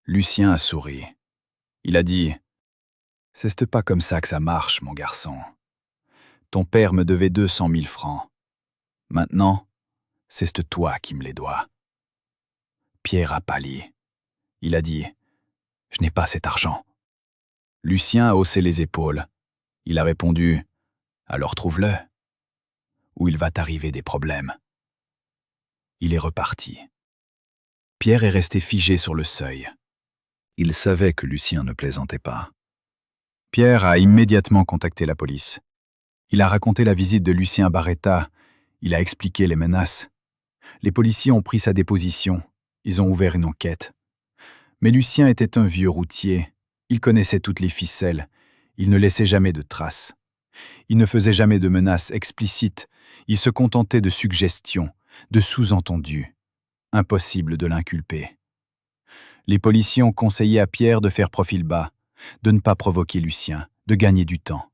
A: Lucien a souri. Il a dit « C'est pas comme ça que ça marche, mon garçon. Ton père me devait 200 000 francs. Maintenant, c'est toi qui me les dois. » Pierre a pâli. Il a dit « Je n'ai pas cet argent. » Lucien a haussé les épaules. Il a répondu « Alors trouve-le, ou il va t'arriver des problèmes. » Il est reparti. Pierre est resté figé sur le seuil. Il savait que Lucien ne plaisantait pas. Pierre a immédiatement contacté la police. Il a raconté la visite de Lucien Barretta. Il a expliqué les menaces. Les policiers ont pris sa déposition. Ils ont ouvert une enquête. Mais Lucien était un vieux routier. Il connaissait toutes les ficelles. Il ne laissait jamais de traces. Il ne faisait jamais de menaces explicites. Il se contentait de suggestions, de sous-entendus. Impossible de l'inculper. Les policiers ont conseillé à Pierre de faire profil bas, de ne pas provoquer Lucien, de gagner du temps.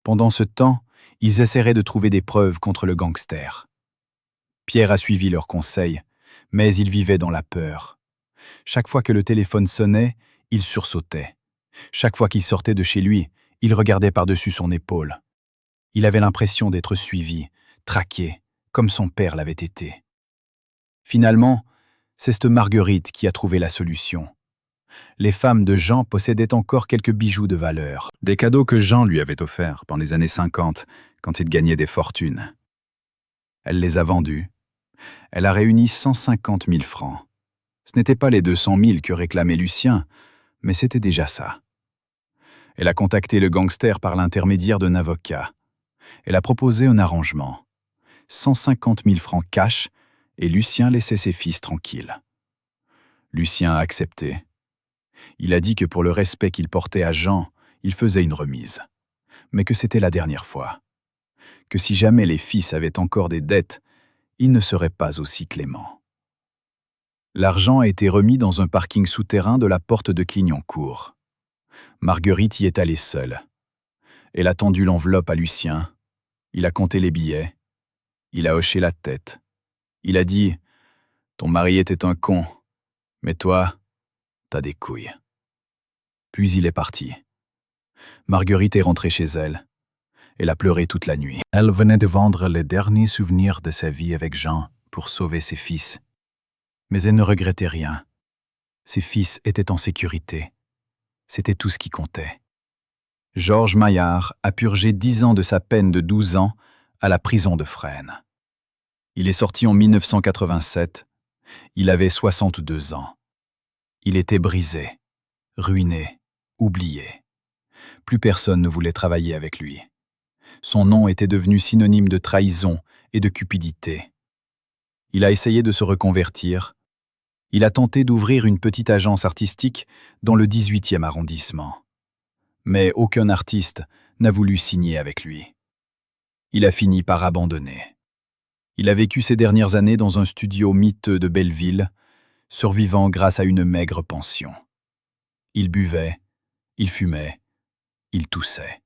A: Pendant ce temps, ils essaieraient de trouver des preuves contre le gangster. Pierre a suivi leurs conseils, mais il vivait dans la peur. Chaque fois que le téléphone sonnait, il sursautait. Chaque fois qu'il sortait de chez lui, il regardait par-dessus son épaule. Il avait l'impression d'être suivi, traqué, comme son père l'avait été. Finalement, c'est Marguerite qui a trouvé la solution. Les femmes de Jean possédaient encore quelques bijoux de valeur. Des cadeaux que Jean lui avait offerts pendant les années 50, quand il gagnait des fortunes. Elle les a vendus. Elle a réuni 150 000 francs. Ce n'était pas les 200 000 que réclamait Lucien, mais c'était déjà ça. Elle a contacté le gangster par l'intermédiaire d'un avocat. Elle a proposé un arrangement. 150 000 francs cash et Lucien laissait ses fils tranquilles. Lucien a accepté. Il a dit que pour le respect qu'il portait à Jean, il faisait une remise. Mais que c'était la dernière fois. Que si jamais les fils avaient encore des dettes, il ne serait pas aussi clément. L'argent a été remis dans un parking souterrain de la porte de Clignancourt. Marguerite y est allée seule. Elle a tendu l'enveloppe à Lucien. Il a compté les billets. Il a hoché la tête. Il a dit « Ton mari était un con, mais toi, t'as des couilles. » Puis il est parti. Marguerite est rentrée chez elle. Elle a pleuré toute la nuit. Elle venait de vendre les derniers souvenirs de sa vie avec Jean pour sauver ses fils. Mais elle ne regrettait rien. Ses fils étaient en sécurité. C'était tout ce qui comptait. Georges Maillard a purgé 10 ans de sa peine de 12 ans à la prison de Fresnes. Il est sorti en 1987. Il avait 62 ans. Il était brisé, ruiné, oublié. Plus personne ne voulait travailler avec lui. Son nom était devenu synonyme de trahison et de cupidité. Il a essayé de se reconvertir. Il a tenté d'ouvrir une petite agence artistique dans le 18e arrondissement. Mais aucun artiste n'a voulu signer avec lui. Il a fini par abandonner. Il a vécu ses dernières années dans un studio miteux de Belleville, survivant grâce à une maigre pension. Il buvait, il fumait, il toussait.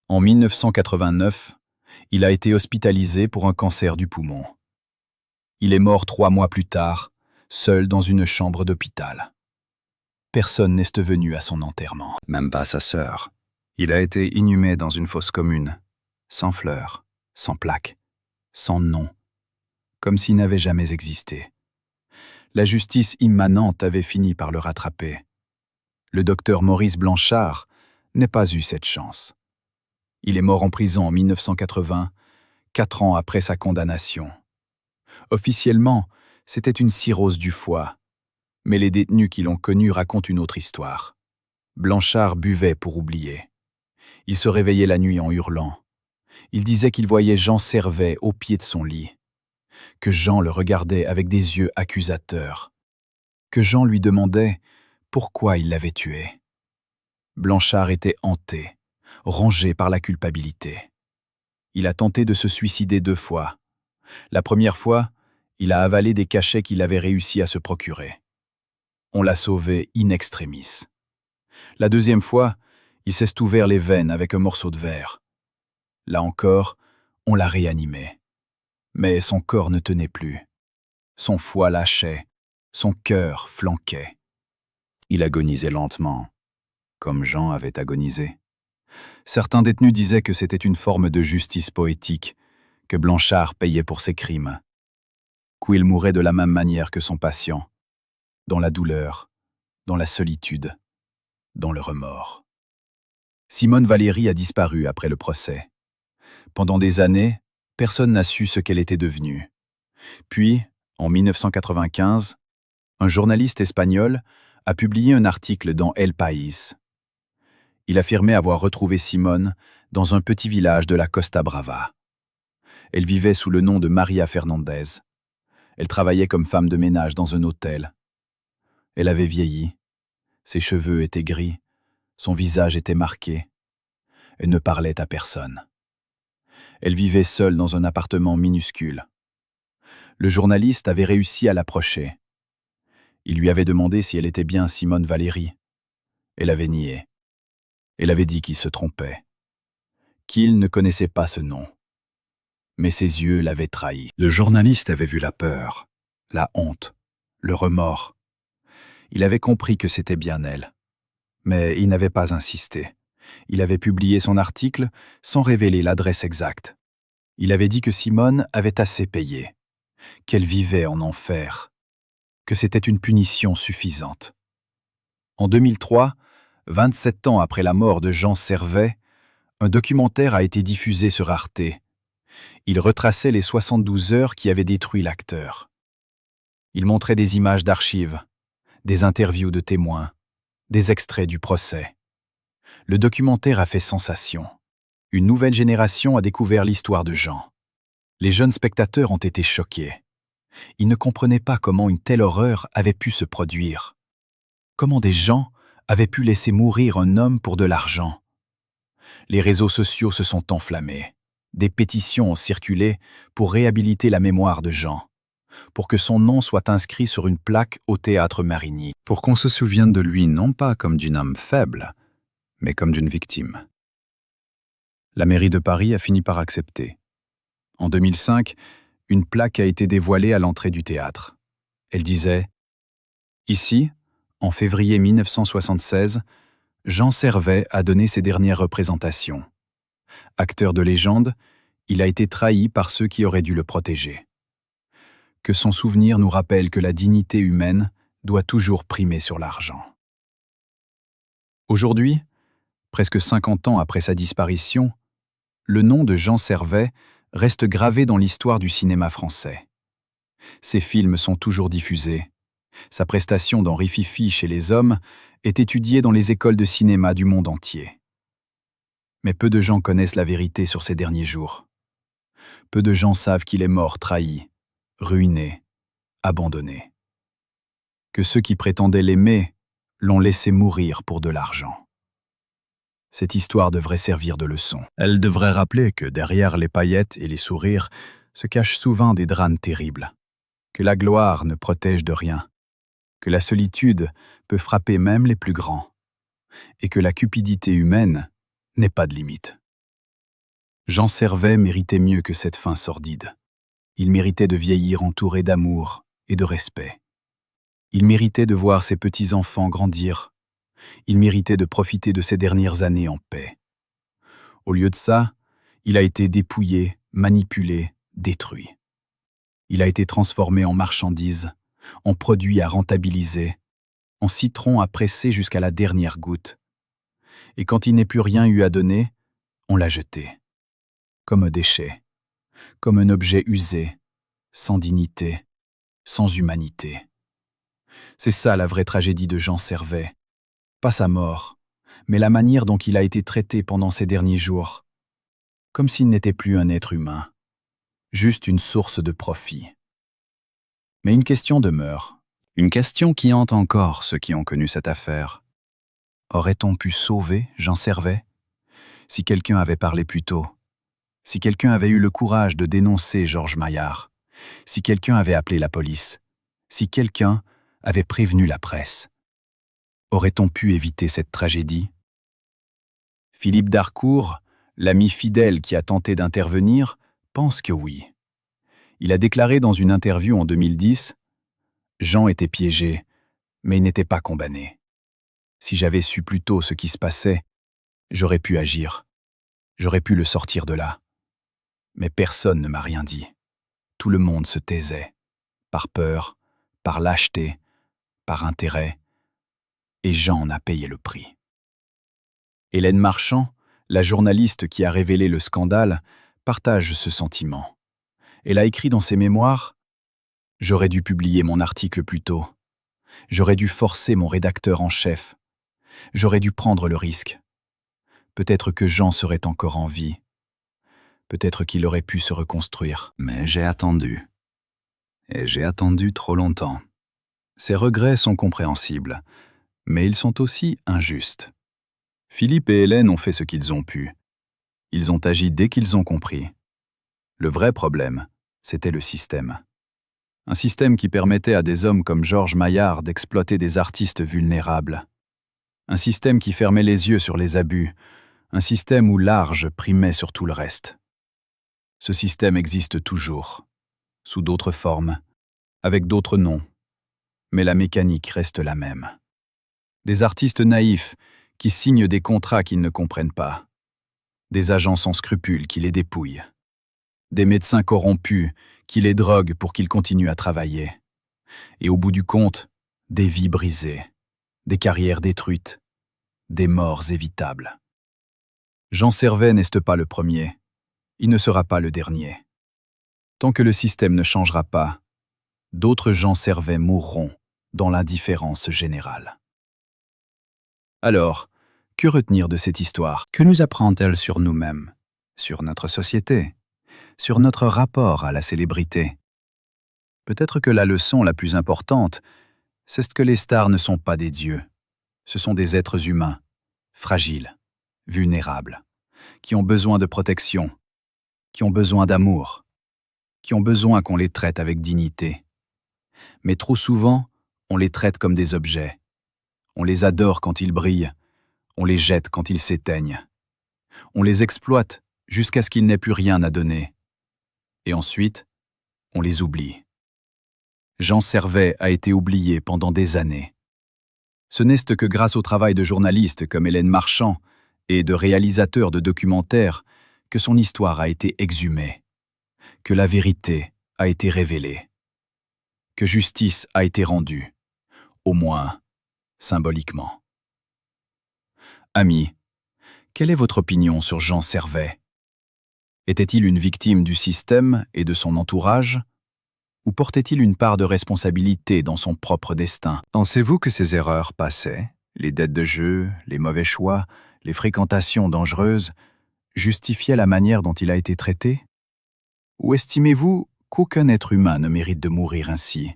A: En 1989, il a été hospitalisé pour un cancer du poumon. Il est mort 3 mois plus tard, seul dans une chambre d'hôpital. Personne n'est venu à son enterrement, même pas sa sœur. Il a été inhumé dans une fosse commune, sans fleurs, sans plaque, sans nom, comme s'il n'avait jamais existé. La justice immanente avait fini par le rattraper. Le docteur Maurice Blanchard n'a pas eu cette chance. Il est mort en prison en 1980, 4 ans après sa condamnation. Officiellement, c'était une cirrhose du foie, mais les détenus qui l'ont connu racontent une autre histoire. Blanchard buvait pour oublier. Il se réveillait la nuit en hurlant. Il disait qu'il voyait Jean Servet au pied de son lit, que Jean le regardait avec des yeux accusateurs, que Jean lui demandait pourquoi il l'avait tué. Blanchard était hanté, rongé par la culpabilité. Il a tenté de se suicider 2 fois. La première fois, il a avalé des cachets qu'il avait réussi à se procurer. On l'a sauvé in extremis. La deuxième fois, il s'est ouvert les veines avec un morceau de verre. Là encore, on l'a réanimé. Mais son corps ne tenait plus. Son foie lâchait, son cœur flanquait. Il agonisait lentement, comme Jean avait agonisé. Certains détenus disaient que c'était une forme de justice poétique, que Blanchard payait pour ses crimes, qu'il mourait de la même manière que son patient, dans la douleur, dans la solitude, dans le remords. Simone Valéry a disparu après le procès. Pendant des années, personne n'a su ce qu'elle était devenue. Puis, en 1995, un journaliste espagnol a publié un article dans El País. Il affirmait avoir retrouvé Simone dans un petit village de la Costa Brava. Elle vivait sous le nom de Maria Fernandez. Elle travaillait comme femme de ménage dans un hôtel. Elle avait vieilli. Ses cheveux étaient gris. Son visage était marqué. Elle ne parlait à personne. Elle vivait seule dans un appartement minuscule. Le journaliste avait réussi à l'approcher. Il lui avait demandé si elle était bien Simone Valéry. Elle avait nié. Elle avait dit qu'il se trompait, qu'il ne connaissait pas ce nom. Mais ses yeux l'avaient trahi. Le journaliste avait vu la peur, la honte, le remords. Il avait compris que c'était bien elle. Mais il n'avait pas insisté. Il avait publié son article sans révéler l'adresse exacte. Il avait dit que Simone avait assez payé, qu'elle vivait en enfer, que c'était une punition suffisante. En 2003, 27 ans après la mort de Jean Servet, un documentaire a été diffusé sur Arte. Il retraçait les 72 heures qui avaient détruit l'acteur. Il montrait des images d'archives, des interviews de témoins, des extraits du procès. Le documentaire a fait sensation. Une nouvelle génération a découvert l'histoire de Jean. Les jeunes spectateurs ont été choqués. Ils ne comprenaient pas comment une telle horreur avait pu se produire. Comment des gens avaient pu laisser mourir un homme pour de l'argent. Les réseaux sociaux se sont enflammés. Des pétitions ont circulé pour réhabiliter la mémoire de Jean, pour que son nom soit inscrit sur une plaque au théâtre Marigny, pour qu'on se souvienne de lui non pas comme d'un homme faible, mais comme d'une victime. La mairie de Paris a fini par accepter. En 2005, une plaque a été dévoilée à l'entrée du théâtre. Elle disait « Ici, en février 1976, Jean Servet a donné ses dernières représentations. Acteur de légende, il a été trahi par ceux qui auraient dû le protéger. que son souvenir nous rappelle que la dignité humaine doit toujours primer sur l'argent. Aujourd'hui, presque 50 ans après sa disparition, le nom de Jean Servais reste gravé dans l'histoire du cinéma français. Ses films sont toujours diffusés. Sa prestation d'Henri Fifi chez les hommes est étudiée dans les écoles de cinéma du monde entier. Mais peu de gens connaissent la vérité sur ses derniers jours. Peu de gens savent qu'il est mort trahi, ruiné, abandonné. Que ceux qui prétendaient l'aimer l'ont laissé mourir pour de l'argent. Cette histoire devrait servir de leçon. Elle devrait rappeler que derrière les paillettes et les sourires se cachent souvent des drames terribles, que la gloire ne protège de rien, que la solitude peut frapper même les plus grands, et que la cupidité humaine n'est pas de limite. Jean Servais méritait mieux que cette fin sordide. Il méritait de vieillir entouré d'amour et de respect. Il méritait de voir ses petits-enfants grandir. Il méritait de profiter de ses dernières années en paix. Au lieu de ça, il a été dépouillé, manipulé, détruit. Il a été transformé en marchandise, en produit à rentabiliser, en citron à presser jusqu'à la dernière goutte. Et quand il n'est plus rien eu à donner, on l'a jeté. Comme un déchet, comme un objet usé, sans dignité, sans humanité. C'est ça la vraie tragédie de Jean Servais. Pas sa mort, mais la manière dont il a été traité pendant ces derniers jours. Comme s'il n'était plus un être humain, juste une source de profit. Mais une question demeure, une question qui hante encore ceux qui ont connu cette affaire. Aurait-on pu sauver Jean Servais? Si quelqu'un avait parlé plus tôt, si quelqu'un avait eu le courage de dénoncer Georges Maillard, si quelqu'un avait appelé la police, si quelqu'un avait prévenu la presse, aurait-on pu éviter cette tragédie? Philippe Darcourt, l'ami fidèle qui a tenté d'intervenir, pense que oui. Il a déclaré dans une interview en 2010 « Jean était piégé, mais il n'était pas condamné. Si j'avais su plus tôt ce qui se passait, j'aurais pu agir. J'aurais pu le sortir de là. Mais personne ne m'a rien dit. Tout le monde se taisait, par peur, par lâcheté, par intérêt, et Jean en a payé le prix. » Hélène Marchand, la journaliste qui a révélé le scandale, partage ce sentiment. Elle a écrit dans ses mémoires « J'aurais dû publier mon article plus tôt. J'aurais dû forcer mon rédacteur en chef. J'aurais dû prendre le risque. Peut-être que Jean serait encore en vie. Peut-être qu'il aurait pu se reconstruire. Mais j'ai attendu. Et j'ai attendu trop longtemps. Ces regrets sont compréhensibles, mais ils sont aussi injustes. Philippe et Hélène ont fait ce qu'ils ont pu. Ils ont agi dès qu'ils ont compris. Le vrai problème, c'était le système. Un système qui permettait à des hommes comme Georges Maillard d'exploiter des artistes vulnérables. Un système qui fermait les yeux sur les abus. Un système où l'art primait sur tout le reste. Ce système existe toujours, sous d'autres formes, avec d'autres noms. Mais la mécanique reste la même. Des artistes naïfs qui signent des contrats qu'ils ne comprennent pas. Des agents sans scrupules qui les dépouillent. Des médecins corrompus qui les droguent pour qu'ils continuent à travailler. Et au bout du compte, des vies brisées, des carrières détruites, des morts évitables. Jean Servais n'est pas le premier. Il ne sera pas le dernier. Tant que le système ne changera pas, d'autres Jean Servais mourront dans l'indifférence générale. Alors, que retenir de cette histoire?
B: Que nous apprend-elle sur nous-mêmes, sur notre société, sur notre rapport à la célébrité? Peut-être que la leçon la plus importante, c'est que les stars ne sont pas des dieux. Ce sont des êtres humains, fragiles, vulnérables, qui ont besoin de protection, qui ont besoin d'amour, qui ont besoin qu'on les traite avec dignité. Mais trop souvent, on les traite comme des objets. On les adore quand ils brillent, on les jette quand ils s'éteignent. On les exploite jusqu'à ce qu'il n'ait plus rien à donner. Et ensuite, on les oublie. Jean Servais a été oublié pendant des années. Ce n'est que grâce au travail de journalistes comme Hélène Marchand et de réalisateurs de documentaires que son histoire a été exhumée, que la vérité a été révélée.
A: que justice a été rendue, au moins symboliquement. Amis, quelle est votre opinion sur Jean Servais? Était-il une victime du système et de son entourage, ou portait-il une part de responsabilité dans son propre destin? Pensez-vous que ses erreurs passaient, les dettes de jeu, les mauvais choix, les fréquentations dangereuses, justifiaient la manière dont il a été traité? Ou estimez-vous qu'aucun être humain ne mérite de mourir ainsi,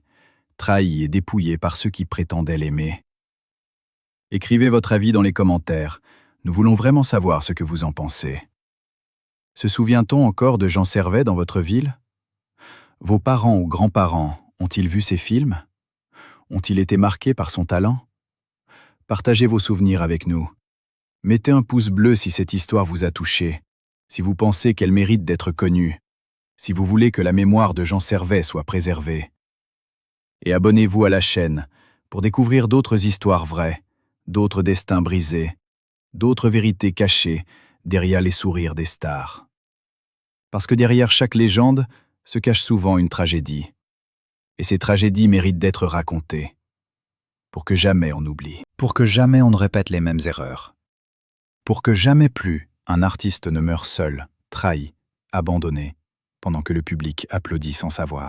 A: trahi et dépouillé par ceux qui prétendaient l'aimer? Écrivez votre avis dans les commentaires. Nous voulons vraiment savoir ce que vous en pensez. Se souvient-on encore de Jean Servais dans votre ville? Vos parents ou grands-parents ont-ils vu ces films? Ont-ils été marqués par son talent? Partagez vos souvenirs avec nous. Mettez un pouce bleu si cette histoire vous a touché, si vous pensez qu'elle mérite d'être connue, si vous voulez que la mémoire de Jean Servais soit préservée. Et abonnez-vous à la chaîne pour découvrir d'autres histoires vraies, d'autres destins brisés, d'autres vérités cachées derrière les sourires des stars. Parce que derrière chaque légende se cache souvent une tragédie. Et ces tragédies méritent d'être racontées, pour que jamais on oublie.
B: Pour que jamais on ne répète les mêmes erreurs.
A: Pour que jamais plus un artiste ne meure seul, trahi, abandonné, pendant que le public applaudit sans savoir.